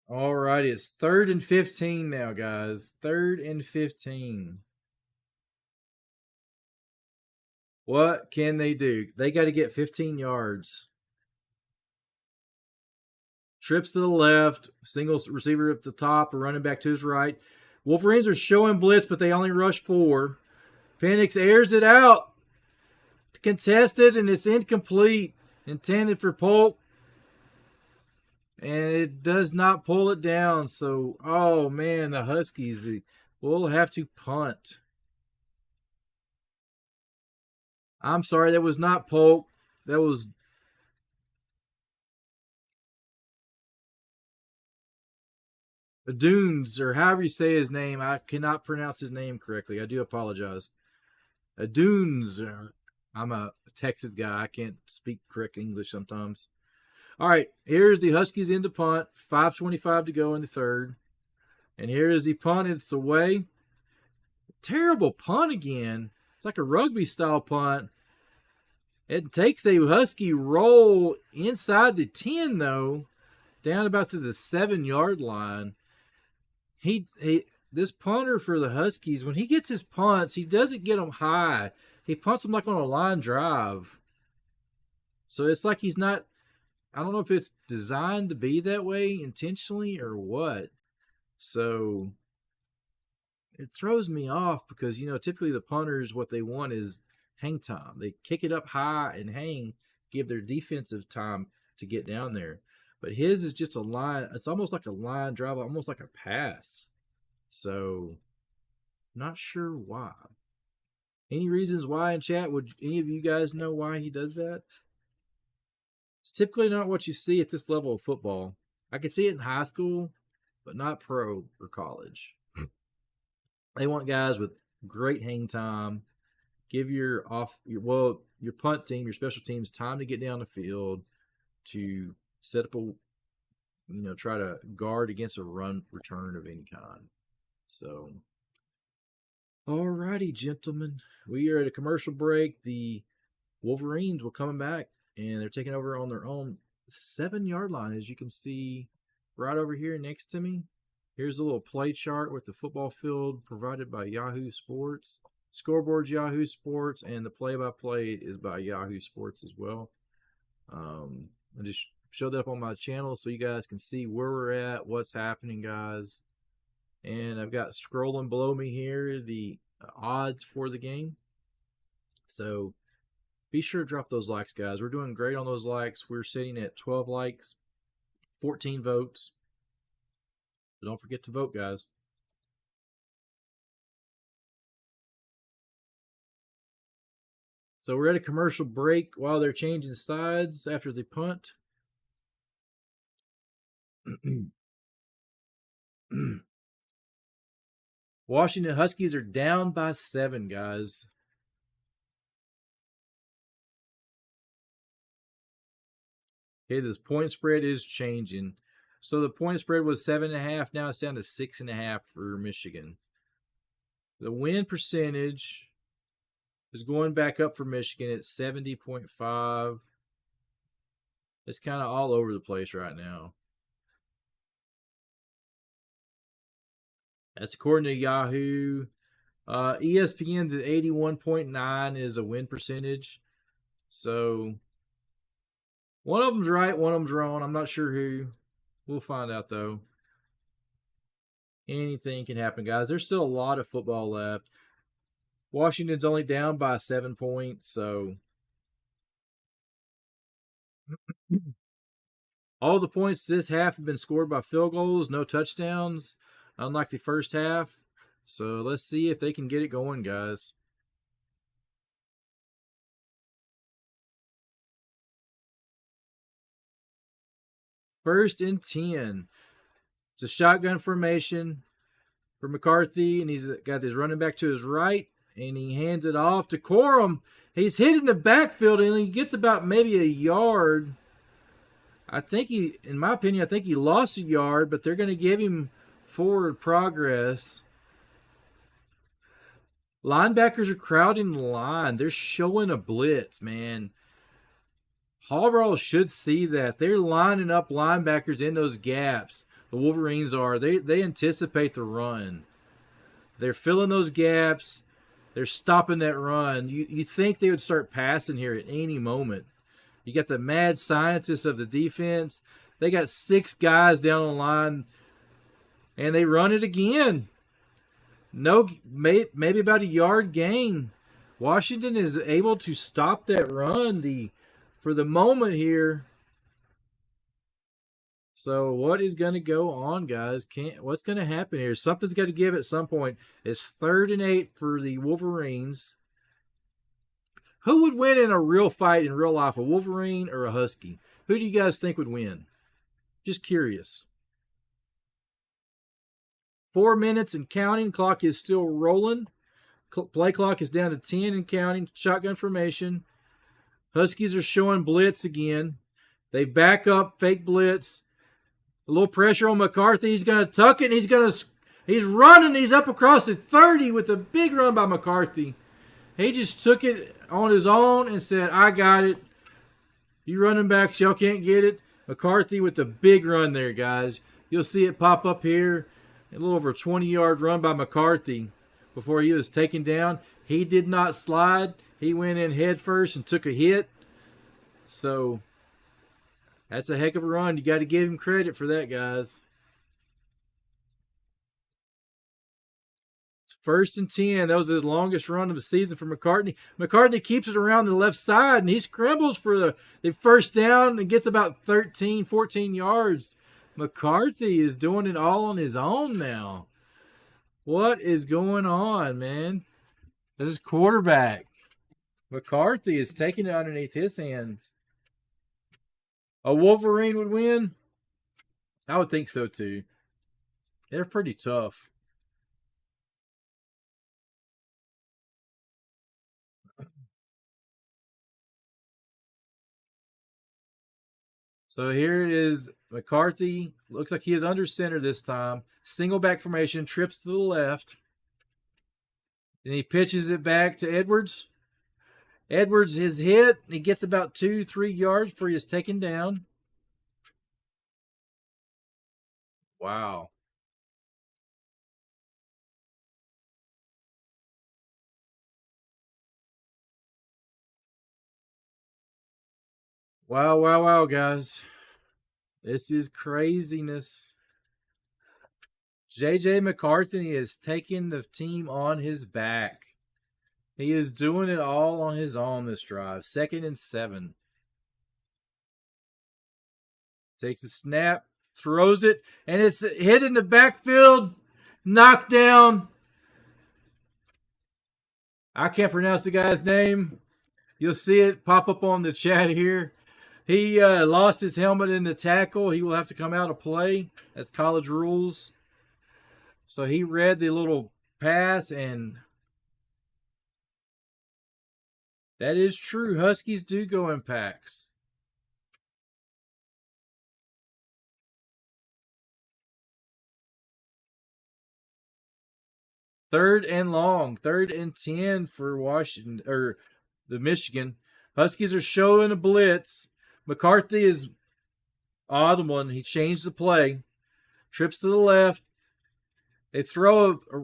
All righty. It's 3rd and 15 now, guys. 3rd and 15. What can they do? They got to get 15 yards. Trips to the left. Single receiver at the top. Or running back to his right. Wolverines are showing blitz, but they only rush 4. Penix airs it out. Contested, and it's incomplete. Intended for Polk. And it does not pull it down. So, oh man, the Huskies will have to punt. I'm sorry, that was not Polk. That was Odunze, or however you say his name. I cannot pronounce his name correctly. I do apologize. Odunze. I'm a Texas guy. I can't speak correct English sometimes. All right, here's the Huskies into punt. 5:25 to go in the third. And here is the punt. It's away. Terrible punt again. It's like a rugby-style punt. It takes a Husky roll inside the 10, though, down about to the 7-yard line. This punter for the Huskies, when he gets his punts, he doesn't get them high. He punts them like on a line drive. So it's like he's not, I don't know if it's designed to be that way intentionally or what. So it throws me off because, typically the punters, what they want is hang time. They kick it up high and hang, give their defensive time to get down there. But his is just a line. It's almost like a line drive, almost like a pass. So, not sure why. Any reasons why in chat? Would any of you guys know why he does that? It's typically not what you see at this level of football. I could see it in high school, but not pro or college. They want guys with great hang time. Give your your punt team, your special teams, time to get down the field to set up try to guard against a run return of any kind. So, alrighty, gentlemen, we are at a commercial break. The Wolverines will come back, and they're taking over on their own 7-yard line, as you can see right over here next to me. Here's a little play chart with the football field provided by Yahoo Sports. Scoreboard's Yahoo Sports, and the play-by-play is by Yahoo Sports as well. I just showed that up on my channel so you guys can see where we're at, what's happening, guys. And I've got scrolling below me here the odds for the game. So be sure to drop those likes, guys. We're doing great on those likes. We're sitting at 12 likes, 14 votes. So don't forget to vote, guys. So we're at a commercial break while they're changing sides after the punt. Washington Huskies are down by 7, guys. Okay, this point spread is changing. So the point spread was 7.5. Now it's down to 6.5 for Michigan. The win percentage is going back up for Michigan at 70.5. It's kind of all over the place right now. That's according to Yahoo. ESPN's at 81.9 is a win percentage. So one of them's right, one of them's wrong. I'm not sure who. We'll find out, though. Anything can happen, guys. There's still a lot of football left. Washington's only down by 7 points, so all the points this half have been scored by field goals, no touchdowns, unlike the first half. So let's see if they can get it going, guys. First and 10. It's a shotgun formation for McCarthy, and he's got his running back to his right, and he hands it off to Corum. He's hit in the backfield, and he gets about maybe a yard. In my opinion, I think he lost a yard, but they're going to give him forward progress. Linebackers are crowding the line. They're showing a blitz, man. Harbaugh should see that. They're lining up linebackers in those gaps. The Wolverines are. They anticipate the run. They're filling those gaps. They're stopping that run. You think they would start passing here at any moment. You got the mad scientists of the defense. They got 6 guys down the line, and they run it again. Maybe about a yard gain. Washington is able to stop that run for the moment here. So what is going to go on, guys? What's going to happen here? Something's got to give at some point. It's 3rd and 8 for the Wolverines. Who would win in a real fight in real life, a Wolverine or a Husky? Who do you guys think would win? Just curious. 4 minutes and counting. Clock is still rolling. Play clock is down to 10 and counting. Shotgun formation. Huskies are showing blitz again. They back up, fake blitz. A little pressure on McCarthy. He's going to tuck it. He's running. He's up across the 30 with a big run by McCarthy. He just took it on his own and said, I got it. You running backs, y'all can't get it. McCarthy with the big run there, guys. You'll see it pop up here. A little over a 20-yard run by McCarthy before he was taken down. He did not slide. He went in head first and took a hit. So that's a heck of a run. You got to give him credit for that, guys. First and 10. That was his longest run of the season for McCarthy. McCarthy keeps it around the left side, and he scrambles for the first down and gets about 13, 14 yards. McCarthy is doing it all on his own now. What is going on, man? This is quarterback. McCarthy is taking it underneath his hands. A Wolverine would win? I would think so, too. They're pretty tough. So here is McCarthy. Looks like he is under center this time. Single back formation, trips to the left. Then he pitches it back to Edwards. Edwards is hit. He gets about 2-3 yards before he is taken down. Wow. Wow, wow, wow, guys. This is craziness. J.J. McCarthy is taking the team on his back. He is doing it all on his own this drive. 2nd and 7. Takes a snap, throws it, and it's hit in the backfield. Knocked down. I can't pronounce the guy's name. You'll see it pop up on the chat here. He lost his helmet in the tackle. He will have to come out of play. That's college rules. So he read the little pass, and that is true. Huskies do go in packs. Third and long. 3rd and 10 for Washington, or the Michigan. Huskies are showing a blitz. McCarthy is odd one. He changed the play. Trips to the left. They throw a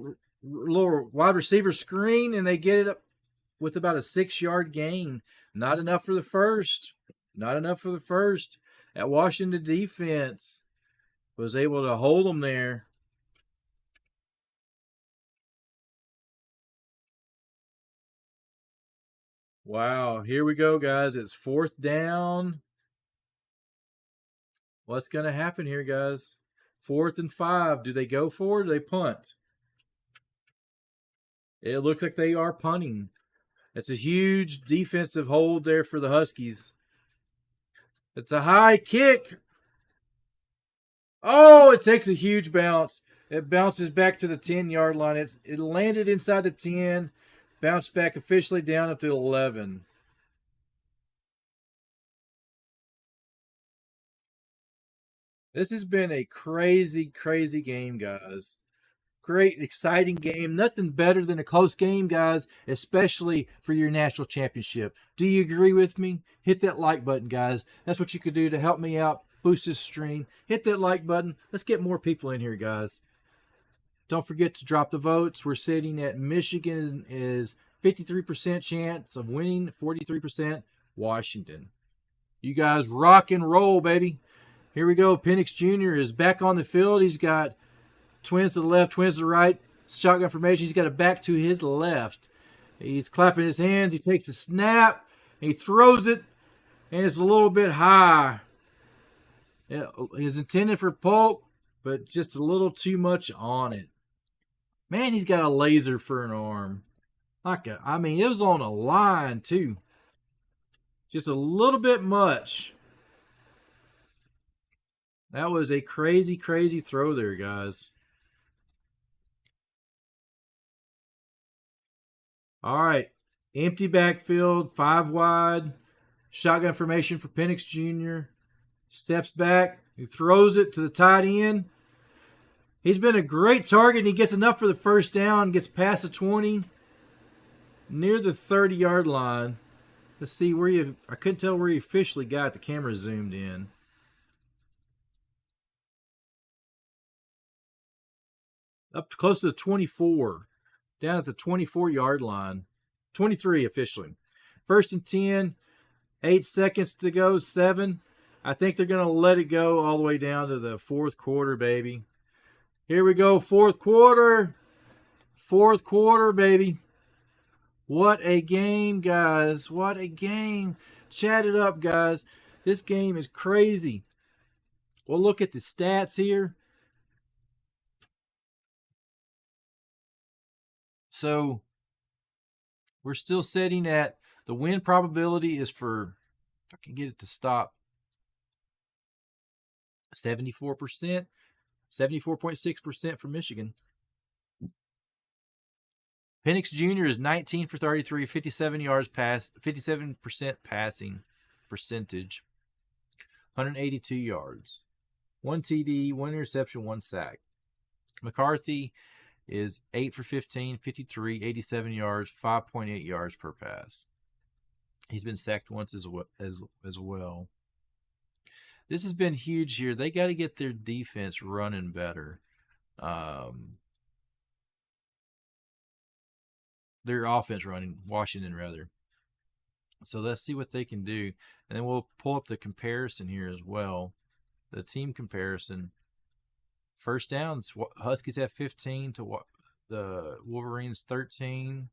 little wide receiver screen, and they get it up with about a 6-yard gain. Not enough for the first. Not enough for the first. That Washington defense was able to hold them there. Wow, here we go, guys. It's 4th down. What's going to happen here, guys? 4th and 5. Do they go for it or do they punt? It looks like they are punting. It's a huge defensive hold there for the Huskies. It's a high kick. Oh, it takes a huge bounce. It bounces back to the 10-yard line. It landed inside the 10. Bounced back officially down at the 11. This has been a crazy, crazy game, guys. Great, exciting game. Nothing better than a close game, guys, especially for your national championship. Do you agree with me? Hit that like button, guys. That's what you could do to help me out, boost this stream. Hit that like button. Let's get more people in here, guys. Don't forget to drop the votes. We're sitting at Michigan is 53% chance of winning, 43% Washington. You guys rock and roll, baby. Here we go. Penix Jr. is back on the field. He's got twins to the left, twins to the right. Shotgun formation. He's got it back to his left. He's clapping his hands. He takes a snap. He throws it, and it's a little bit high. It is intended for poke, but just a little too much on it. Man, he's got a laser for an arm. I mean, it was on a line, too. Just a little bit much. That was a crazy, crazy throw there, guys. All right. Empty backfield, 5 wide. Shotgun formation for Penix Jr. Steps back. He throws it to the tight end. He's been a great target. He gets enough for the first down. Gets past the 20. Near the 30-yard line. Let's see where I couldn't tell where he officially got. The camera zoomed in. Up close to the 24. Down at the 24-yard line. 23 officially. 1st and 10. 8 seconds to go. 7. I think they're going to let it go all the way down to the 4th quarter, baby. Here we go. 4th quarter. 4th quarter, baby. What a game, guys. What a game. Chat it up, guys. This game is crazy. We'll look at the stats here. So, we're still sitting at the win probability is for, if I can get it to stop, 74%, 74.6% for Michigan. Penix Jr. is 19 for 33, 57 yards pass, 57% passing percentage. 182 yards. 1 TD, 1 interception, 1 sack. McCarthy is 8 for 15, 53, 87 yards, 5.8 yards per pass. He's been sacked once as well. This has been huge here. They got to get their defense running better. Their offense running, Washington rather. So let's see what they can do. And then we'll pull up the comparison here as well. The team comparison. First downs, Huskies have 15 to the Wolverines 13.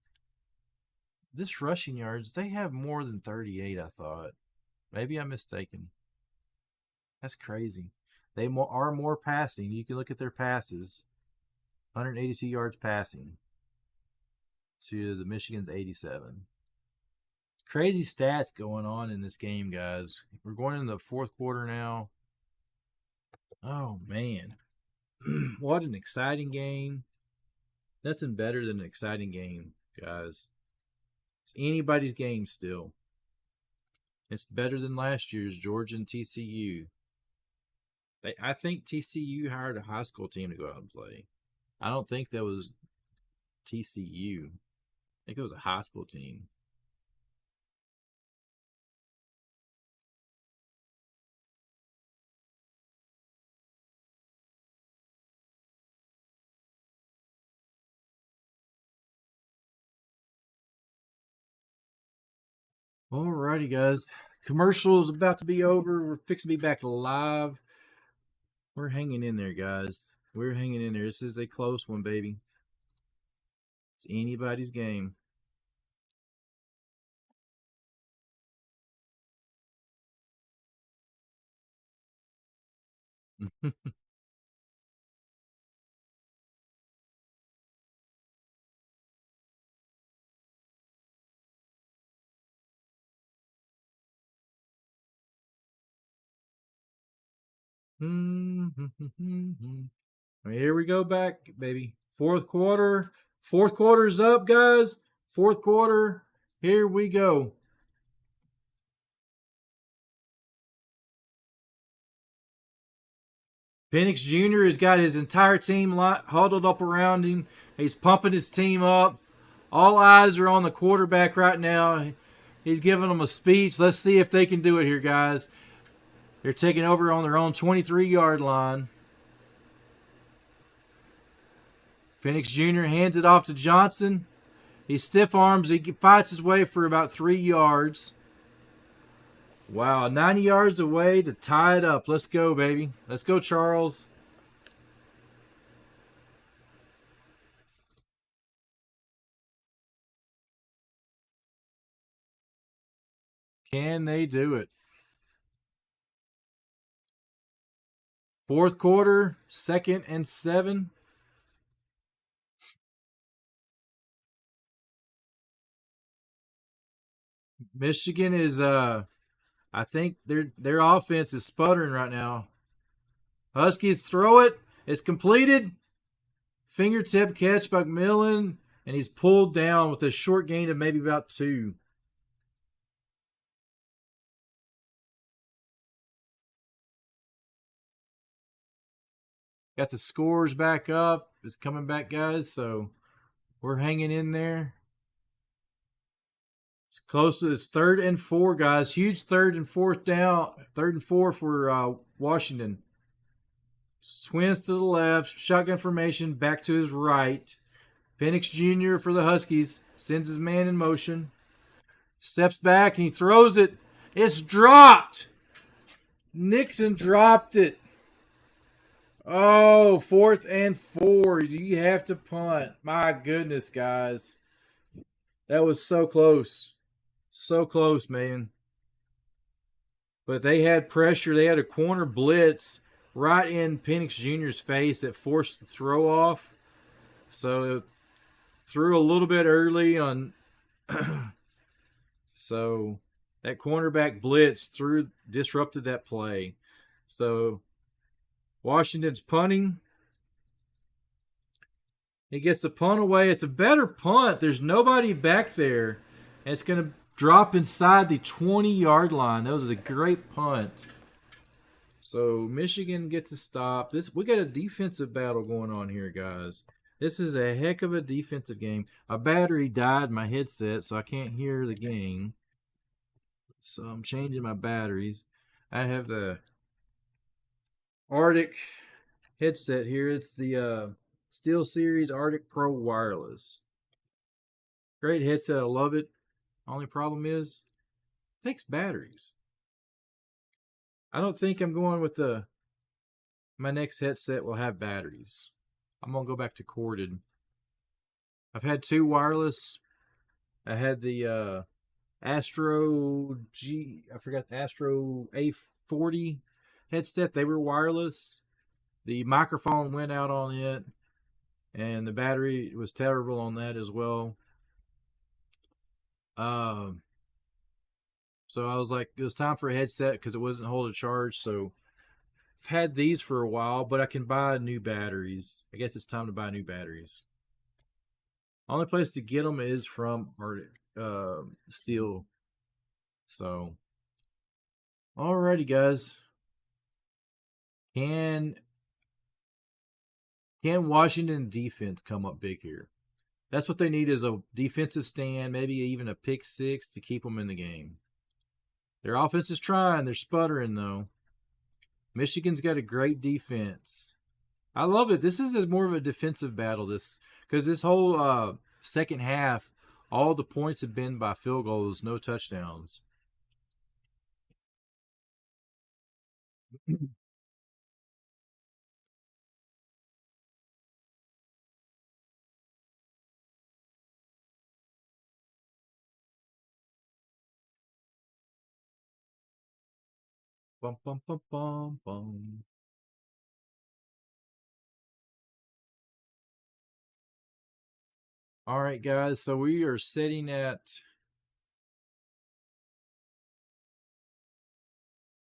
This rushing yards, they have more than 38, I thought. Maybe I'm mistaken. That's crazy. They are more passing. You can look at their passes. 182 yards passing to the Michigan's 87. Crazy stats going on in this game, guys. We're going into the fourth quarter now. Oh, man. What an exciting game. Nothing better than an exciting game, guys. It's anybody's game still. It's better than last year's Georgia and TCU. I think TCU hired a high school team to go out and play. I don't think that was TCU. I think it was a high school team. Alrighty, guys. Commercial is about to be over. We're fixing to be back live. We're hanging in there, guys. We're hanging in there. This is a close one, baby. It's anybody's game. Here we go back, baby. Fourth quarter. Fourth quarter's up, guys. Fourth quarter. Here we go. Penix Jr. has got his entire team huddled up around him. He's pumping his team up. All eyes are on the quarterback right now. He's giving them a speech. Let's see if they can do it here, guys. They're taking over on their own 23-yard line. Penix Jr. hands it off to Johnson. He stiff arms. He fights his way for about 3 yards. Wow, 90 yards away to tie it up. Let's go, baby. Let's go, Charles. Can they do it? Fourth quarter, 2nd and 7. Michigan is I think their offense is sputtering right now. Huskies throw it. It's completed. Fingertip catch by McMillan, and he's pulled down with a short gain of maybe about 2. Got the scores back up. It's coming back, guys, so we're hanging in there. It's close to it's 3rd and 4, guys. Huge 3rd and 4th down. 3rd and 4 for Washington. Twins to the left. Shotgun formation back to his right. Penix Jr. for the Huskies. Sends his man in motion. Steps back and he throws it. It's dropped. Nixon dropped it. Oh, 4th and 4. You have to punt. My goodness, guys. That was so close. So close, man. But they had pressure. They had a corner blitz right in Penix Jr.'s face that forced the throw off. So it threw a little bit early on. So that cornerback blitz disrupted that play. So Washington's punting. He gets the punt away. It's a better punt. There's nobody back there. And it's going to drop inside the 20-yard line. That was a great punt. So Michigan gets a stop. We got a defensive battle going on here, guys. This is a heck of a defensive game. A battery died in my headset, so I can't hear the game. So I'm changing my batteries. I have the Arctic headset here. It's the Steel Series Arctic Pro Wireless. Great headset. I love it. Only problem is it takes batteries. I don't think I'm going with my next headset will have batteries. I'm going to go back to corded. I've had two wireless. I had the Astro A40 headset. They were wireless. The microphone went out on it, and the battery was terrible on that as well. So I was like, it was time for a headset because it wasn't holding charge. So I've had these for a while, but I can buy new batteries. I guess it's time to buy new batteries. Only place to get them is from Arctic Steel. So, alrighty, guys. Can Washington defense come up big here? That's what they need, is a defensive stand, maybe even a pick six to keep them in the game. Their offense is trying. They're sputtering, though. Michigan's got a great defense. I love it. This is more of a defensive battle, because this whole second half, all the points have been by field goals, no touchdowns. Bum, bum, bum, bum, bum. All right, guys. So we are sitting at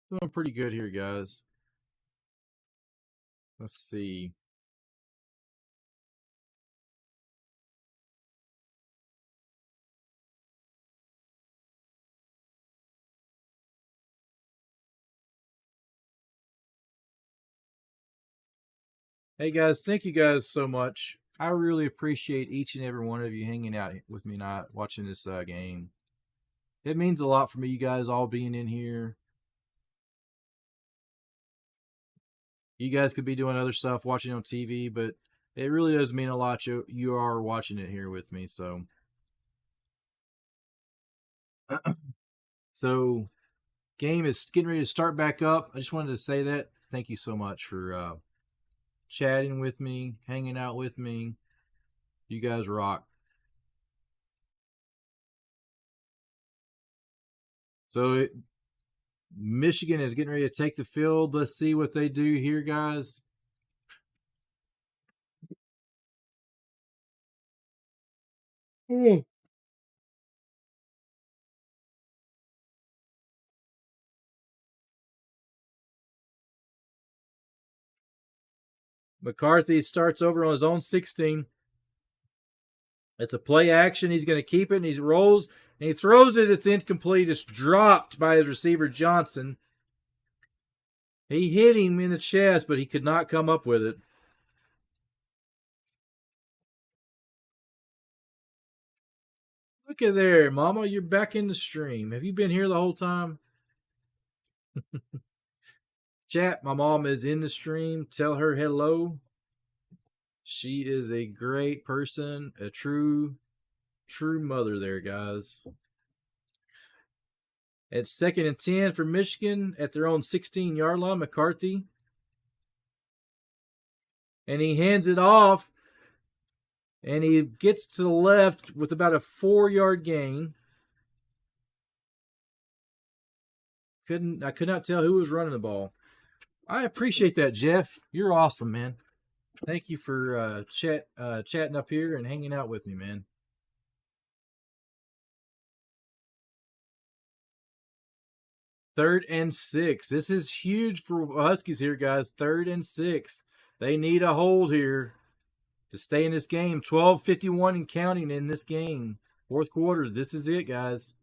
doing pretty good here, guys. Let's see. Hey, guys. Thank you guys so much. I really appreciate each and every one of you hanging out with me tonight, watching this game. It means a lot for me, you guys all being in here. You guys could be doing other stuff, watching on TV, but it really does mean a lot. You are watching it here with me, so. So, game is getting ready to start back up. I just wanted to say that. Thank you so much for chatting with me, hanging out with me. You guys rock. So, Michigan is getting ready to take the field. Let's see what they do here, guys. McCarthy starts over on his own 16. It's a play action. He's going to keep it, and he rolls, and he throws it. It's incomplete. It's dropped by his receiver, Johnson. He hit him in the chest, but he could not come up with it. Look at there, Mama. You're back in the stream. Have you been here the whole time? Chat, my mom is in the stream. Tell her hello. She is a great person, a true mother there, guys. It's 2nd and 10 for Michigan at their own 16-yard line. McCarthy. And he hands it off. And he gets to the left with about a 4-yard gain. I could not tell who was running the ball. I appreciate that, Jeff. You're awesome, man. Thank you for chatting up here and hanging out with me, man. Third and 6. This is huge for Huskies here, guys. 3rd and 6. They need a hold here to stay in this game. 12:51 and counting in this game. 4th quarter. This is it, guys.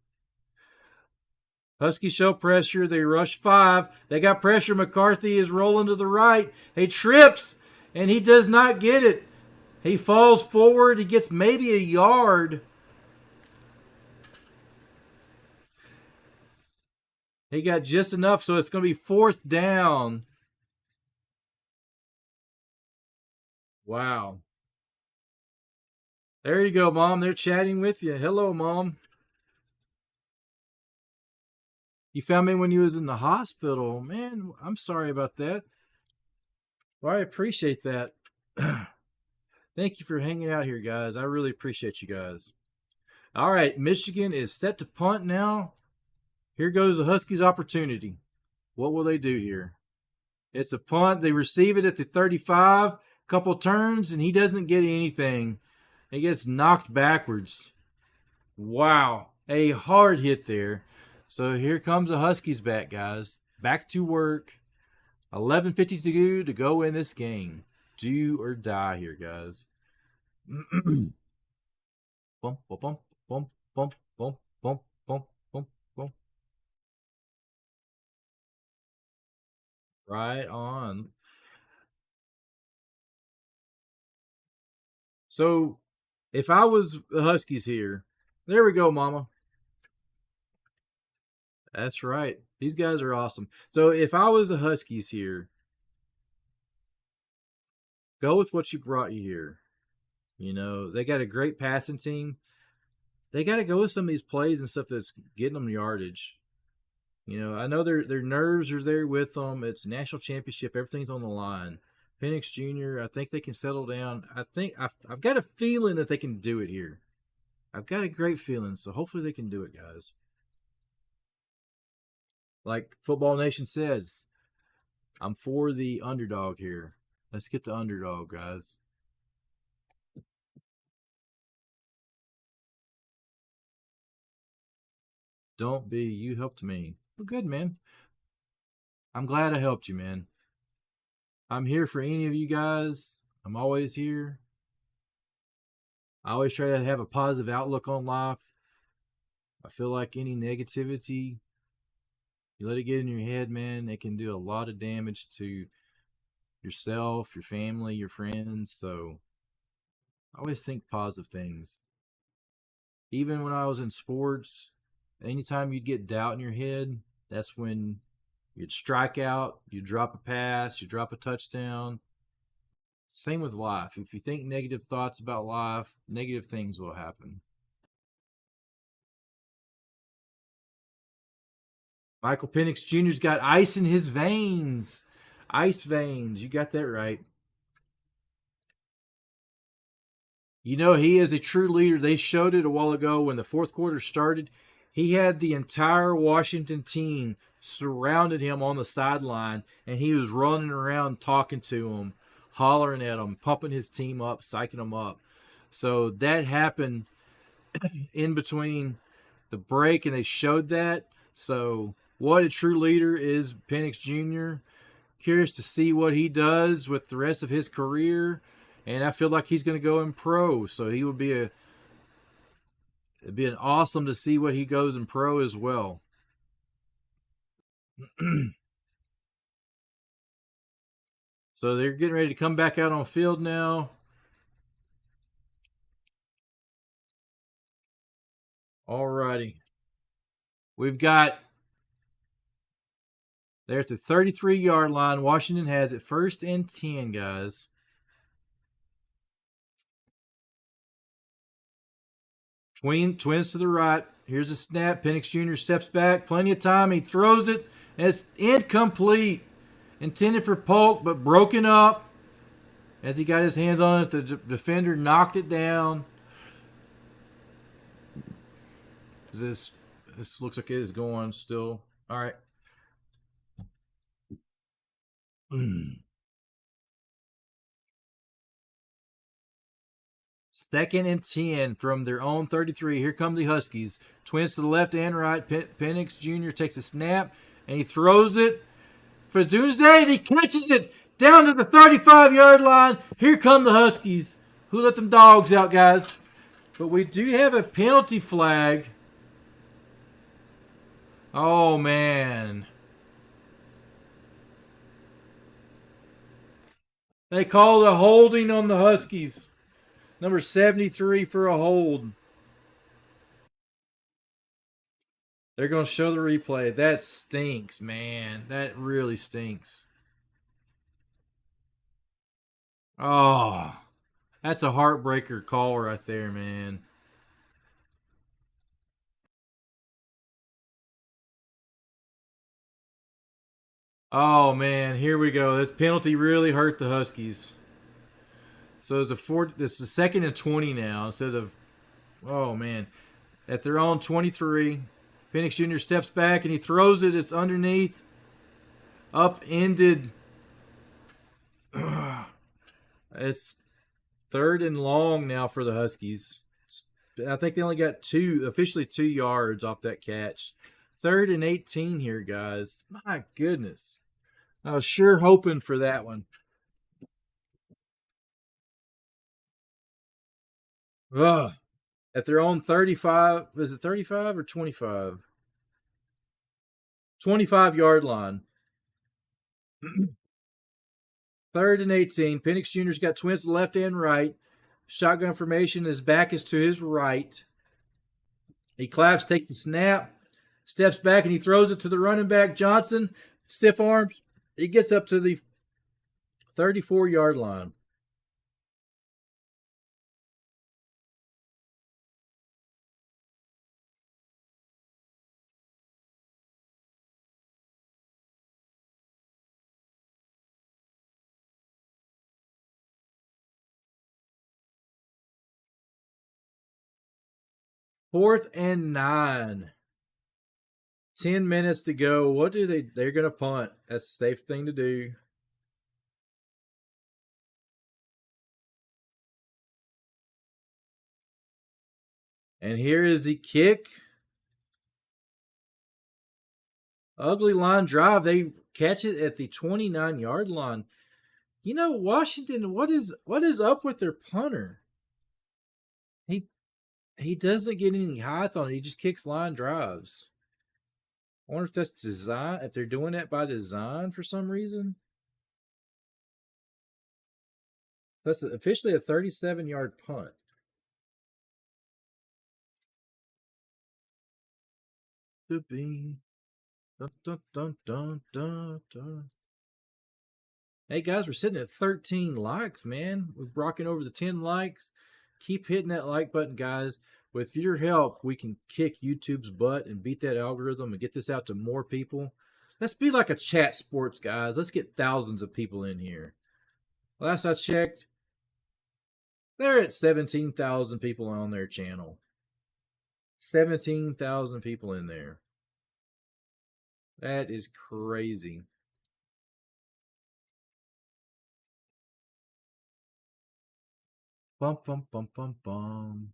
Huskies show pressure. They rush 5. They got pressure. McCarthy is rolling to the right. He trips, and he does not get it. He falls forward. He gets maybe a yard. He got just enough, so it's going to be 4th down. Wow. There you go, Mom. They're chatting with you. Hello, Mom. You found me when you was in the hospital. Man, I'm sorry about that. Well, I appreciate that. Thank you for hanging out here, guys. I really appreciate you guys. All right, Michigan is set to punt now. Here goes the Huskies' opportunity. What will they do here? It's a punt. They receive it at the 35. Couple turns, and he doesn't get anything. He gets knocked backwards. Wow. A hard hit there. So here comes the Huskies back, guys. Back to work. 11:52 to go in this game. Do or die here, guys. Bump, bump, bump, bump, bump, bump, bump, bump, bump, bump. Right on. So, if I was the Huskies here, there we go, Mama. That's right. These guys are awesome. So, if I was the Huskies here, go with what you brought you here. You know, they got a great passing team. They got to go with some of these plays and stuff that's getting them yardage. You know, I know their nerves are there with them. It's national championship. Everything's on the line. Penix Jr., I think they can settle down. I've got a feeling that they can do it here. I've got a great feeling, so hopefully they can do it, guys. Like Football Nation says, I'm for the underdog here. Let's get the underdog, guys. Don't be. You helped me. Well, good, man. I'm glad I helped you, man. I'm here for any of you guys. I'm always here. I always try to have a positive outlook on life. I feel like any negativity, you let it get in your head, man, it can do a lot of damage to yourself, your family, your friends. So I always think positive things. Even when I was in sports, anytime you'd get doubt in your head, that's when you'd strike out, you drop a pass, you drop a touchdown. Same with life. If you think negative thoughts about life, negative things will happen. Michael Penix Jr.'s got ice in his veins. Ice veins. You got that right. You know, he is a true leader. They showed it a while ago when the fourth quarter started. He had the entire Washington team surrounded him on the sideline, and he was running around talking to them, hollering at them, pumping his team up, psyching them up. So that happened in between the break, and they showed that. So what a true leader is Penix Jr. Curious to see what he does with the rest of his career, and I feel like he's going to go in pro. So he would be it'd be an awesome to see what he goes in pro as well. So they're getting ready to come back out on field now. Alrighty. We've got, they're at the 33-yard line. Washington has it 1st and 10, guys. Twins to the right. Here's a snap. Penix Jr. steps back. Plenty of time. He throws it. And it's incomplete. Intended for Polk, but broken up. As he got his hands on it, the defender knocked it down. This looks like it is going still. All right. Second and 10 from their own 33. Here come the Huskies. Twins to the left and right. Penix Jr. takes a snap, and he throws it for Odunze, and he catches it down to the 35-yard line. Here come the Huskies. Who let them dogs out, guys? But we do have a penalty flag. Oh, man. They called a holding on the Huskies. Number 73 for a hold. They're going to show the replay. That stinks, man. That really stinks. Oh, that's a heartbreaker call right there, man. Oh, man. Here we go. This penalty really hurt the Huskies. So it's the second and 20 now instead of, oh, man. At their own 23, Penix Jr. steps back and he throws it. It's underneath. Upended. It's third and long now for the Huskies. I think they only got officially 2 yards off that catch. Third and 18 here, guys. My goodness. I was sure hoping for that one. Ugh. At their own 35, is it 35 or 25? 25-yard line. Third and 18. Penix Jr.'s got twins to the left and right. Shotgun formation. His back is to his right. He claps, takes the snap, steps back, and he throws it to the running back, Johnson. Stiff arms. He gets up to the 34-yard line. Fourth and 9. 10 minutes to go. What do they're going to punt. That's a safe thing to do. And here is the kick. Ugly line drive. They catch it at the 29-yard line. You know, Washington, what is up with their punter? He doesn't get any height on it. He just kicks line drives. I wonder if that's design, if they're doing that by design for some reason. That's officially a 37-yard punt. Could be. Dun, dun, dun, dun, dun, dun. Hey guys, we're sitting at 13 likes, man. We're rocking over the 10 likes. Keep hitting that like button, guys. With your help, we can kick YouTube's butt and beat that algorithm and get this out to more people. Let's be like a chat sports, guys. Let's get thousands of people in here. Last I checked, they're at 17,000 people on their channel. 17,000 people in there. That is crazy. Bum, bum, bum, bum, bum.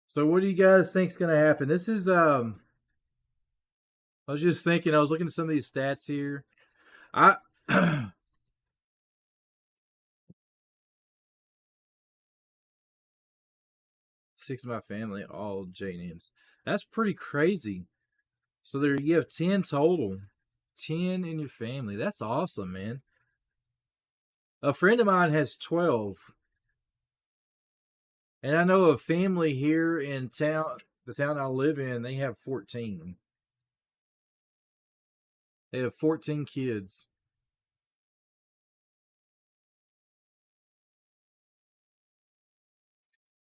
So what do you guys think is going to happen? This is I was just thinking, I was looking at some of these stats here. I Six of my family, all J names. That's pretty crazy. So there you have 10 total. 10 in your family. That's awesome, man. A friend of mine has 12. And I know a family here in town, the town I live in, they have 14. They have 14 kids.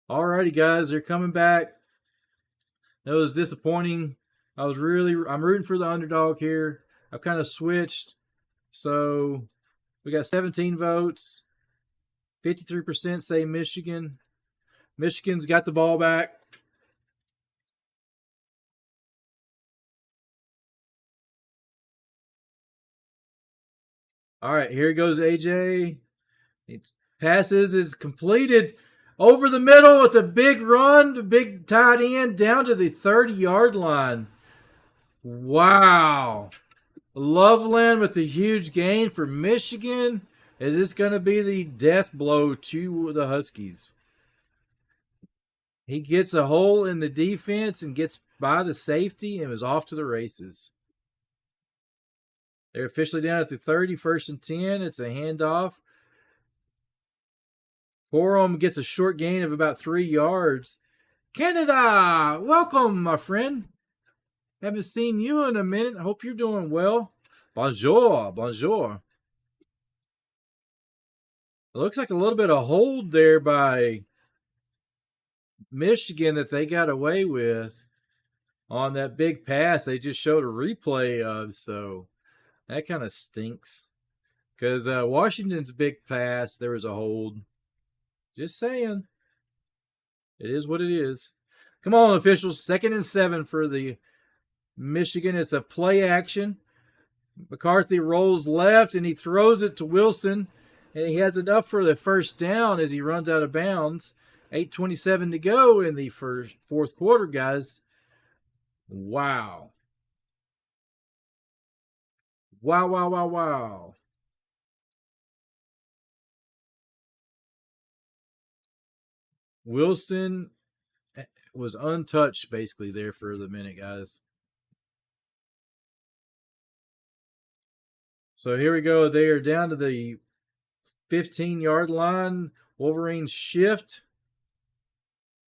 Alrighty, guys, they're coming back. That was disappointing. I'm rooting for the underdog here. I've kind of switched. So we got 17 votes. 53% say Michigan. Michigan's got the ball back. All right, here goes AJ. It passes is completed over the middle with a big run, the big tight end down to the 30-yard line. Wow. Loveland with a huge gain for Michigan. Is this going to be the death blow to the Huskies? He gets a hole in the defense and gets by the safety and was off to the races. They're officially down at the 30, 1st and 10. It's a handoff. Corum gets a short gain of about 3 yards. Canada, welcome, my friend. Haven't seen you in a minute. Hope you're doing well. Bonjour, bonjour. It looks like a little bit of hold there by Michigan that they got away with on that big pass they just showed a replay of, so that kind of stinks. Because Washington's big pass, there was a hold. Just saying. It is what it is. Come on, officials. 2nd and 7 for the Michigan. It's a play action. McCarthy rolls left, and he throws it to Wilson. And he has enough for the first down as he runs out of bounds. 8:27 to go in the fourth quarter, guys. Wow. Wow, wow, wow, wow. Wilson was untouched basically there for the minute, guys. So here we go. They are down to the 15-yard line. Wolverines shift.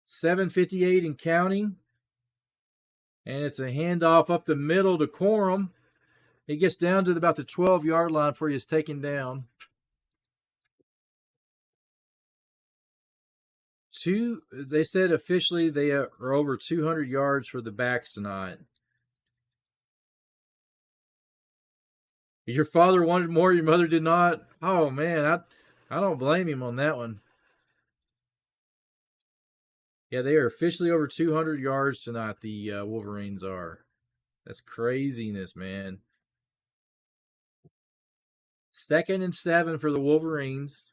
7:58 and counting. And it's a handoff up the middle to Corum. He gets down to about the 12-yard line before he is taken down. They said officially they are over 200 yards for the backs tonight. Your father wanted more, your mother did not. Oh, man, I don't blame him on that one. Yeah, they are officially over 200 yards tonight, the Wolverines are. That's craziness, man. 2nd and 7 for the Wolverines.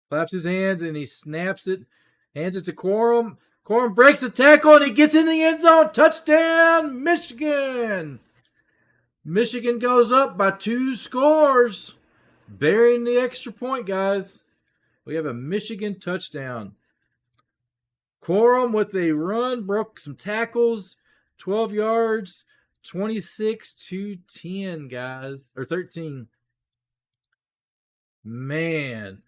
Claps his hands and he snaps it. Hands it to Corum. Corum breaks the tackle and he gets in the end zone. Touchdown, Michigan. Michigan goes up by 2 scores. Burying the extra point, guys. We have a Michigan touchdown. Corum with a run, broke some tackles, 12 yards, 26-10, guys. Or 13. Man.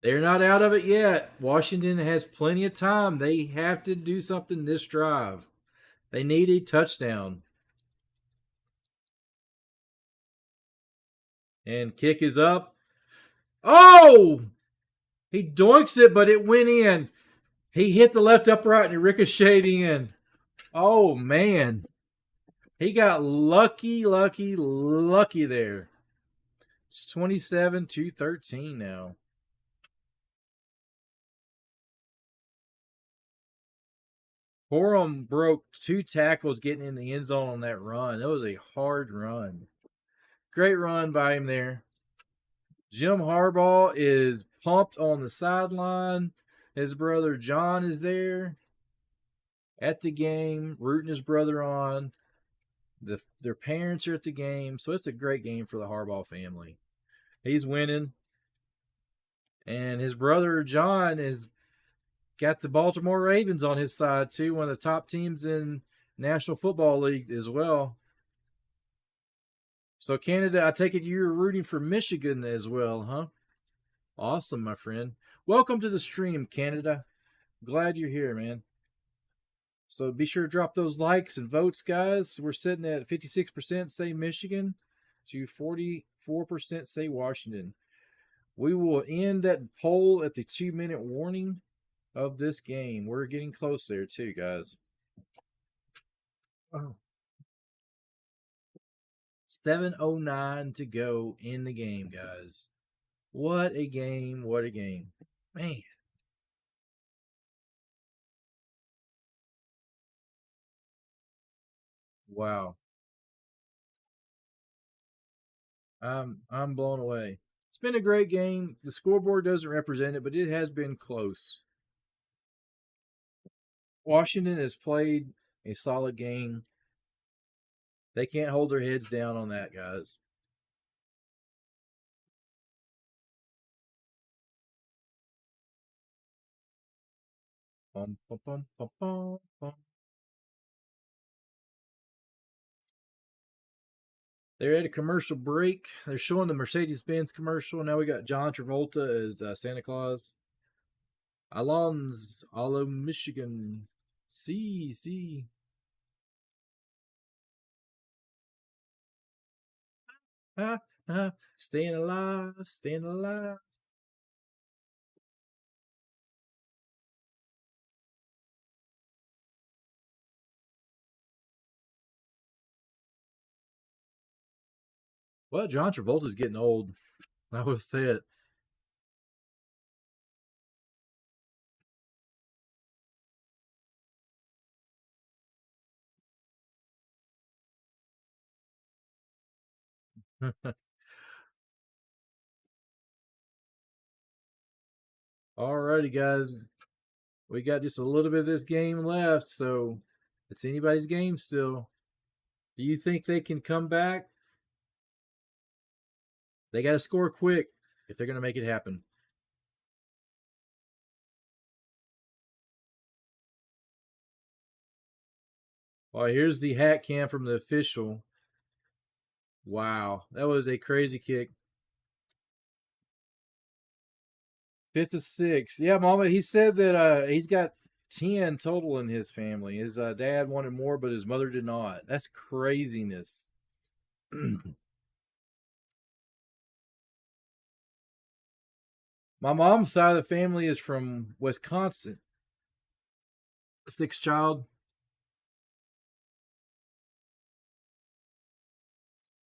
They're not out of it yet. Washington has plenty of time. They have to do something this drive. They need a touchdown. And kick is up. Oh! He doinks it, but it went in. He hit the left upright and it ricocheted in. Oh, man. He got lucky there. It's 27-13 now. Corum broke 2 tackles getting in the end zone on that run. That was a hard run. Great run by him there. Jim Harbaugh is pumped on the sideline. His brother John is there at the game, rooting his brother on. Their parents are at the game, so it's a great game for the Harbaugh family. He's winning. And his brother John is got the Baltimore Ravens on his side, too. One of the top teams in National Football League as well. So, Canada, I take it you're rooting for Michigan as well, huh? Awesome, my friend. Welcome to the stream, Canada. Glad you're here, man. So, be sure to drop those likes and votes, guys. We're sitting at 56% say Michigan to 44% say Washington. We will end that poll at the 2-minute warning of this game. We're getting close there too, guys. Oh. 7:09 to go in the game, guys. What a game. What a game. Man. Wow. I'm blown away. It's been a great game. The scoreboard doesn't represent it, but it has been close. Washington has played a solid game. They can't hold their heads down on that, guys. Bum, bum, bum, bum, bum, bum. They're at a commercial break. They're showing the Mercedes-Benz commercial. Now we got John Travolta as Santa Claus. Allo, Michigan. See. Staying alive. Well, John Travolta's getting old. I will say it. Alrighty, guys. We got just a little bit of this game left, so it's anybody's game still. Do you think they can come back? They got to score quick if they're going to make it happen. Well, here's the hat cam from the official. Wow, that was a crazy kick. 5th of 6. Yeah, Mama, he said that he's got 10 total in his family. His dad wanted more, but his mother did not. That's craziness. My mom's side of the family is from Wisconsin. 6th child.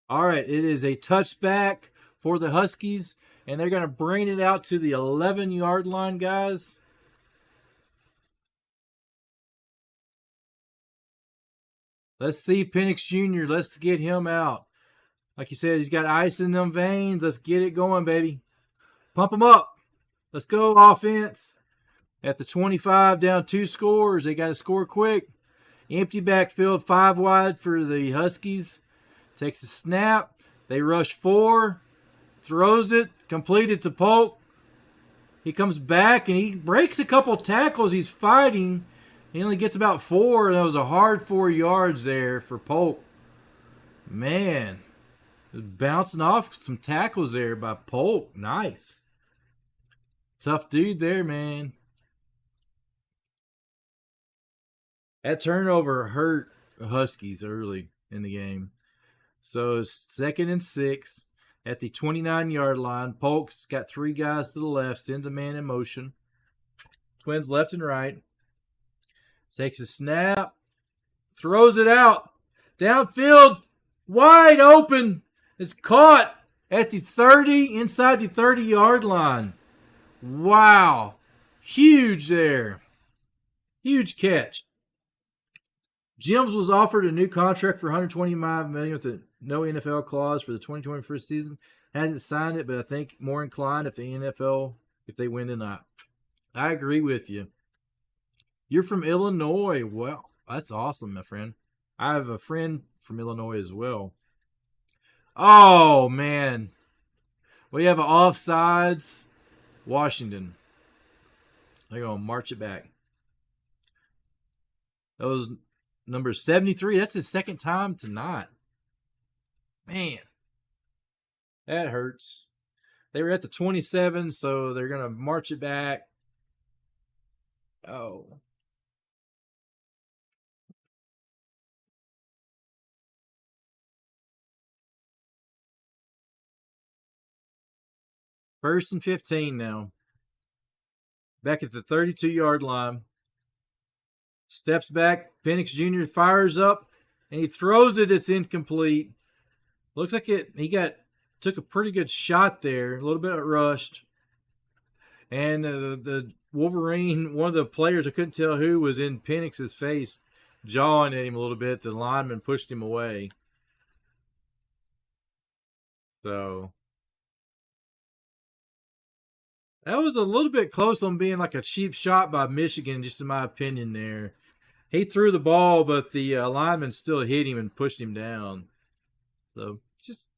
All right, it is a touchback for the Huskies, and they're going to bring it out to the 11-yard line, guys. Let's see Penix Jr. Let's get him out. Like you said, he's got ice in them veins. Let's get it going, baby. Pump him up. Let's go, offense. At the 25, down 2 scores. They got to score quick. Empty backfield, 5 wide for the Huskies. Takes a snap. They rush 4. Throws it. Completed to Polk. He comes back and he breaks a couple tackles. He's fighting. He only gets about 4. And that was a hard 4 yards there for Polk. Man. Bouncing off some tackles there by Polk. Nice. Tough dude there, man. That turnover hurt the Huskies early in the game. So it's 2nd and 6 at the 29-yard line. Polk's got 3 guys to the left, sends a man in motion. Twins left and right. Takes a snap. Throws it out. Downfield. Wide open. It's caught at the 30, inside the 30-yard line. Wow. Huge there. Huge catch. Jims was offered a new contract for $125 million with a no NFL clause for the 2021 season. Hasn't signed it, but I think more inclined if the NFL, if they win tonight. I agree with you. You're from Illinois. Well, that's awesome, my friend. I have a friend from Illinois as well. Oh, man. We have an offsides. Washington. They're going to march it back. That was number 73. That's his 2nd time tonight. Man. That hurts. They were at the 27, so they're going to march it back. Oh. First and 15 now. Back at the 32-yard line. Steps back. Penix Jr. fires up, and he throws it. It's incomplete. Looks like took a pretty good shot there, a little bit rushed. And the Wolverine, one of the players, I couldn't tell who, was in Penix's face, jawing at him a little bit. The lineman pushed him away. So that was a little bit close on being like a cheap shot by Michigan, just in my opinion there. He threw the ball, but the lineman still hit him and pushed him down. So just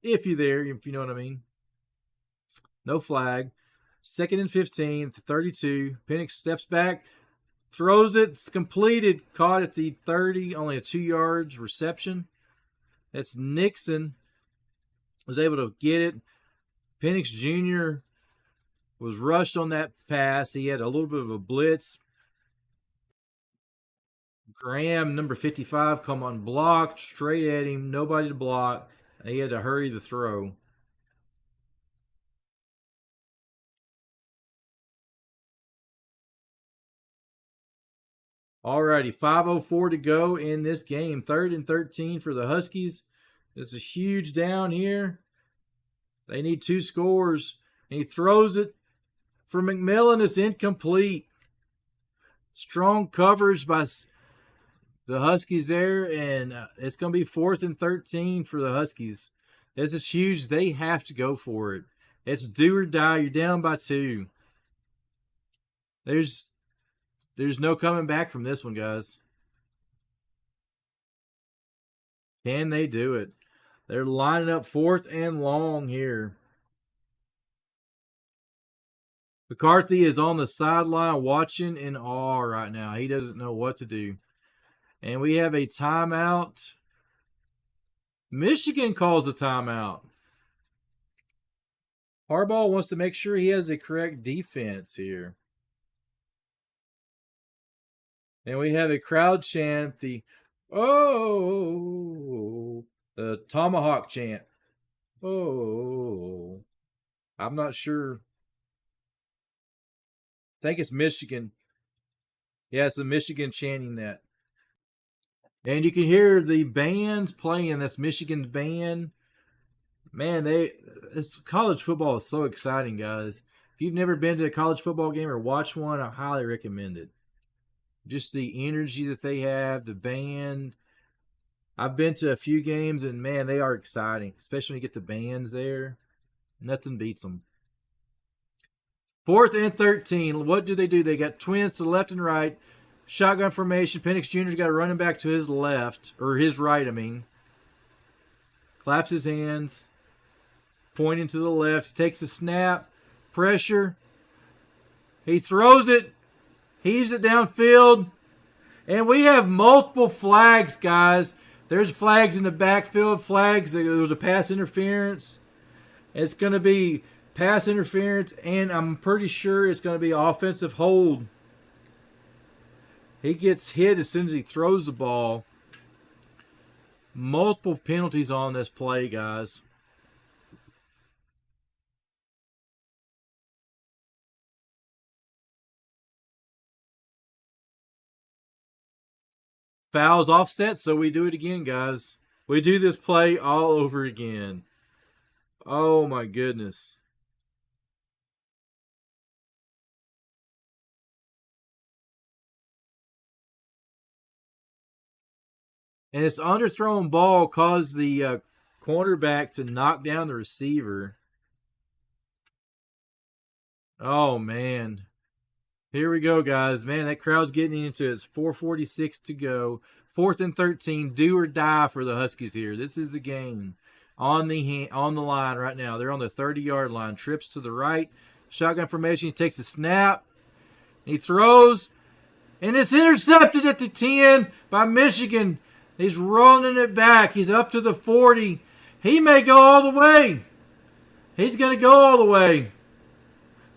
iffy there, if you know what I mean. No flag. 2nd and 15, 32. Penix steps back, throws it. It's completed. Caught at the 30, only a 2 yards reception. That's Nixon. Was able to get it. Penix Jr. was rushed on that pass. He had a little bit of a blitz. Graham, number 55, come unblocked, straight at him. Nobody to block. He had to hurry the throw. Alrighty, 5:04 to go in this game. 3rd and 13 for the Huskies. It's a huge down here. They need 2 scores. And he throws it for McMillan. It's incomplete. Strong coverage by the Huskies there, and it's going to be 4th and 13 for the Huskies. This is huge. They have to go for it. It's do or die. You're down by 2. There's no coming back from this one, guys. Can they do it? They're lining up 4th and long here. McCarthy is on the sideline watching in awe right now. He doesn't know what to do. And we have a timeout. Michigan calls the timeout. Harbaugh wants to make sure he has the correct defense here. And we have a crowd chant, the tomahawk chant. Oh, I'm not sure. I think it's Michigan. Yeah, it's the Michigan chanting that. And you can hear the bands playing. That's Michigan's band. Man, this college football is so exciting, guys. If you've never been to a college football game or watched one, I highly recommend it. Just the energy that they have, the band. I've been to a few games, and man, they are exciting, especially when you get the bands there. Nothing beats them. 4th and 13. What do? They got twins to the left and right. Shotgun formation. Penix Jr.'s got a running back to his left, or his right, I mean. Claps his hands, pointing to the left. He takes a snap. Pressure. He throws it. Heaves it downfield. And we have multiple flags, guys. There's flags in the backfield. Flags. There was a pass interference. It's going to be pass interference, and I'm pretty sure it's going to be offensive hold. He gets hit as soon as he throws the ball. Multiple penalties on this play, guys. Fouls offset, so we do it again, guys. We do this play all over again. Oh, my goodness. And this underthrown ball caused the cornerback to knock down the receiver. Oh, man. Here we go, guys. Man, that crowd's getting into it. It's 4:46 to go. 4th and 13. Do or die for the Huskies here. This is the game. On the line right now. They're on the 30-yard line. Trips to the right. Shotgun formation. He takes a snap. He throws. And it's intercepted at the 10 by Michigan. He's rolling it back. He's up to the 40. He may go all the way. He's going to go all the way.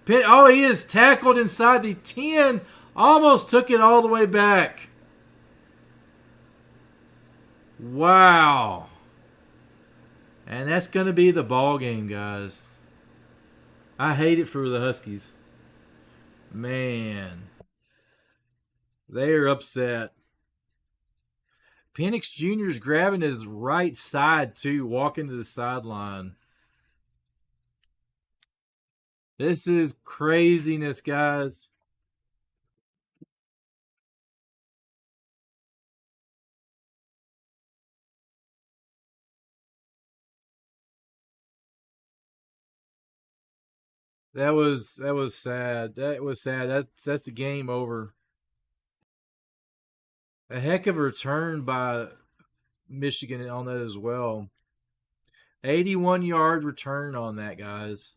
Oh, he is tackled inside the 10. Almost took it all the way back. Wow. And that's going to be the ball game, guys. I hate it for the Huskies. Man. They are upset. Penix Jr. is grabbing his right side, too, walking to the sideline. This is craziness, guys. That was sad. That was sad. That's the game over. A heck of a return by Michigan on that as well. 81-yard return on that, guys.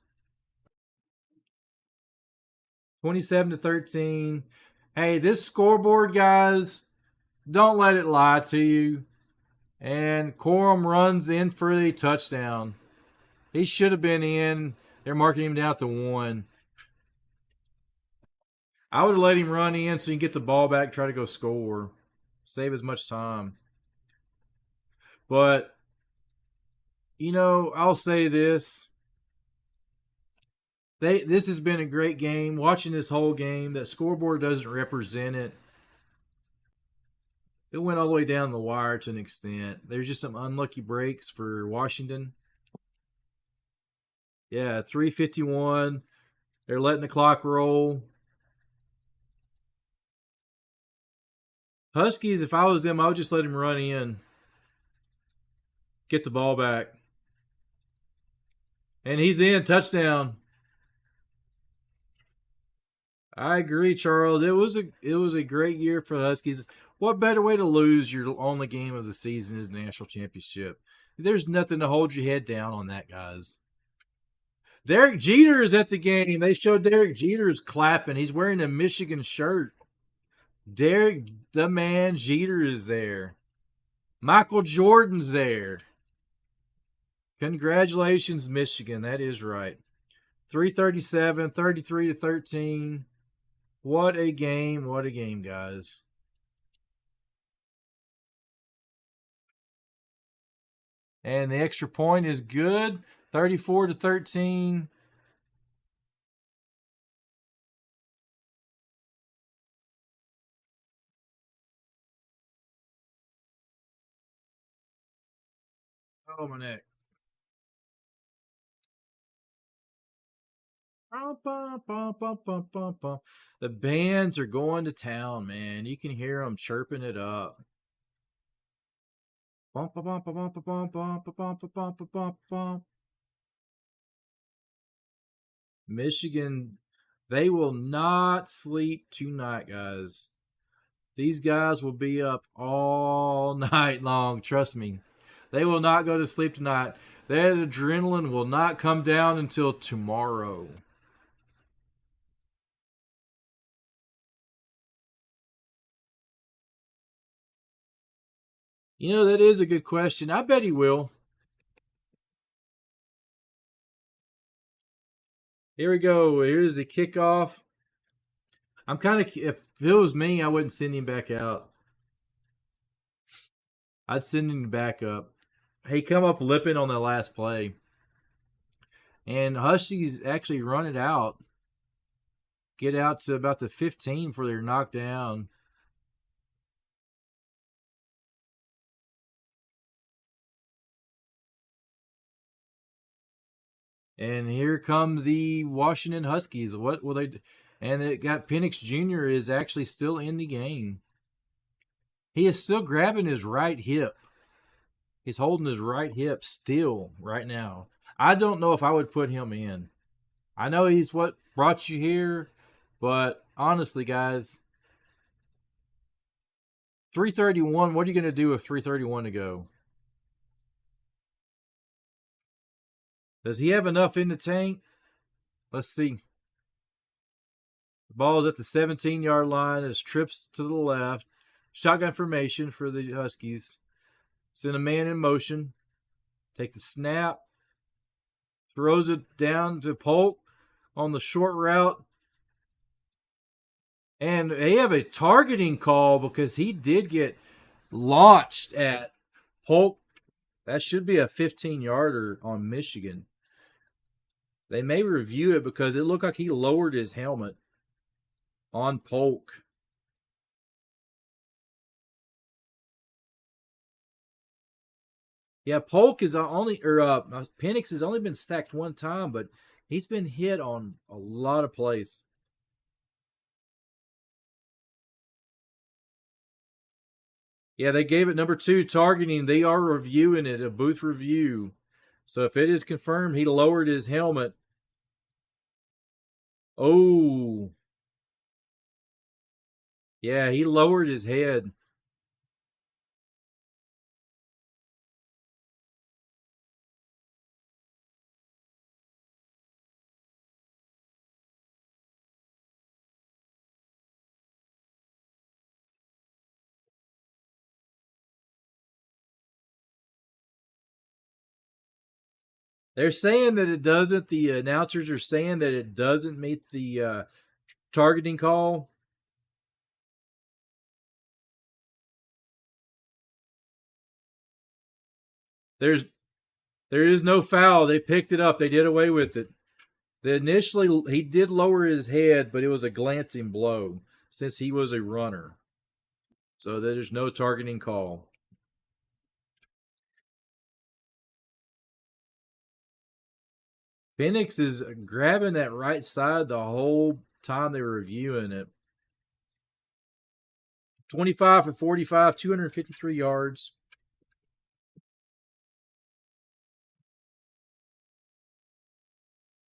27-13. Hey, this scoreboard, guys, don't let it lie to you. And Corum runs in for a touchdown. He should have been in. They're marking him down to 1. I would have let him run in so you can get the ball back, try to go score. Save as much time. But, I'll say this. This has been a great game. Watching this whole game, that scoreboard doesn't represent it. It went all the way down the wire to an extent. There's just some unlucky breaks for Washington. Yeah, 3:51. They're letting the clock roll. Huskies, if I was them, I would just let him run in. Get the ball back. And he's in. Touchdown. I agree, Charles. It was a great year for the Huskies. What better way to lose your only game of the season is the national championship? There's nothing to hold your head down on that, guys. Derek Jeter is at the game. They showed Derek Jeter is clapping. He's wearing a Michigan shirt. Derek, the man, Jeter is there. Michael Jordan's there. Congratulations, Michigan. That is right. 3:37, 33-13. What a game. What a game, guys. And the extra point is good. 34-13. Oh, my neck. The bands are going to town, man. You can hear them chirping it up. Michigan, they will not sleep tonight, guys. These guys will be up all night long. Trust me. They will not go to sleep tonight. That adrenaline will not come down until tomorrow. That is a good question. I bet he will. Here we go. Here's the kickoff. If it was me, I wouldn't send him back out. I'd send him back up. He come up lipping on the last play. And Huskies actually run it out. Get out to about the 15 before they're knocked down. And here comes the Washington Huskies. What will they do? And it got Penix Jr. is actually still in the game. He is still grabbing his right hip. He's holding his right hip still right now. I don't know if I would put him in. I know he's what brought you here, but honestly, guys, 3:31, what are you going to do with 3:31 to go? Does he have enough in the tank? Let's see. The ball is at the 17-yard line. It's trips to the left. Shotgun formation for the Huskies. Send a man in motion. Take the snap. Throws it down to Polk on the short route. And they have a targeting call because he did get launched at Polk. That should be a 15-yarder on Michigan. They may review it because it looked like he lowered his helmet on Polk. Yeah, Polk is only, or Penix has only been stacked one time, but he's been hit on a lot of plays. Yeah, they gave it number 2 targeting. They are reviewing it, a booth review. So if it is confirmed, he lowered his helmet. Oh. Yeah, he lowered his head. They're saying that it doesn't. The announcers are saying that it doesn't meet the targeting call. There is no foul. They picked it up. They did away with it. Initially, he did lower his head, but it was a glancing blow since he was a runner. So there's no targeting call. Penix is grabbing that right side the whole time they were reviewing it. 25 for 45, 253 yards.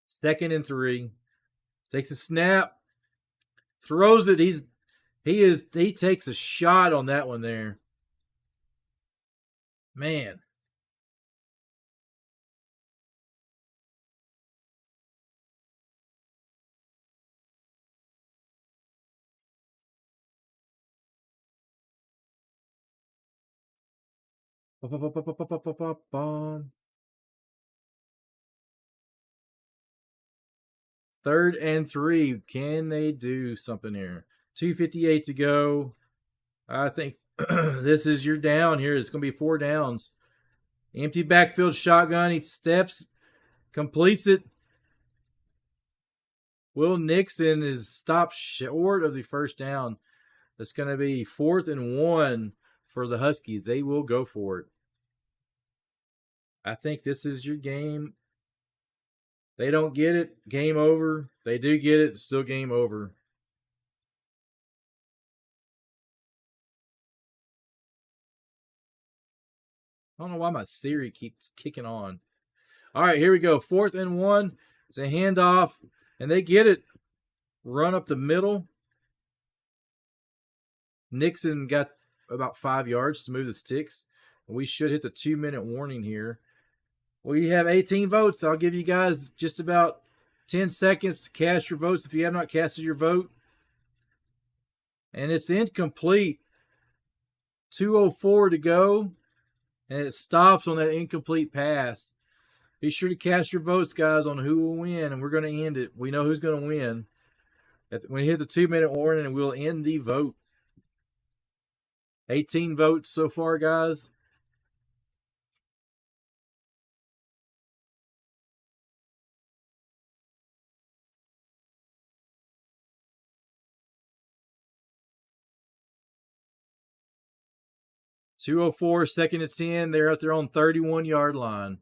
Second and 3. Takes a snap. Throws it. He takes a shot on that one there. Man. Third and 3. Can they do something here? 2:58 to go. I think this is your down here. It's going to be 4 downs. Empty backfield shotgun. He steps, completes it. Will Nixon is stopped short of the first down. That's going to be 4th and 1 for the Huskies. They will go for it. I think this is your game. They don't get it, game over. They do get it, still game over. I don't know why my Siri keeps kicking on. All right, here we go. 4th and 1. It's a handoff, and they get it. Run up the middle. Nixon got about 5 yards to move the sticks. We should hit the 2-minute warning here. We have 18 votes. I'll give you guys just about 10 seconds to cast your votes if you have not casted your vote. And it's incomplete. 2:04 to go. And it stops on that incomplete pass. Be sure to cast your votes, guys, on who will win. And we're going to end it. We know who's going to win. When we hit the 2-minute warning, and we'll end the vote. 18 votes so far, guys. .204, 2nd and 10. They're at their own 31-yard line.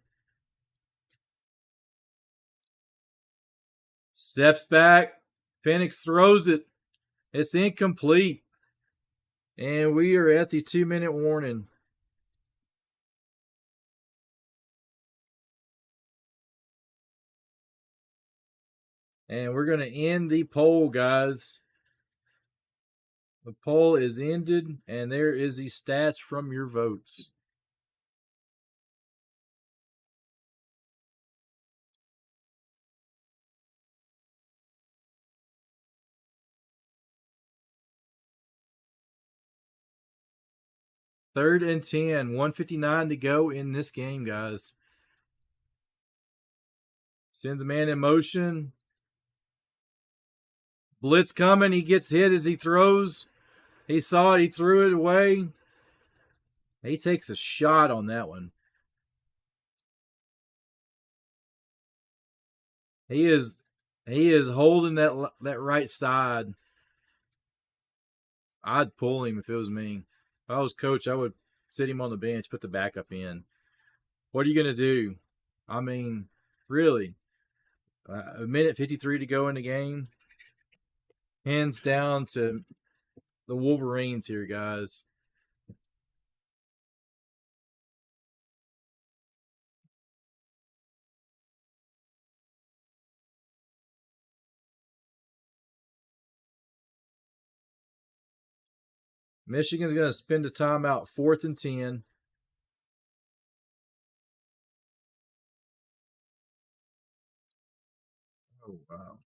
Steps back. Penix throws it. It's incomplete. And we are at the 2-minute warning. And we're going to end the poll, guys. The poll is ended, and there is the stats from your votes. Third and 10, 1:59 to go in this game, guys. Sends a man in motion. Blitz coming. He gets hit as he throws. He saw it. He threw it away. He takes a shot on that one. He is holding that right side. I'd pull him if it was me. If I was coach, I would sit him on the bench, put the backup in. What are you going to do? I mean, really, a minute 53 to go in the game. Hands down to the Wolverines here, guys. Michigan's going to spend a timeout, 4th and 10. Oh, wow.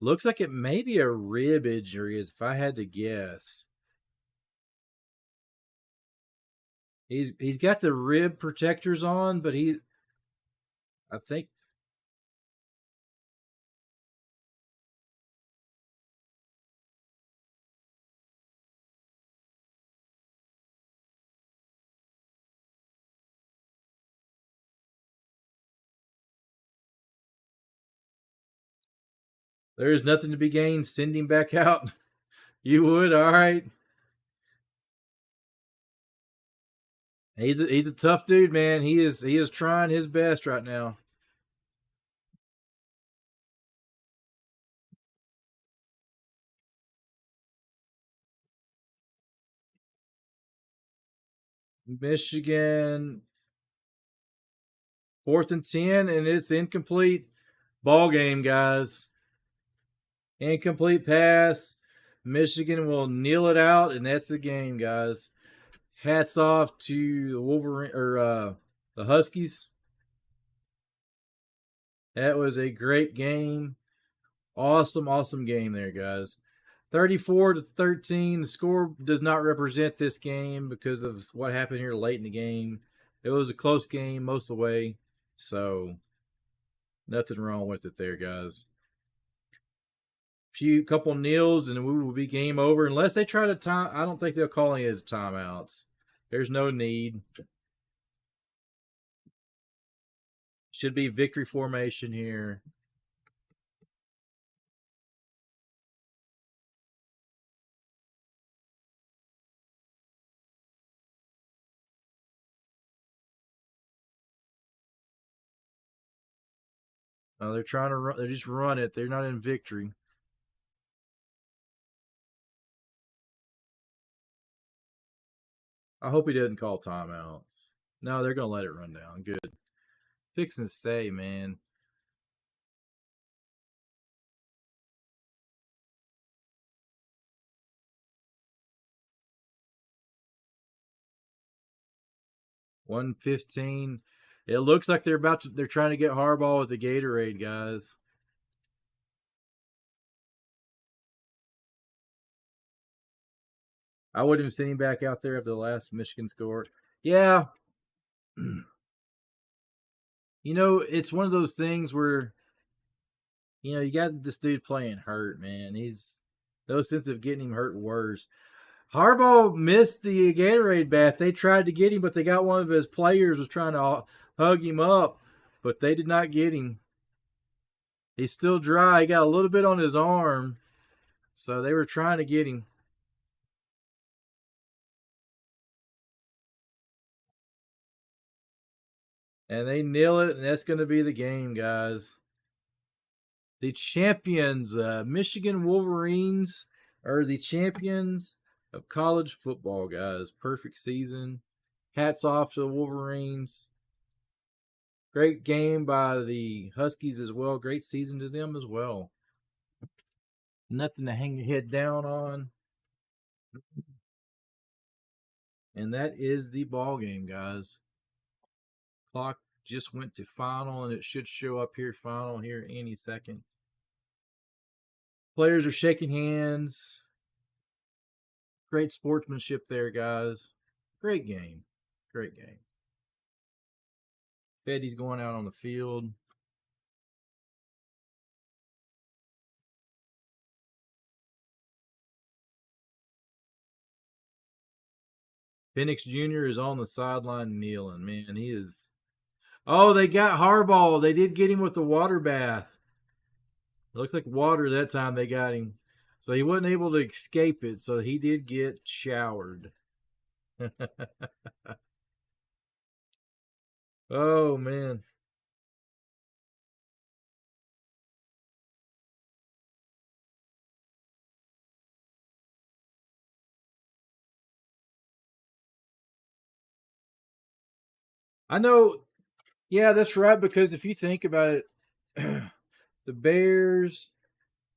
Looks like it may be a rib injury, if I had to guess. He's got the rib protectors on, but I think there's nothing to be gained. Send him back out. You would? All right. He's a tough dude, man. He is trying his best right now. Michigan 4th and 10, and it's incomplete. Ball game, guys. Incomplete pass. Michigan will kneel it out, and that's the game, guys. Hats off to the Wolverine or the Huskies. That was a great game. Awesome game there, guys. 34-13. The score does not represent this game because of what happened here late in the game. It was a close game most of the way, so nothing wrong with it there, guys. Couple kneels and we will be game over unless they try to time. I don't think they'll call any of the timeouts. There's no need. Should be victory formation here. They're trying to run. They just run it. They're not in victory. I hope he doesn't call timeouts. No, they're gonna let it run down. Good. Fixing to say, man. $1:15. It looks like they're trying to get Harbaugh with the Gatorade, guys. I wouldn't have seen him back out there after the last Michigan score. Yeah. It's one of those things where, you got this dude playing hurt, man. He's no sense of getting him hurt worse. Harbaugh missed the Gatorade bath. They tried to get him, but they got one of his players was trying to hug him up, but they did not get him. He's still dry. He got a little bit on his arm, so they were trying to get him. And they nail it, and that's going to be the game, guys. The champions, Michigan Wolverines, are the champions of college football, guys. Perfect season. Hats off to the Wolverines. Great game by the Huskies as well. Great season to them as well. Nothing to hang your head down on. And that is the ball game, guys. Clock just went to final, and it should show up here final here any second. Players are shaking hands. Great sportsmanship there, guys. Great game. Great game. Fetty's going out on the field. Penix Jr. is on the sideline kneeling. Man, he is. Oh, they got Harbaugh. They did get him with the water bath. It looks like water that time they got him. So he wasn't able to escape it. So he did get showered. Oh, man. I know. Yeah, that's right. Because if you think about it, the Bears,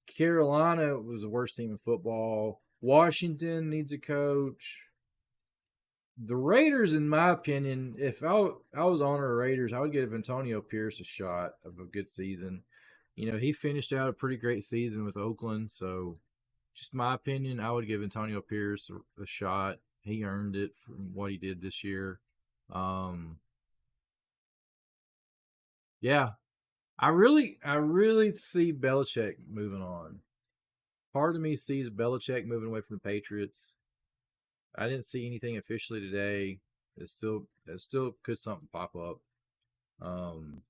Carolina was the worst team in football. Washington needs a coach. The Raiders, in my opinion, if I was on the Raiders, I would give Antonio Pierce a shot of a good season. You know, he finished out a pretty great season with Oakland, so just my opinion, I would give Antonio Pierce a shot. He earned it from what he did this year. Um, yeah, I really see Belichick moving on. Part of me sees Belichick moving away from the Patriots. I didn't see anything officially today. It still could something pop up. Um,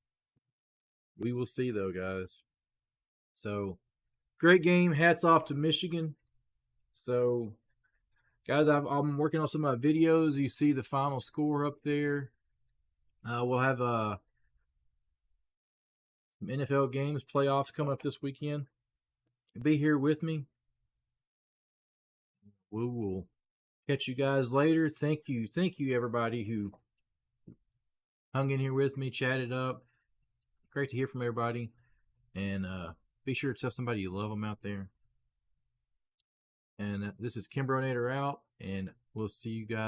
we will see though, guys. So great game. Hats off to Michigan. So guys, I'm working on some of my videos. You see the final score up there. We'll have some NFL games, playoffs coming up this weekend. Be here with me. We will catch you guys later. Thank you everybody who hung in here with me, chatted up. Great to hear from everybody, and be sure to tell somebody you love them out there. And this is KimbroNator out, and we'll see you guys